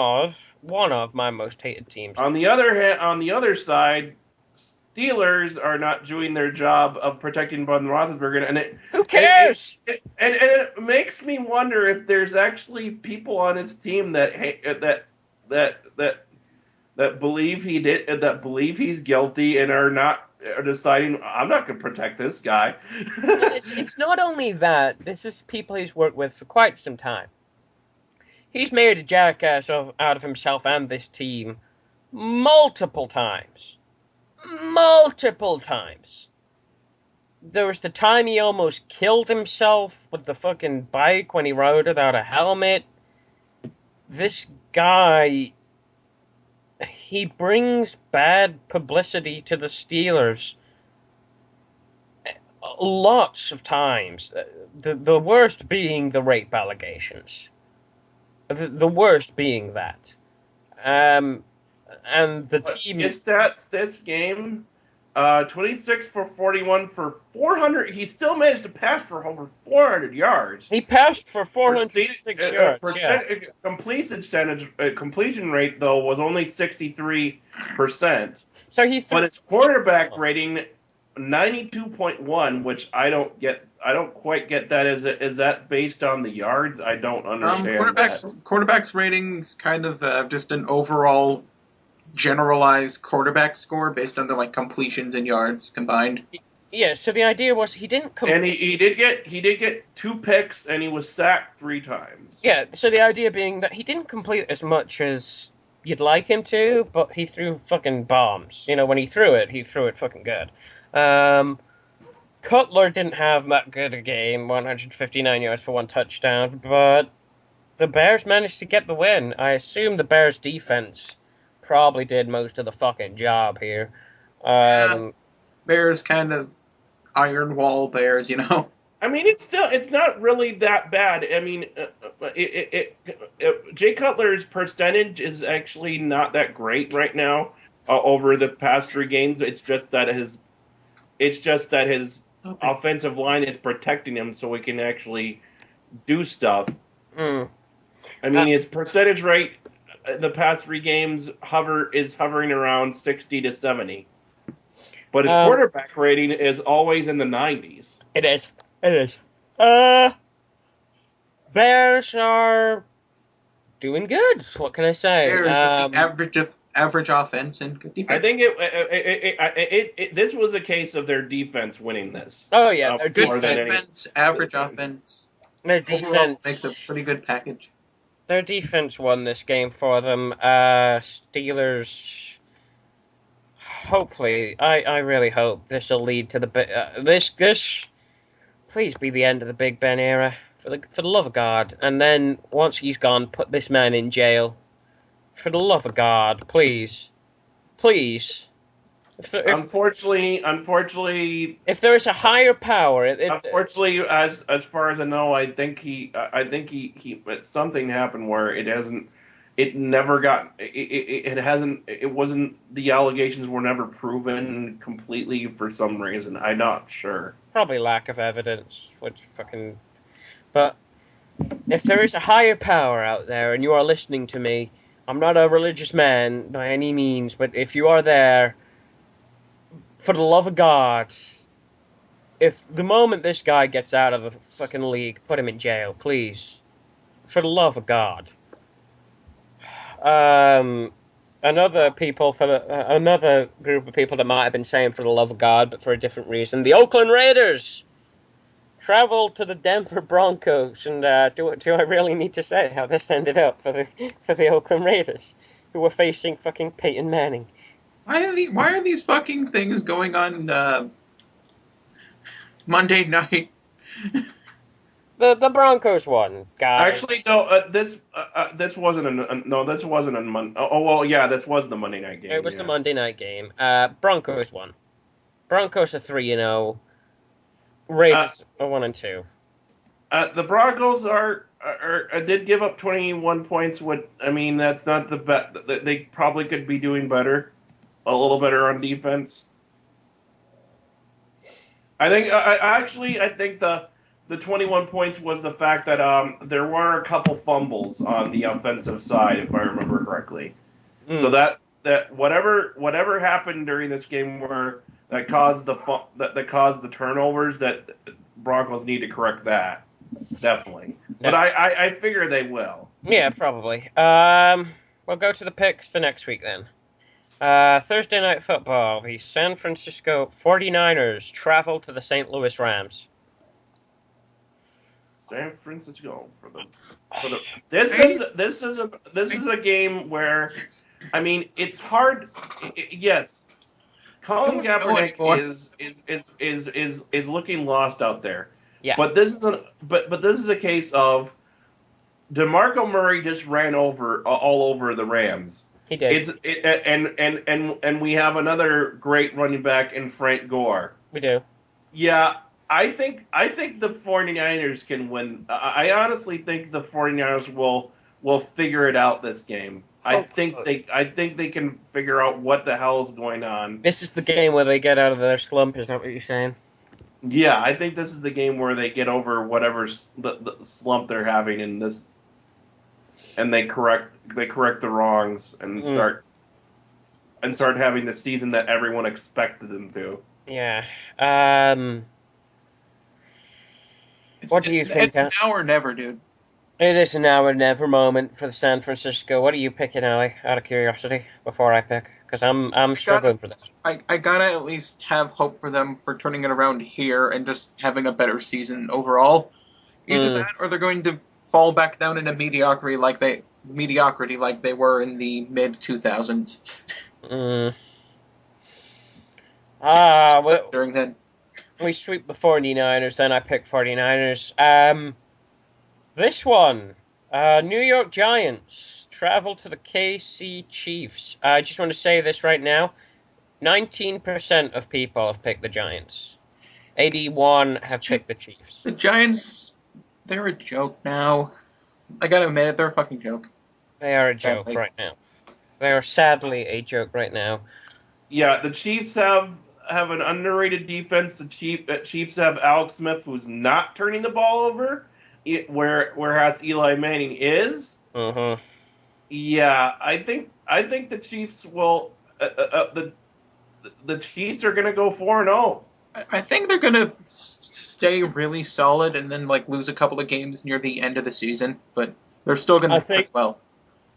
of my most hated teams. On the other side, Steelers are not doing their job of protecting Ben Roethlisberger, and who cares? It makes me wonder if there's actually people on his team that believe believe he's guilty and are deciding, I'm not going to protect this guy. It's not only that. This is people he's worked with for quite some time. He's made a jackass out of himself and this team multiple times. Multiple times. There was the time he almost killed himself with the fucking bike when he rode without a helmet. This guy, he brings bad publicity to the Steelers lots of times. The worst being the rape allegations. The worst being that. And the team... His stats this game, 26 for 41 for 400. He still managed to pass for over 400 yards. He passed for 406 yards. Completion rate, though, was only 63%. So but his quarterback rating, 92.1, which I don't quite get that. Is that based on the yards? I don't understand quarterback's ratings kind of just an overall generalized quarterback score based on the completions and yards combined. Yeah, so the idea was he didn't and he did get 2 picks and he was sacked 3 times. Yeah, so the idea being that he didn't complete as much as you'd like him to, but he threw fucking bombs. When he threw it fucking good. Cutler didn't have that good a game, 159 yards for 1 touchdown, but the Bears managed to get the win. I assume the Bears defense probably did most of the fucking job here. Bears kind of iron wall Bears, I mean, it's not really that bad. I mean, Jay Cutler's percentage is actually not that great right now over the past 3 games. It's just that his offensive line is protecting him so he can actually do stuff. I mean, his percentage rate the past 3 games is hovering around 60 to 70. But his quarterback rating is always in the 90s. It is. Bears are doing good. What can I say? Bears average offense and good defense. I think this was a case of their defense winning this. Oh yeah, good defense, average offense. Their defense makes a pretty good package. Their defense won this game for them. Steelers. Hopefully, I really hope this will lead to this. Please be the end of the Big Ben era for the love of God. And then once he's gone, put this man in jail. For the love of God, please. Unfortunately, if there is a higher power, unfortunately, as far as I know, I think he something happened where the allegations were never proven completely for some reason. I'm not sure. Probably lack of evidence, but if there is a higher power out there and you are listening to me, I'm not a religious man by any means, but if you are there, for the love of God, if the moment this guy gets out of the fucking league, put him in jail, please. For the love of God. Another group of people that might have been saying for the love of God, but for a different reason. The Oakland Raiders traveled to the Denver Broncos, and do I really need to say how this ended up for the Oakland Raiders, who were facing fucking Peyton Manning? Why are these fucking things going on Monday night. The Broncos won, guys. Actually, no. This wasn't this wasn't a Monday. Oh well, yeah, this was the Monday night game. It was the Monday night game. Broncos won. Broncos are 3-0. Raiders are 1-2. The Broncos did give up 21 points. That's not the best. They probably could be doing better, a little better on defense. I think. I think the 21 points was the fact that there were a couple fumbles on the offensive side, if I remember correctly. So that whatever happened during this game that caused the turnovers, that Broncos need to correct that. Definitely. But I figure they will. Yeah, probably. We'll go to the picks for next week then. Thursday Night Football. The San Francisco 49ers travel to the St. Louis Rams. San Francisco for the this is a game where, it's hard. Yes, Colin Kaepernick is looking lost out there. Yeah. But this is a case of DeMarco Murray just ran all over the Rams. He did. And we have another great running back in Frank Gore. We do. Yeah, I think the 49ers can win. I honestly think the 49ers will figure it out this game. I think they can figure out what the hell is going on. This is the game where they get out of their slump, is that what you're saying? Yeah, I think this is the game where they get over whatever the slump they're having in this, and they correct the wrongs and start having the season that everyone expected them to. Yeah. What do you think? It's now or never, dude. It is a now or never moment for the San Francisco. What are you picking, Ali? Out of curiosity, before I pick, because I'm struggling for this. I gotta at least have hope for them for turning it around here and just having a better season overall. Either that, or they're going to fall back down into mediocrity like they were in the mid 2000s. During then. We sweep the 49ers, then I pick 49ers. This one, New York Giants travel to the KC Chiefs. I just want to say this right now. 19% of people have picked the Giants. 81 have picked the Chiefs. The Giants, they're a joke now. I gotta admit it, they're a fucking joke. They are a joke right now. They are sadly a joke right now. Yeah, the Chiefs have an underrated defense. The Chiefs have Alex Smith, who's not turning the ball over, whereas Eli Manning is. Mm-hmm. Yeah, I think the Chiefs will. The Chiefs are going to go 4-0. I think they're going to stay really solid and then lose a couple of games near the end of the season, but they're still going to play well.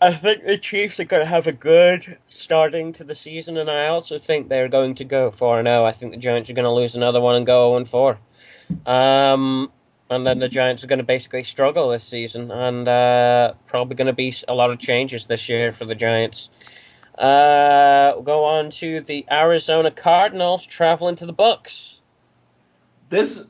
I think the Chiefs are going to have a good starting to the season, and I also think they're going to go 4-0. I think the Giants are going to lose another one and go 0-4. And then the Giants are going to basically struggle this season, and probably going to be a lot of changes this year for the Giants. We'll go on to the Arizona Cardinals traveling to the Bucs. This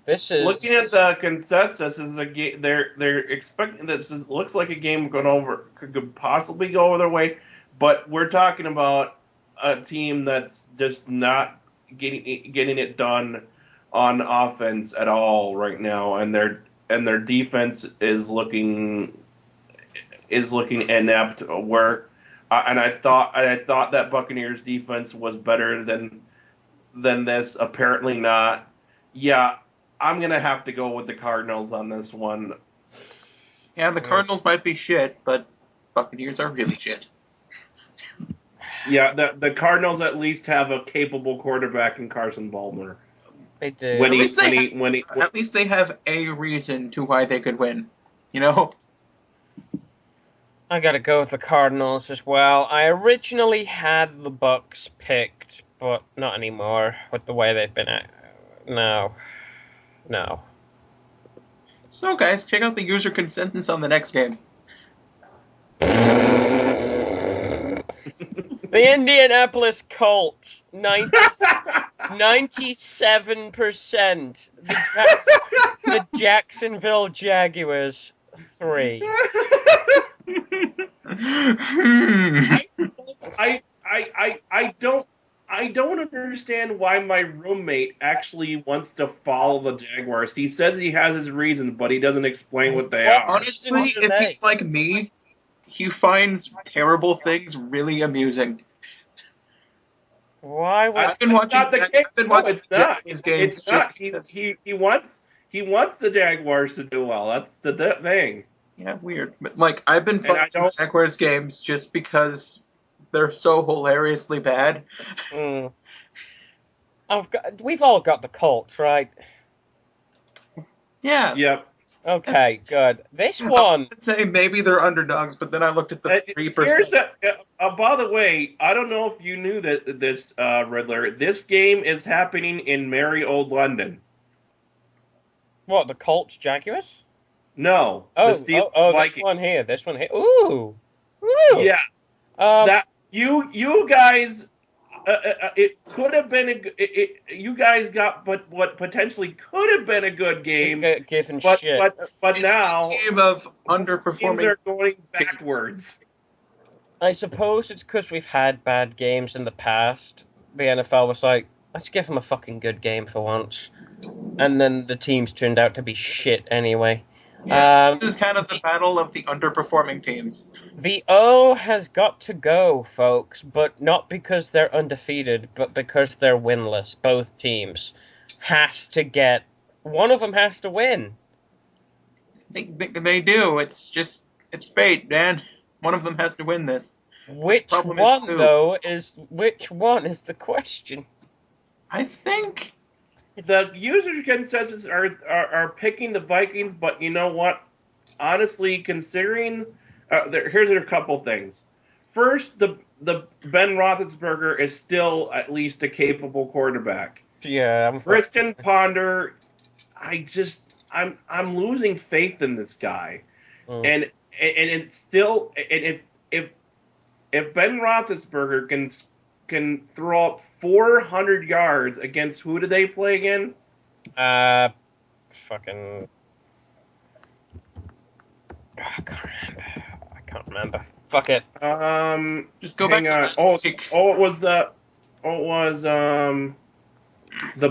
is looking at the consensus. Is a game they're expecting. Looks like a game could possibly go their way, but we're talking about a team that's just not getting it done on offense at all right now, and their defense is looking inept. And I thought that Buccaneers defense was better than this. Apparently not. Yeah, I'm gonna have to go with the Cardinals on this one. Yeah, the Cardinals might be shit, but Buccaneers are really shit. Yeah, the Cardinals at least have a capable quarterback in Carson Palmer. They do. At least they have a reason to why they could win. You know? I gotta go with the Cardinals as well. I originally had the Bucs picked, but not anymore with the way they've been at. No. So, guys, check out the user consensus on the next game. The Indianapolis Colts, 96% 97%. The Jacksonville Jaguars 3. I don't understand why my roommate actually wants to follow the Jaguars. He says he has his reasons, but he doesn't explain what they are. Honestly, if he's like me, he finds terrible things really amusing. Why was I've been watching It's not. Japanese games It's not. just because. He wants the Jaguars to do well. That's the thing. Yeah, weird. But like, I've been And I following don't- Jaguars games just because they're so hilariously bad. We've all got the Colts, right? Yeah. Yep. Okay, good. This I one, was to say maybe they're underdogs, but then I looked at the 3%. Here's by the way, I don't know if you knew that this Riddler. This game is happening in merry old London. what, the Colts Jaguars? No, Oh, the Steelers this Vikings. one here. Ooh. Yeah, that you guys. It could have been you guys got what potentially could have been a good game, Given but shit. but It's now the game of teams underperforming. are going backwards. I suppose it's because we've had bad games in the past. The NFL was like, let's give them a fucking good game for once. And then the teams turned out to be shit anyway. Yeah, this is kind of the battle of the underperforming teams. The O has got to go, folks, but not because they're undefeated, but because they're winless. Both teams one of them has to win. They do. It's fate, man. One of them has to win this. Which problem one, is who? though, which one is the question? I think The user consensus are picking the Vikings, but you know what? Honestly, considering here's a couple things. First, the Ben Roethlisberger is still at least a capable quarterback. Yeah, Kristen Ponder, I'm losing faith in this guy, and it's still if Ben Roethlisberger can throw up 400 yards against who do they play again? Fucking. I can't remember. Fuck it. just go hang back on. to last week. It was the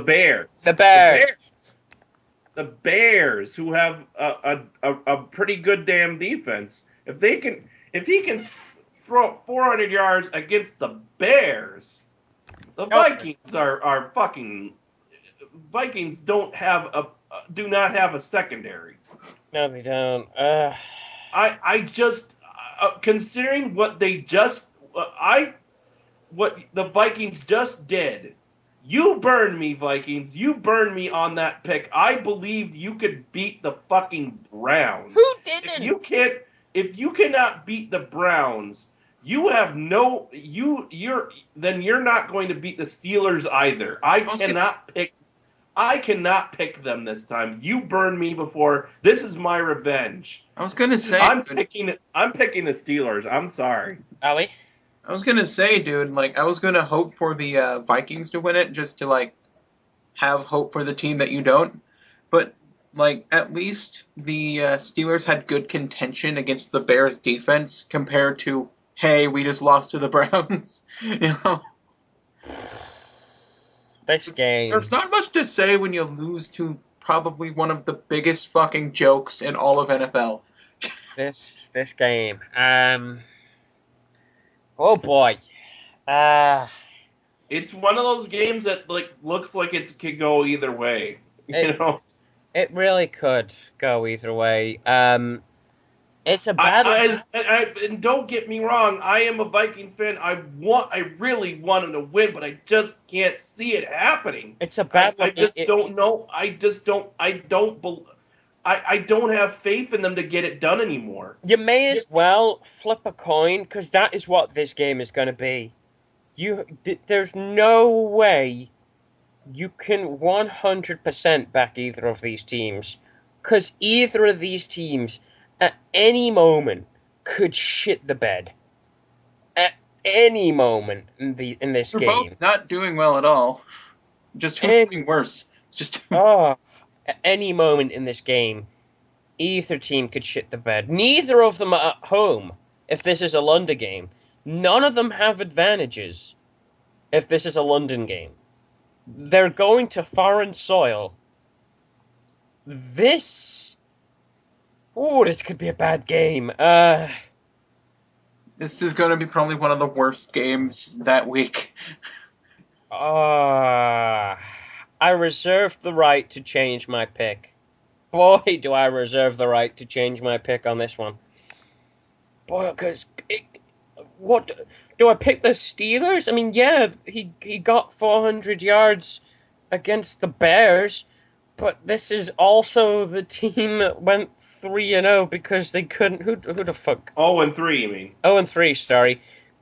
Bears. The Bears. The Bears, who have a pretty good damn defense. If he can throw 400 yards against the Bears, the Vikings are fucking. Vikings do not have a secondary. No, they don't. I just considering what what the Vikings just did. You burned me, Vikings. You burned me on that pick. I believed you could beat the fucking Browns. Who didn't? If you cannot beat the Browns, you're not going to beat the Steelers either. I cannot pick them this time. You burned me before. This is my revenge. I was gonna say I'm picking the Steelers. I'm sorry. Ali? I was gonna say, dude, like I was gonna hope for the Vikings to win it, just to like have hope for the team that you don't. But like at least the Steelers had good contention against the Bears defense compared to, hey, we just lost to the Browns. You know, This game. there's not much to say when you lose to probably one of the biggest fucking jokes in all of NFL. This game. Oh boy. It's one of those games that looks like it could go either way. You know. It really could go either way. It's a battle. And don't get me wrong, I am a Vikings fan. I really want them to win, but I just can't see it happening. It's a battle. I don't know. I don't have faith in them to get it done anymore. You may as well flip a coin, because that is what this game is going to be. There's no way you can 100% back either of these teams, because either of these teams at any moment could shit the bed. At any moment in this They're game. both not doing well at all. Just who's doing worse? It's just at any moment in this game, either team could shit the bed. Neither of them are at home if this is a London game. None of them have advantages if this is a London game. They're going to foreign soil. This could be a bad game. this is going to be probably one of the worst games that week. I reserve the right to change my pick. Boy, do I reserve the right to change my pick on this one. Boy, because what do I pick? The Steelers? I mean, yeah, he got 400 yards against the Bears, but this is also the team that went 3-0 because they couldn't. Who the fuck? 0-3, you mean? 0-3. Sorry,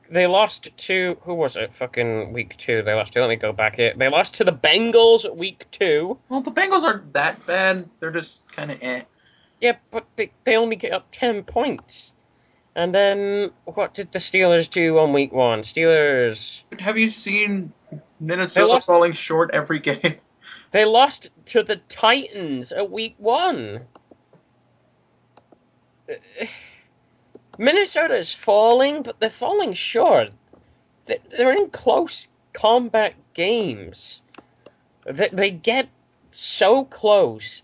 they lost to who was it? Fucking week 2. They lost to. Let me go back here. They lost to the Bengals at week 2. Well, the Bengals aren't that bad. They're just kind of eh. Yeah, but they only get up 10 points. And then, what did the Steelers do on week 1? Steelers... Have you seen Minnesota falling short every game? They lost to the Titans at week 1. Minnesota's falling, but they're falling short. They're in close combat games. They get so close,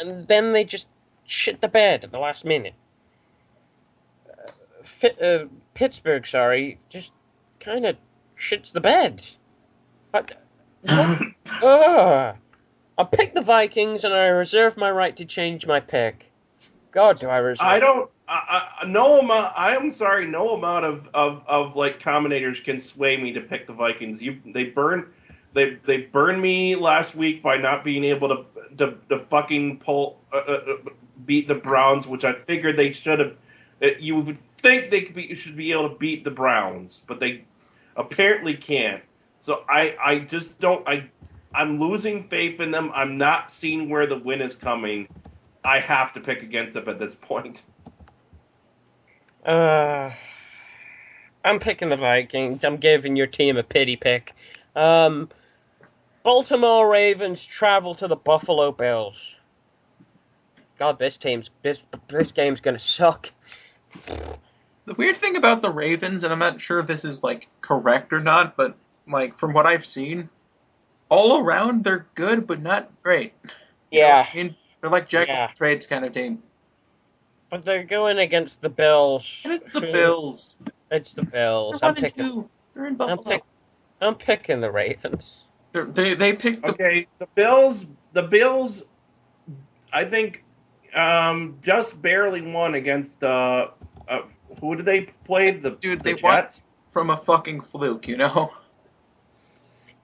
and then they just shit the bed at the last minute. Pittsburgh, just kind of shits the bed. I picked the Vikings, and I reserve my right to change my pick. God, do I reserve? I don't. No amount. I'm sorry. No amount of like commentators can sway me to pick the Vikings. They burned me last week by not being able to fucking beat the Browns, which I figured they should have. You would think they should be able to beat the Browns, but they apparently can't. So I just don't. I'm losing faith in them. I'm not seeing where the win is coming. I have to pick against them at this point. I'm picking the Vikings. I'm giving your team a pity pick. Baltimore Ravens travel to the Buffalo Bills. God, this game's gonna suck. The weird thing about the Ravens, and I'm not sure if this is like correct or not, but like from what I've seen, all around they're good but not great. Yeah. You know, they're like jack of all trades kind of team. But they're going against the Bills. And it's the Bills. It's the Bills. They're 1-2. They're in Buffalo. I'm picking the Ravens. They picked the... Okay, the Bills. I think just barely won against who did they play? They Jets? won from a fucking fluke, you know?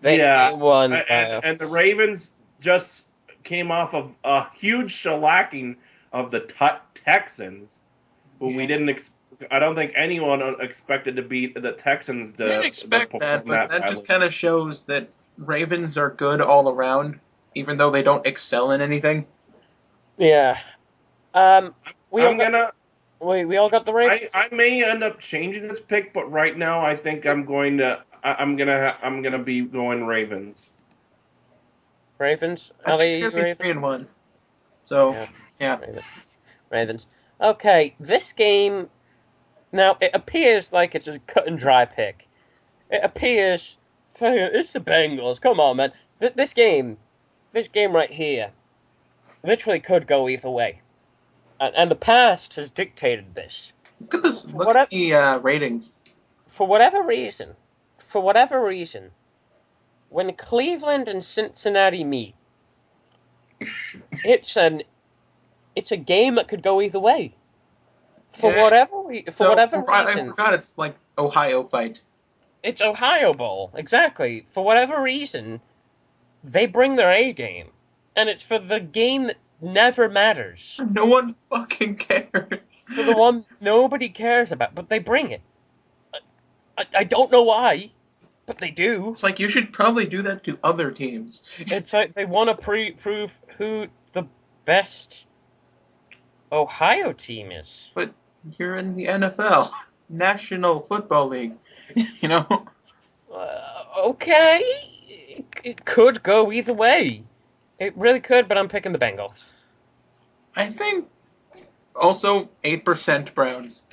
They won. And the Ravens just came off of a huge shellacking of the Texans, who we didn't. I don't think anyone expected to beat the Texans. I didn't expect that, but that just kind of shows that Ravens are good all around, even though they don't excel in anything. Yeah. We all got the Ravens. I may end up changing this pick, but right now I think I'm gonna be going Ravens. Ravens? Are they Ravens? 3-1. So yeah. Ravens. Okay, this game. Now it appears like it's a cut and dry pick. It appears it's the Bengals. Come on, man. This game right here, literally could go either way, and the past has dictated this. Look at this. Look at the ratings. For whatever reason, when Cleveland and Cincinnati meet, it's a game that could go either way. For whatever reason. I forgot it's like Ohio fight. It's Ohio Bowl, exactly. For whatever reason, they bring their A game, and it's for the game that never matters. No one fucking cares. For the one nobody cares about, but they bring it. I don't know why, but they do. It's like you should probably do that to other teams. It's like they want to prove who the best Ohio team is. But you're in the NFL, National Football League, you know? Okay. it could go either way. It really could, but I'm picking the Bengals. I think also 8% Browns.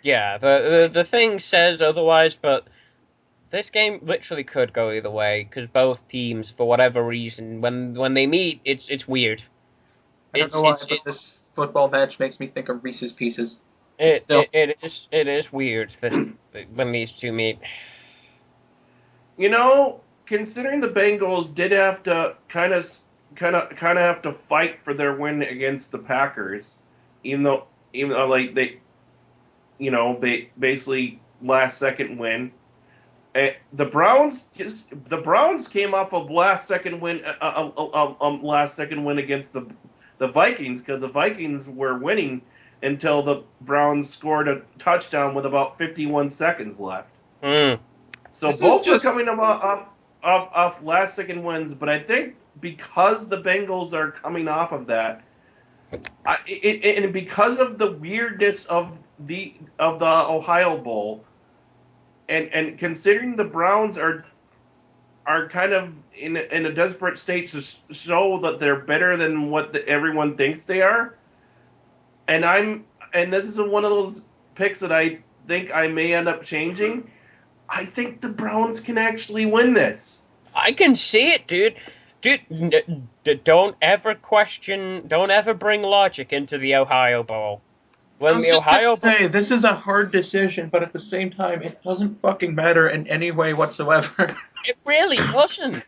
Yeah, the thing says otherwise, but this game literally could go either way because both teams, for whatever reason, when they meet, it's weird. I don't know why, but this football match makes me think of Reese's Pieces. It is weird when these two meet. Considering the Bengals did have to kind of have to fight for their win against the Packers, even though like they basically last second win. The Browns came off of last second win against the Vikings, because the Vikings were winning until the Browns scored a touchdown with about 51 seconds left. So both were coming off last second wins, but I think because the Bengals are coming off of that, and because of the weirdness of the Ohio Bowl, and considering the Browns are kind of in a desperate state to show that they're better than what everyone thinks they are, and this is one of those picks that I think I may end up changing. I think the Browns can actually win this. I can see it, dude. Don't ever bring logic into the Ohio Bowl. When the Ohio Bowl, this is a hard decision, but at the same time, it doesn't fucking matter in any way whatsoever. It really doesn't.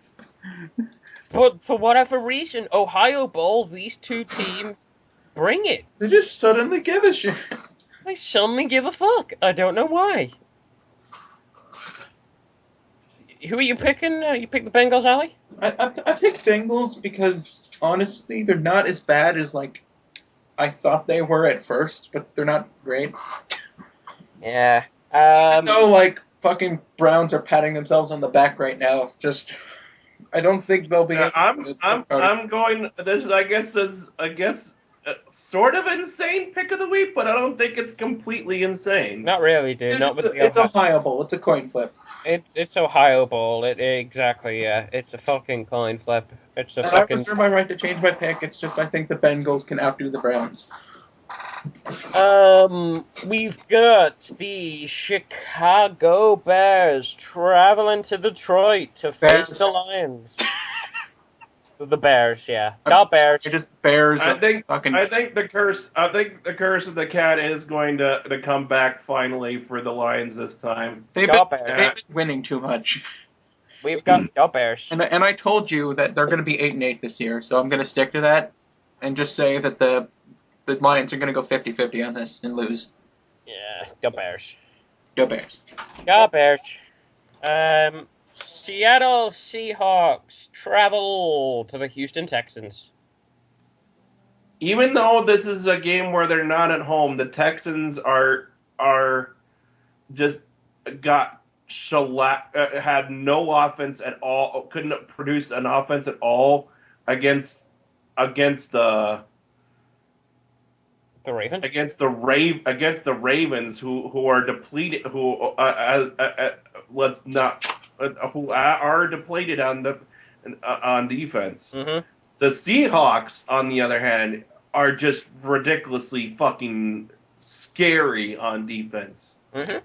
But for whatever reason, Ohio Bowl, these two teams bring it. They just suddenly give a shit. They suddenly give a fuck. I don't know why. Who are you picking? You pick the Bengals, Ali? I pick Bengals because, honestly, they're not as bad as, I thought they were at first, but they're not great. Yeah. Even though, fucking Browns are patting themselves on the back right now, I don't think they'll be... I'm going... This is, I guess, sort of insane pick of the week, but I don't think it's completely insane. Not really, dude. It's Ohio Bowl. It's a coin flip. It's Ohio Bowl. Exactly, yeah. It's a fucking coin flip. I reserve my right to change my pick. It's just I think the Bengals can outdo the Browns. We've got the Chicago Bears traveling to Detroit to face the Lions. The Bears, yeah. Not Bears. Just Bears. I think the curse of the cat is going to come back finally for the Lions this time. They've been winning too much. We've got Bears. And I told you that they're going to be 8-8 this year, so I'm going to stick to that and just say that the Lions are going to go 50-50 on this and lose. Yeah, go Bears. Go Bears. Go Bears. Seattle Seahawks travel to the Houston Texans. Even though this is a game where they're not at home, the Texans are just had no offense at all. Couldn't produce an offense at all against the Ravens. Against the Ravens, who are depleted. Who are depleted on defense. Mm-hmm. The Seahawks, on the other hand, are just ridiculously fucking scary on defense. Mm-hmm.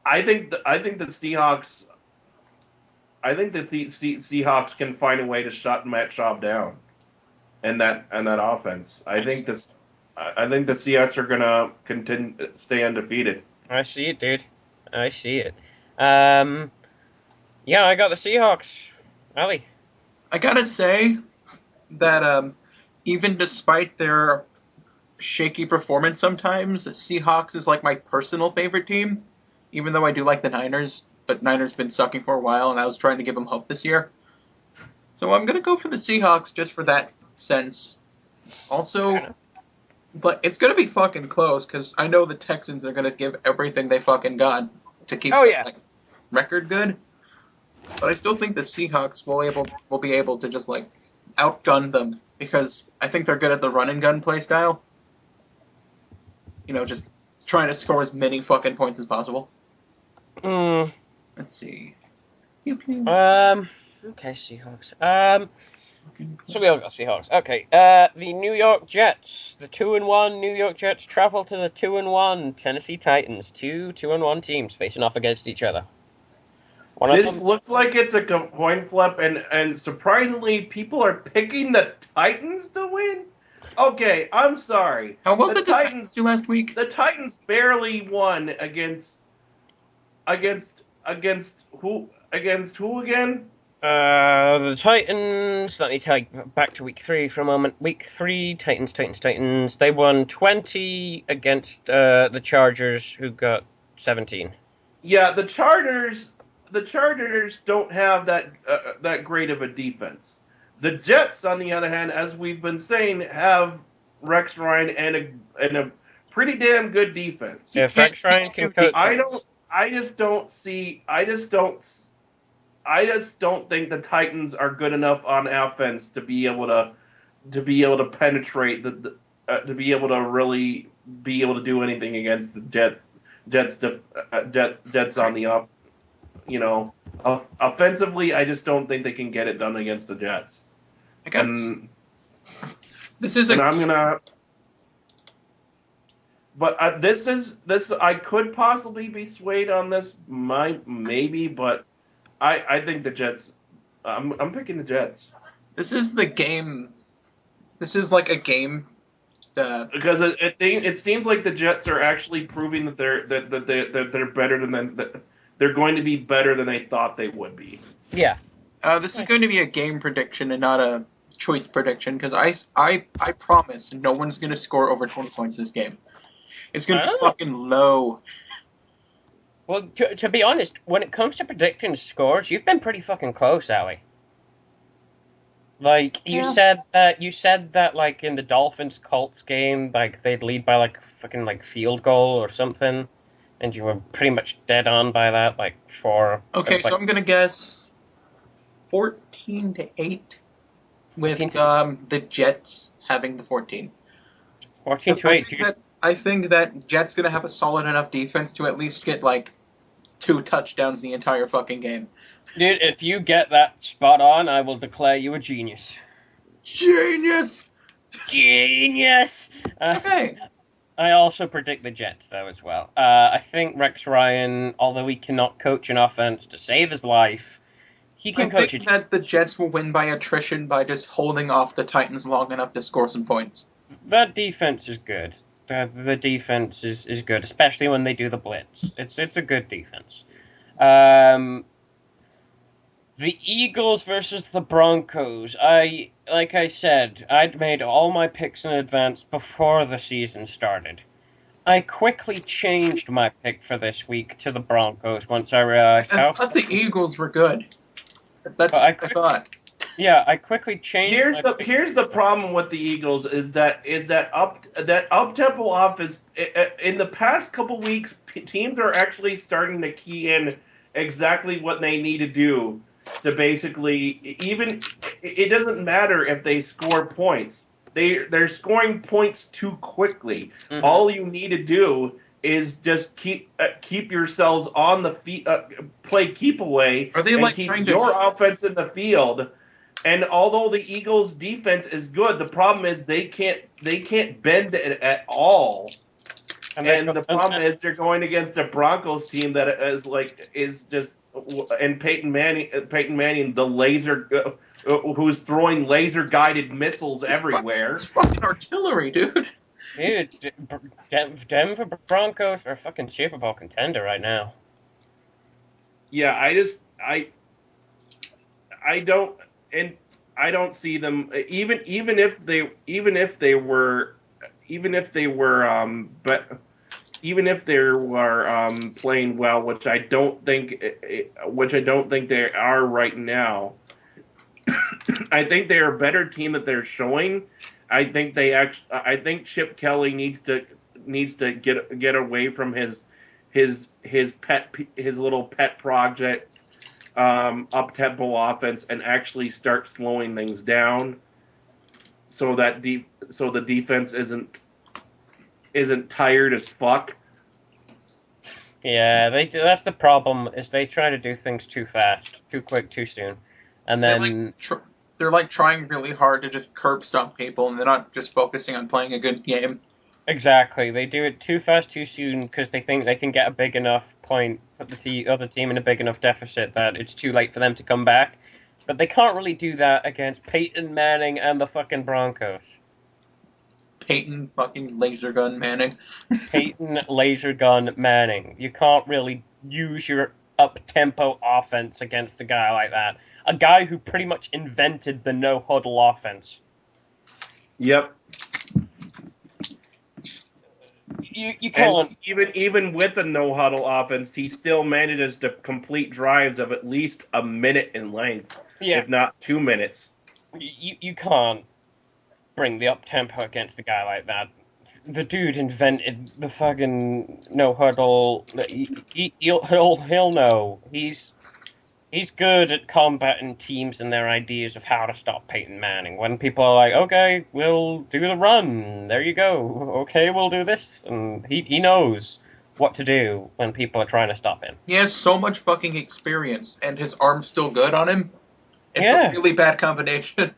I think the Seahawks. I think that the Seahawks can find a way to shut Matt Schaub down, and that offense. I think the Seahawks are gonna stay undefeated. I see it, dude. I see it. Yeah, I got the Seahawks. Ali. I gotta say that even despite their shaky performance sometimes, Seahawks is my personal favorite team, even though I do like the Niners, but Niners been sucking for a while, and I was trying to give them hope this year. So I'm gonna go for the Seahawks just for that sense. Also, but it's gonna be fucking close, because I know the Texans are gonna give everything they fucking got to keep record good. But I still think the Seahawks will be able to just outgun them, because I think they're good at the run and gun play style. Just trying to score as many fucking points as possible. Mm. Let's see. Okay, Seahawks. So we all got Seahawks. Okay. The New York Jets, the 2-1 New York Jets travel to the 2-1 Tennessee Titans. Two 2-1 teams facing off against each other. This looks like it's a coin flip, and surprisingly, people are picking the Titans to win. Okay, I'm sorry. How well did the Titans do last week? The Titans barely won against who again? The Titans. Let me take back to week 3 for a moment. Week 3, Titans. They won 20 against the Chargers, who got 17. Yeah, the Chargers don't have that great of a defense. The Jets, on the other hand, as we've been saying, have Rex Ryan and a pretty damn good defense. If Rex Ryan can coach, I just don't think the Titans are good enough on offense to be able to penetrate to be able to really be able to do anything against the Jets on the up. Offensively, I just don't think they can get it done against the Jets. I could possibly be swayed on this, maybe, but I think the Jets. I'm picking the Jets. This is the game. This is like a game. Because it seems like the Jets are actually proving that they're better than they're going to be better than they thought they would be. Yeah. This is going to be a game prediction and not a choice prediction, because I promise no one's going to score over 20 points this game. It's going to be fucking low. Well, to be honest, when it comes to predicting scores, you've been pretty fucking close, Ali. Like, you said that, like, in the Dolphins-Colts game, like, they'd lead by, like, fucking, like, field goal or something, and you were pretty much dead on by that, like, for... Okay, so I'm gonna guess 14-8 with the Jets having the 14. 14-8. I think that Jets gonna have a solid enough defense to at least get, like, 2 touchdowns the entire fucking game. Dude, if you get that spot on, I will declare you a genius. Genius! Genius! Okay. I also predict the Jets, though, as well. I think Rex Ryan, although he cannot coach an offense to save his life, he can coach it. I think that the Jets will win by attrition by just holding off the Titans long enough to score some points. That defense is good. The defense is good, especially when they do the blitz. It's a good defense. The Eagles versus the Broncos. Like I said, I'd made all my picks in advance before the season started. I quickly changed my pick for this week to the Broncos once I realized I thought the Eagles were good. That's what I thought. Yeah, I quickly changed. Here's the problem with the Eagles is that up-tempo offense. In the past couple weeks, teams are actually starting to key in exactly what they need to do to basically, even it doesn't matter if they score points. They're scoring points too quickly. Mm-hmm. All you need to do is just keep yourselves on the feet, play keep away, are they and like keep trying your to offense in the field. And although the Eagles' defense is good, the problem is they can't bend it at all. And the problem is they're going against a Broncos team that is just and Peyton Manning, the laser, who's throwing laser guided missiles everywhere. It's fucking artillery, dude. Dude, Denver Broncos are a fucking Super Bowl contender right now. Yeah, I don't see them even if they were playing well, which I don't think they are right now. I think they're a better team that they're showing. I think Chip Kelly needs to get away from his little pet project up-tempo offense and actually start slowing things down so that the defense isn't tired as fuck. Yeah, they do. That's the problem. Is they try to do things too fast, too quick, too soon, and then They're like trying really hard to just curb stomp people, and they're not just focusing on playing a good game. exactly they do it too fast, too soon because they think they can get a big enough point, put the other team in a big enough deficit that it's too late for them to come back. But they can't really do that against Peyton Manning and the fucking Broncos. Peyton fucking laser gun Manning. Peyton Laser Gun Manning. You can't really use your up-tempo offense against a guy like that. A guy who pretty much invented the no-huddle offense. Yep. You can't. And even with a no-huddle offense, he still manages to complete drives of at least a minute in length, if not 2 minutes. You can't bring the up-tempo against a guy like that. The dude invented the fucking no-huddle. He'll know. He's good at combating teams and their ideas of how to stop Peyton Manning. When people are like, okay, we'll do the run. There you go. Okay, we'll do this. And he knows what to do when people are trying to stop him. He has so much fucking experience, and his arm's still good on him. It's a really bad combination.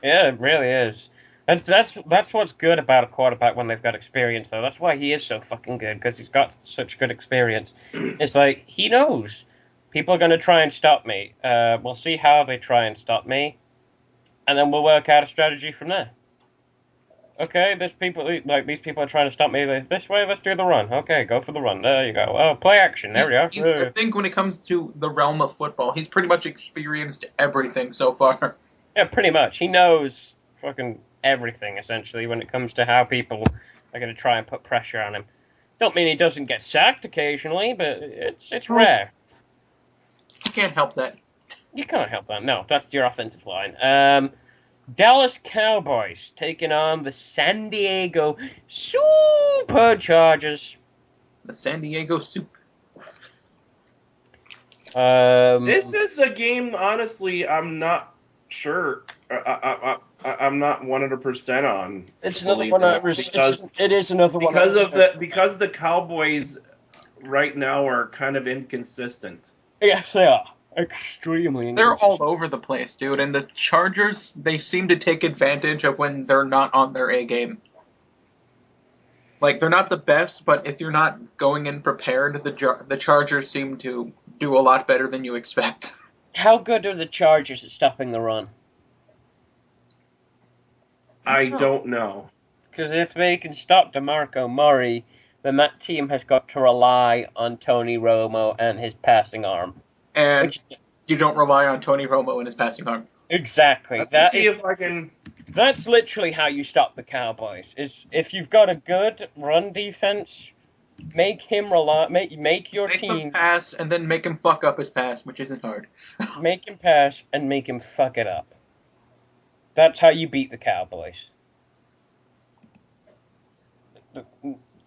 Yeah, it really is. That's what's good about a quarterback when they've got experience, though. That's why he is so fucking good, because he's got such good experience. It's like, he knows people are going to try and stop me. We'll see how they try and stop me, and then we'll work out a strategy from there. Okay, these people are trying to stop me this way, let's do the run. Okay, go for the run. There you go. Oh, play action. There we go. I think when it comes to the realm of football, he's pretty much experienced everything so far. Yeah, pretty much. He knows fucking everything, essentially, when it comes to how people are going to try and put pressure on him. Don't mean he doesn't get sacked occasionally, but it's rare. You can't help that. You can't help that. No, that's your offensive line. Dallas Cowboys taking on the San Diego Superchargers. The San Diego Soup. This is a game, honestly, I'm not sure. I'm not 100% on. It's another one. It is another one. Because the Cowboys right now are kind of inconsistent. Yes, they are. Extremely. They're all over the place, dude. And the Chargers, they seem to take advantage of when they're not on their A game. Like, they're not the best, but if you're not going in prepared, the Chargers seem to do a lot better than you expect. How good are the Chargers at stopping the run? I don't know. Because if they can stop DeMarco Murray, then that team has got to rely on Tony Romo and his passing arm. And you don't rely on Tony Romo and his passing arm. Exactly. That's literally how you stop the Cowboys. Is if you've got a good run defense, make him make your team him pass and then make him fuck up his pass, which isn't hard. Make him pass and make him fuck it up. That's how you beat the Cowboys.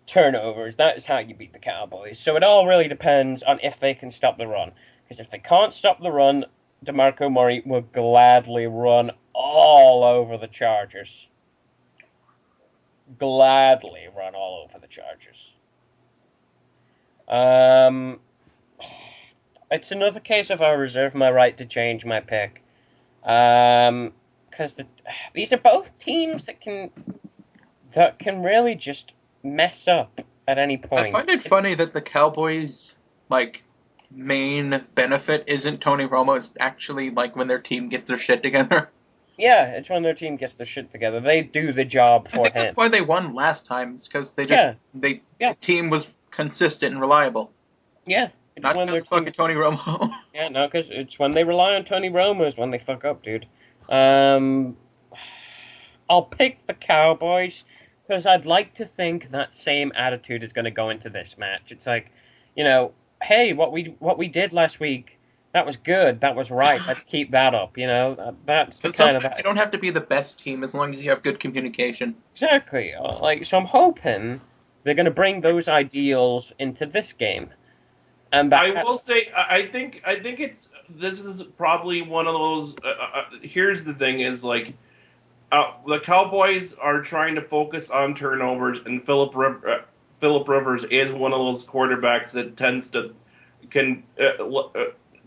Turnovers, that is how you beat the Cowboys. So it all really depends on if they can stop the run. Because if they can't stop the run, DeMarco Murray will gladly run all over the Chargers. Gladly run all over the Chargers. It's another case of I reserve my right to change my pick. Because these are both teams that can really just mess up at any point. I find it funny that the Cowboys, main benefit isn't Tony Romo. It's actually, when their team gets their shit together. Yeah, it's when their team gets their shit together. They do the job for him. I think that's why they won last time. It's because the team was consistent and reliable. Yeah. Not because fucking Tony Romo. Yeah, no, because it's when they rely on Tony Romo is when they fuck up, dude. I'll pick the Cowboys because I'd like to think that same attitude is going to go into this match. It's like, hey, what we did last week, that was good, that was right. Let's keep that up. That's the kind of. You don't have to be the best team as long as you have good communication. Exactly. So I'm hoping they're going to bring those ideals into this game. And I will say, I think this is probably one of those. Here's the thing: is the Cowboys are trying to focus on turnovers, and Philip Phillip Rivers is one of those quarterbacks that tends to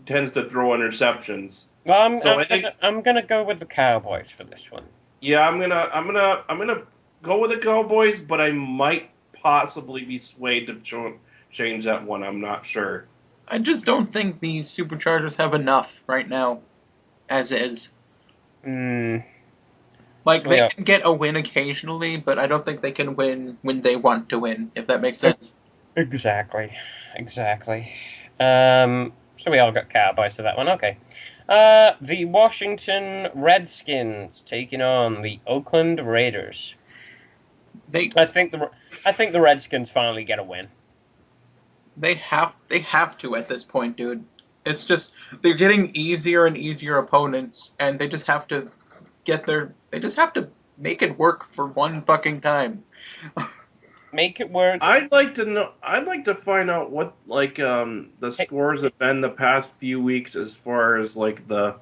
throw interceptions. Well, So I think I'm gonna go with the Cowboys for this one. yeah, I'm gonna go with the Cowboys, but I might possibly be swayed to change that one. I'm not sure. I just don't think the Superchargers have enough right now, as is. Like, they can get a win occasionally, but I don't think they can win when they want to win, if that makes sense. Exactly. So we all got Cowboys to that one. Okay. The Washington Redskins taking on the Oakland Raiders. I think the Redskins finally get a win. They have to at this point, dude. It's just they're getting easier and easier opponents, and they just have to make it work for one fucking time. Make it work. I'd like to find out what the scores have been the past few weeks as far as what the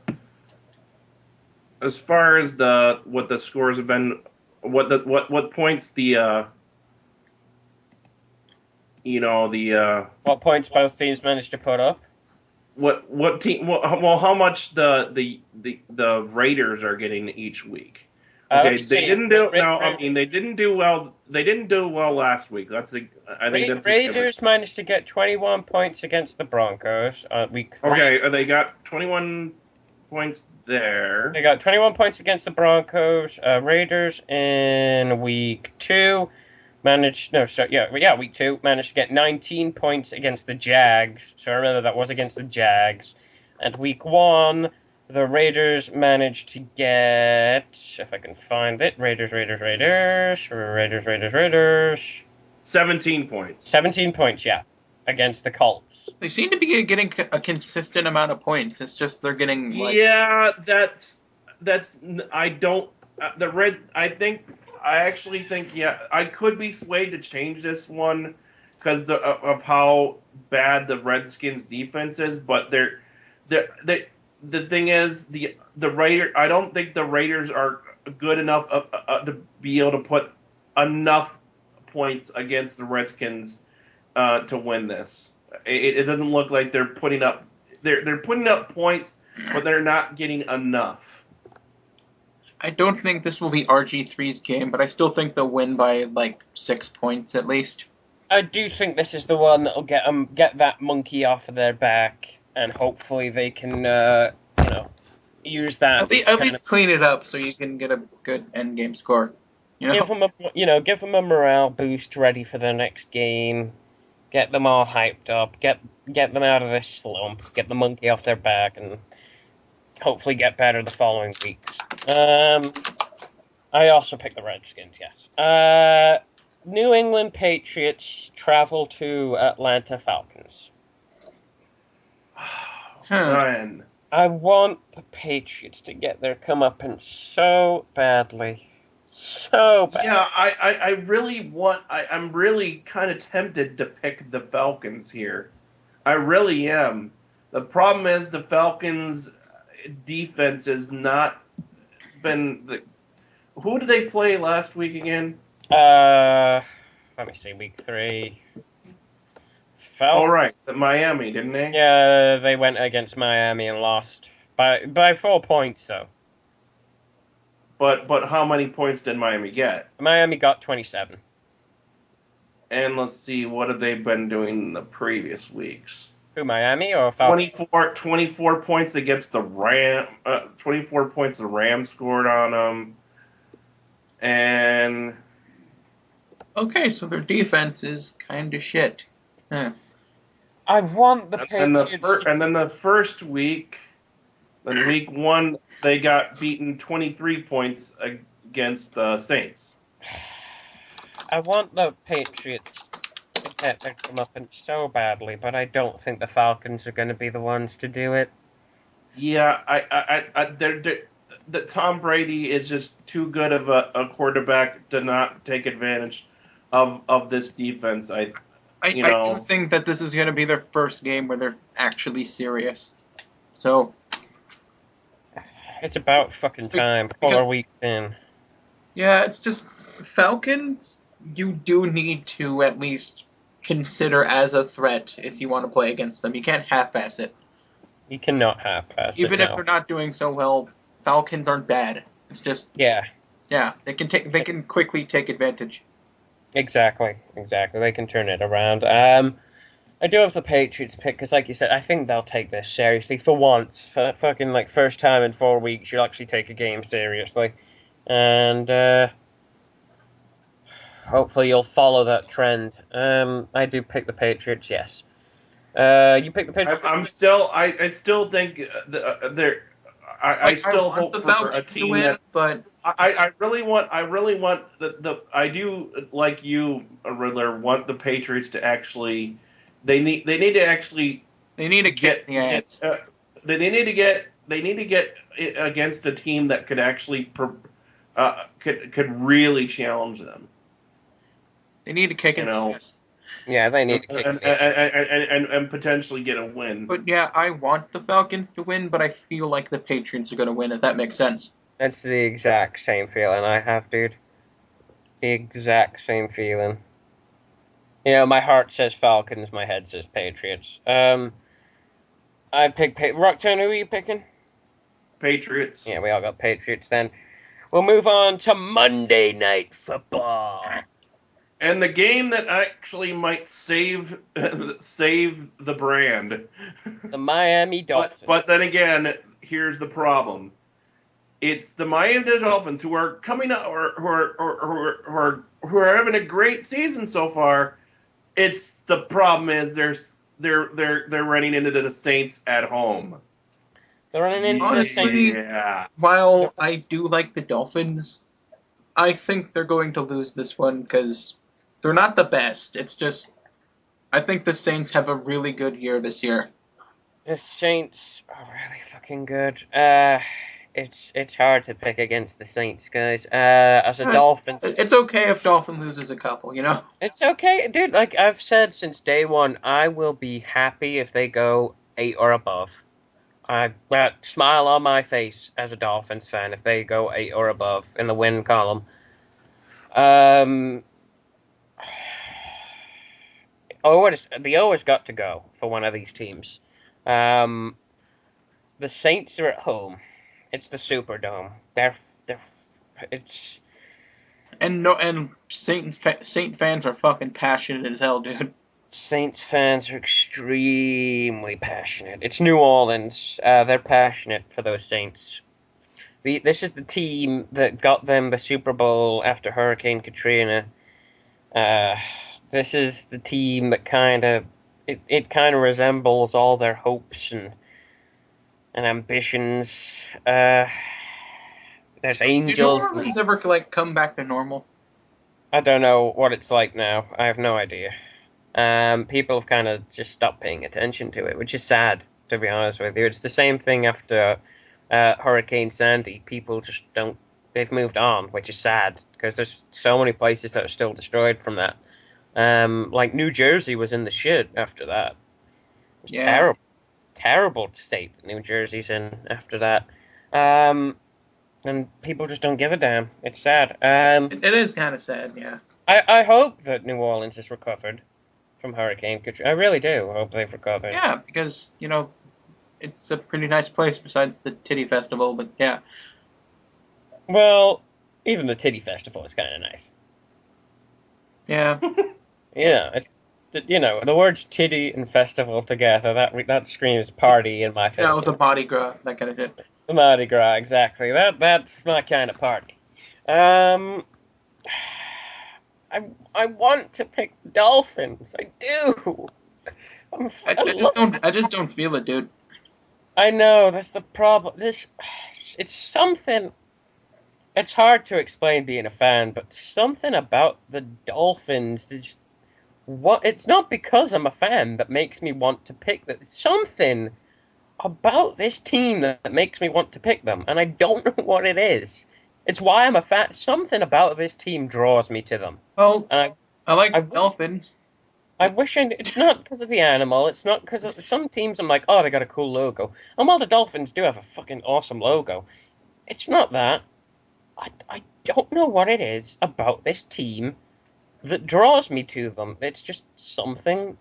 scores have been, what points what points both teams managed to put up. What team? Well, how much the Raiders are getting each week? Okay, they didn't do no. I mean, they didn't do well. They didn't do well last week. I think that's Raiders managed to get 21 points against the Broncos week 3. Okay, they got 21 points there. They got 21 points against the Broncos. Raiders in week 2 week 2 managed to get 19 points against the Jags. So remember that was against the Jags. And week 1, the Raiders managed to get, if I can find it, Raiders. 17 points. 17 points, yeah, against the Colts. They seem to be getting a consistent amount of points. It's just they're getting Yeah, I actually think I could be swayed to change this one because of how bad the Redskins defense is, but the thing is the Raiders. I don't think the Raiders are good enough to be able to put enough points against the Redskins to win this. It doesn't look like they're putting up. They're putting up points, but they're not getting enough. I don't think this will be RG3's game, but I still think they'll win by 6 points at least. I do think this is the one that'll get that monkey off of their back, and hopefully they can, use that. At least clean it up so you can get a good end game score. Give them a morale boost ready for their next game. Get them all hyped up. Get them out of this slump. Get the monkey off their back, and hopefully get better the following weeks. I also picked the Redskins, yes. New England Patriots travel to Atlanta Falcons. Ryan. I want the Patriots to get their comeuppance so badly. So bad. Yeah, I'm really kind of tempted to pick the Falcons here. I really am. The problem is the Falcons' defense has not been who did they play last week again? Let me see, week 3. All right, Miami, didn't they? Yeah, they went against Miami and lost by 4 points, though. But how many points did Miami get? Miami got 27. And let's see, what have they been doing the previous weeks? Who, Miami or Falcons? 24 points against the Rams. 24 points the Rams scored on them. And okay, so their defense is kind of shit. Huh. I want the Patriots. And then the first week, then week 1, they got beaten 23 points against the Saints. I want the Patriots to get their comeuppance so badly, but I don't think the Falcons are going to be the ones to do it. Yeah, the Tom Brady is just too good of a quarterback to not take advantage of this defense. I do think that this is going to be their first game where they're actually serious. So it's about fucking time. 4 weeks in. Yeah, it's just Falcons. you do need to at least consider as a threat if you want to play against them. You can't half-ass it. You cannot half-pass it. Even if No. they're not doing so well, Falcons aren't bad. It's just Yeah. yeah, they can quickly take advantage. Exactly. They can turn it around. I do have the Patriots pick because, like you said, I think they'll take this seriously for once. For fucking like first time in 4 weeks, you'll actually take a game seriously, and hopefully you'll follow that trend. I do pick the Patriots. Yes. You pick the Patriots. I still think they're. I still want hope the for a Falcons to team win, that but I really want the I do like you, Riddler, want the Patriots to actually they need to actually they need to kick the ass. they need to get against a team that could actually could really challenge them. They need to kick the ass. Yeah, they need to kick and potentially get a win. But yeah, I want the Falcons to win, but I feel like the Patriots are going to win, if that makes sense. That's the exact same feeling I have, dude. The exact same feeling. You know, my heart says Falcons, my head says Patriots. I pick Rockton, who are you picking? Patriots. Yeah, we all got Patriots then. We'll move on to Monday Night Football. And the game that actually might save the brand. The Miami Dolphins. But then again, here's the problem. It's the Miami Dolphins who are coming up, or who are having a great season so far. It's the problem is they're running into the Saints at home. They're running into Honestly, the Saints. Yeah. While I do like the Dolphins, I think they're going to lose this one because they're not the best. It's just, I think the Saints have a really good year this year. The Saints are really fucking good. It's hard to pick against the Saints, guys. As a Dolphin, it's okay if Dolphin loses a couple, you know? it's okay, dude. Like I've said since day one, I will be happy if they go 8 or above. I smile on my face as a Dolphins fan if they go 8 or above in the win column. They always got to go for one of these teams. The Saints are at home. It's the Superdome. And Saint fans are fucking passionate as hell, dude. Saints fans are extremely passionate. It's New Orleans. They're passionate for those Saints. This is the team that got them the Super Bowl after Hurricane Katrina. This is the team that kind of resembles all their hopes and ambitions. There's angels. Did New Orleans ever come back to normal? I don't know what it's like now. I have no idea. People have kind of just stopped paying attention to it, which is sad, to be honest with you. It's the same thing after Hurricane Sandy. People just don't. They've moved on, which is sad because there's so many places that are still destroyed from that. Like New Jersey was in the shit after that. It was terrible state that New Jersey's in after that. And people just don't give a damn. It's sad. It is kind of sad, yeah. I hope that New Orleans has recovered from Hurricane Katrina. I really do hope they've recovered. Yeah, because, it's a pretty nice place besides the Titty Festival, but yeah. Well, even the Titty Festival is kind of nice. Yeah. Yeah, it's, the words titty and festival together, that screams party in my face. Yeah, with the Mardi Gras, that kind of shit. The Mardi Gras, exactly. That's my kind of party. I want to pick the Dolphins. I do. I just don't feel it, dude. I know, that's the problem. It's something. It's hard to explain being a fan, but something about the Dolphins is it's not because I'm a fan that makes me want to pick them. Something about this team that makes me want to pick them, and I don't know what it is. It's why I'm a fan. Something about this team draws me to them. Well, I like Dolphins. I wish it's not because of the animal. It's not because of some teams. I'm like, oh, they got a cool logo. And while the Dolphins do have a fucking awesome logo, it's not that. I don't know what it is about this team that draws me to them. It's just something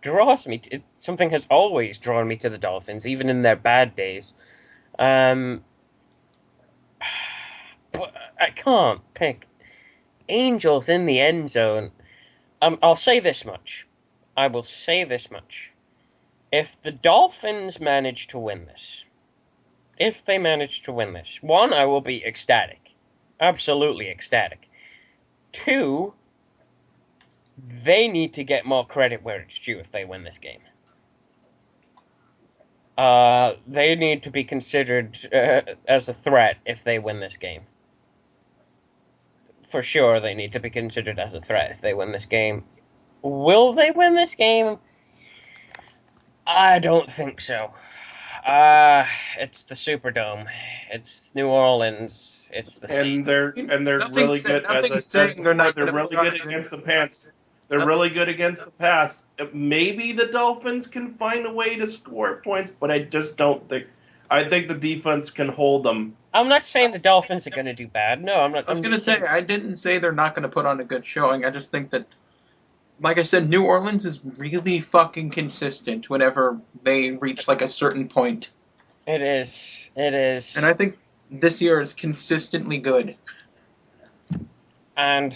draws me to. Something has always drawn me to the Dolphins, even in their bad days. But I can't pick Angels in the end zone. I'll say this much. I will say this much. If the Dolphins manage to win this, one, I will be ecstatic. Absolutely ecstatic. Two, they need to get more credit where it's due if they win this game. They need to be considered as a threat if they win this game. For sure, they need to be considered as a threat if they win this game. Will they win this game? I don't think so. It's the Superdome. It's New Orleans. It's the and they're really good. As I said, they're not they're really good against the pass. They're really good against the pass. Maybe the Dolphins can find a way to score points, but I just don't think. I think the defense can hold them. I'm not saying the Dolphins are going to do bad. No, I'm not. I was going to say, I didn't say they're not going to put on a good showing. I just think that, like I said, New Orleans is really fucking consistent whenever they reach like a certain point. It is. It is. And I think this year is consistently good. And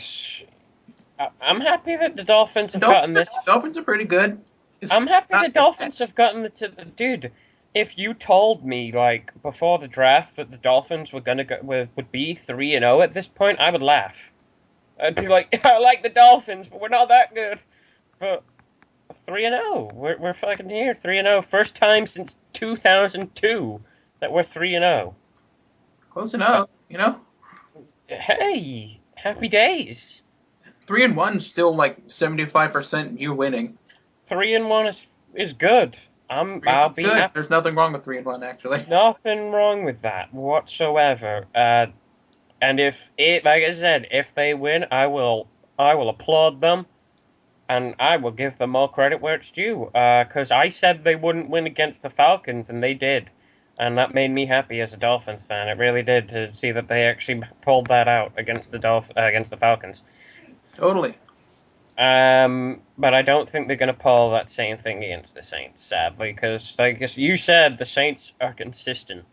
I'm happy that the Dolphins have gotten this. Dolphins are pretty good. I'm happy the Dolphins have gotten to the dude. If you told me like before the draft that the Dolphins were gonna would be 3-0 at this point, I would laugh. I'd be like, I like the Dolphins, but we're not that good. But 3-0, we're fucking here, 3-0. First time since 2002 that we're 3-0. Close enough, you know. Hey, happy days. 3-1 still like 75% you winning. 3-1 is good. I'll be good. happy. There's nothing wrong with 3-1 actually. Nothing wrong with that whatsoever. And if like I said, if they win, I will applaud them, and I will give them more credit where it's due. Because I said they wouldn't win against the Falcons, and they did, and that made me happy as a Dolphins fan. It really did to see that they actually pulled that out against the Falcons. Totally. But I don't think they're going to pull that same thing against the Saints, sadly, because like you said, the Saints are consistent.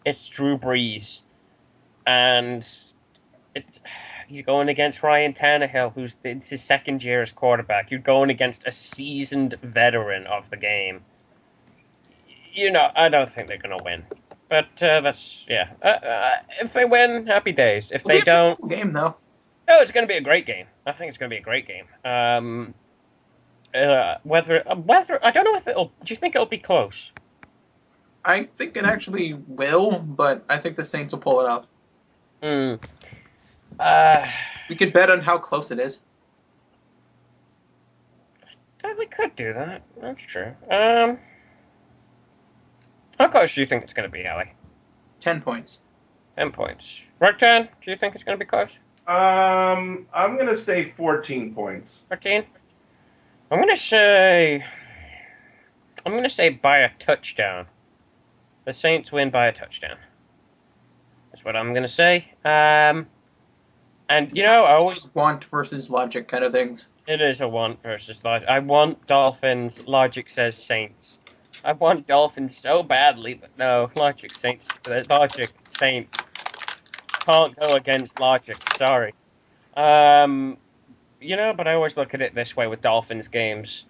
It's Drew Brees, and you're going against Ryan Tannehill, it's his second year as quarterback. You're going against a seasoned veteran of the game. I don't think they're going to win. But that's, yeah. If they win, happy days. If they don't... Game, though. No, it's going to be a great game. I think it's going to be a great game. Whether I don't know if it'll... Do you think it'll be close? I think it actually will, but I think the Saints will pull it out. We could bet on how close it is. We could do that. That's true. How close do you think it's going to be, Ali? 10 points. 10 points. Roxanne, do you think it's going to be close? I'm gonna say 14 points. 14. I'm gonna say by a touchdown. The Saints win by a touchdown. That's what I'm gonna say. And I always want versus logic kind of things. It is a want versus logic. I want Dolphins. Logic says Saints. I want Dolphins so badly, but no, logic Saints. Can't go against logic. Sorry. But I always look at it this way with Dolphins games.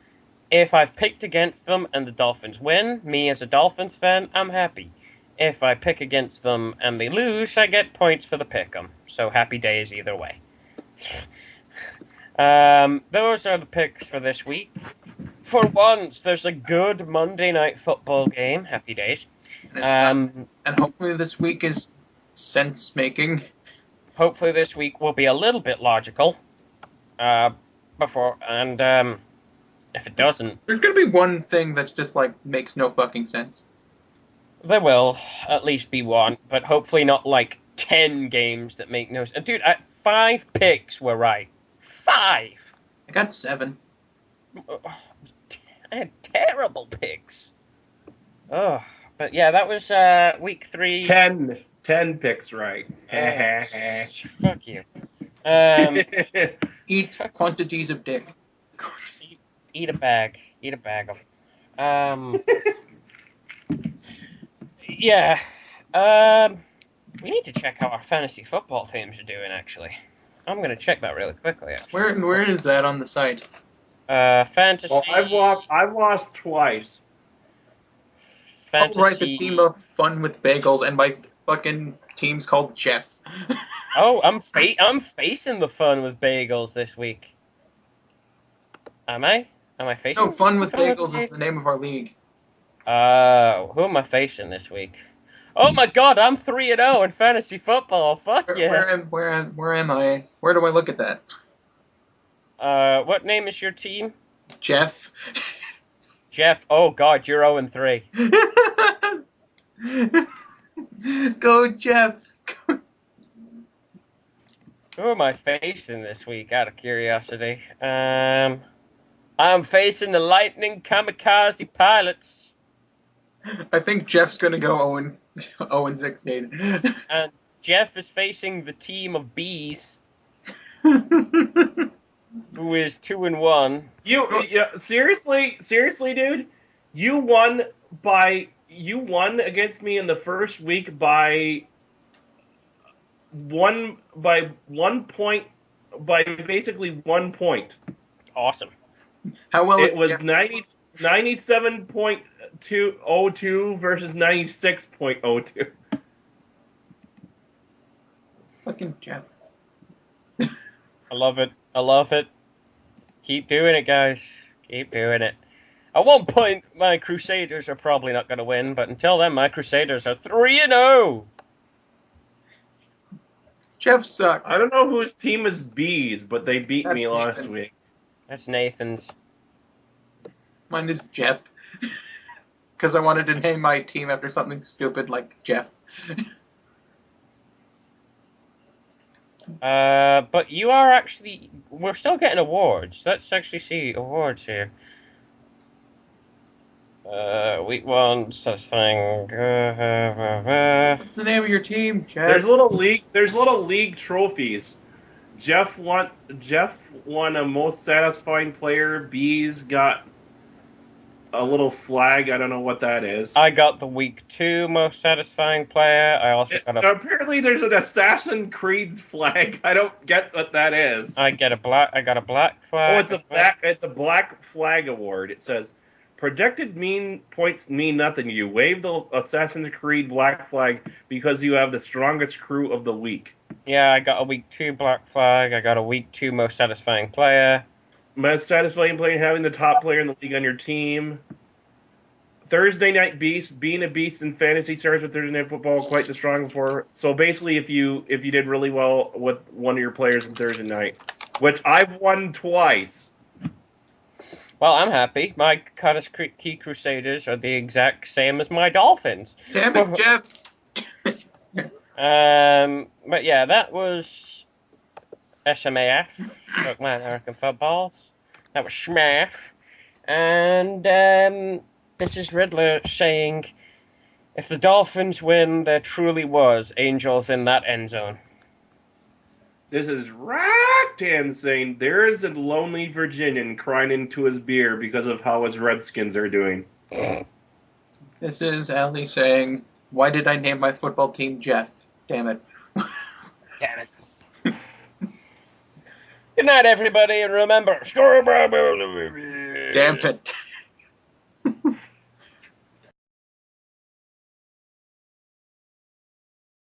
If I've picked against them and the Dolphins win, me as a Dolphins fan, I'm happy. If I pick against them and they lose, I get points for the pick 'em. So happy days either way. Those are the picks for this week. For once, there's a good Monday Night Football game. Happy days. And hopefully this week is sense-making. Hopefully this week will be a little bit logical. If it doesn't... There's going to be one thing that's just, makes no fucking sense. There will at least be one, but hopefully not, 10 games that make no sense. Dude, 5 picks were right. 5! I got 7. I had terrible picks. Oh, but yeah, that was week 3. 10 picks right. Fuck you. Eat quantities of dick. Eat a bag. Eat a bag of it. Yeah. We need to check how our fantasy football teams are doing, actually. I'm going to check that really quickly, actually. Where is that on the site? Fantasy... Well, I've lost twice. Fantasy... Oh, right, the team of Fun with Bagels, and my fucking team's called Jeff. Oh, I'm facing the Fun with Bagels this week. Am I? Am I facing? No, Fun with Bagels is the name of our league. Who am I facing this week? Oh my God, I'm 3-0 in fantasy football. Fuck yeah. Where am I? Where do I look at that? What name is your team? Jeff. Jeff. Oh God, you're 0-3. Go, Jeff. Who am I facing this week? Out of curiosity, I'm facing the Lightning Kamikaze Pilots. I think Jeff's gonna go 0-16. And Jeff is facing the team of Bees, who is 2-1. Seriously, dude, you won against me in the first week by basically 1 point. Awesome. How well it was 97.202 versus 96.02. Fucking Jeff. I love it. I love it. Keep doing it, guys. Keep doing it. At one point, my Crusaders are probably not going to win, but until then, my Crusaders are 3-0. Jeff sucks. I don't know whose team is Bees, but they beat me last week. That's Nathan's. Mine is Jeff. Because I wanted to name my team after something stupid like Jeff. But you are actually... We're still getting awards. Let's actually see awards here. Week 1, such thing. What's the name of your team, Jeff? There's little league trophies. Jeff won a most satisfying player. Bees got a little flag. I don't know what that is. I got the week 2 most satisfying player. I also got a... Apparently there's an Assassin's Creed flag. I don't get what that is. I got a black flag. Oh, it's a black flag award. It says projected points mean nothing. You wave the Assassin's Creed black flag because you have the strongest crew of the week. Yeah, I got a week 2 black flag. I got a week 2 most satisfying player. Most satisfying player, having the top player in the league on your team. Thursday Night Beast, being a beast in fantasy starts with Thursday Night Football, quite the strong for. So basically, if you did really well with one of your players in Thursday night, which I've won twice. Well, I'm happy. My Cottage Key Crusaders are the exact same as my Dolphins. Damn it, Jeff! But yeah, that was S.M.A.F. Man, American Footballs. That was S.M.A.F. And this is Riddler saying, if the Dolphins win, there truly was angels in that end zone. This is Raktan saying there is a lonely Virginian crying into his beer because of how his Redskins are doing. This is Ali saying, why did I name my football team Jeff? Damn it. Damn it. Good night, everybody, and remember, Damn it.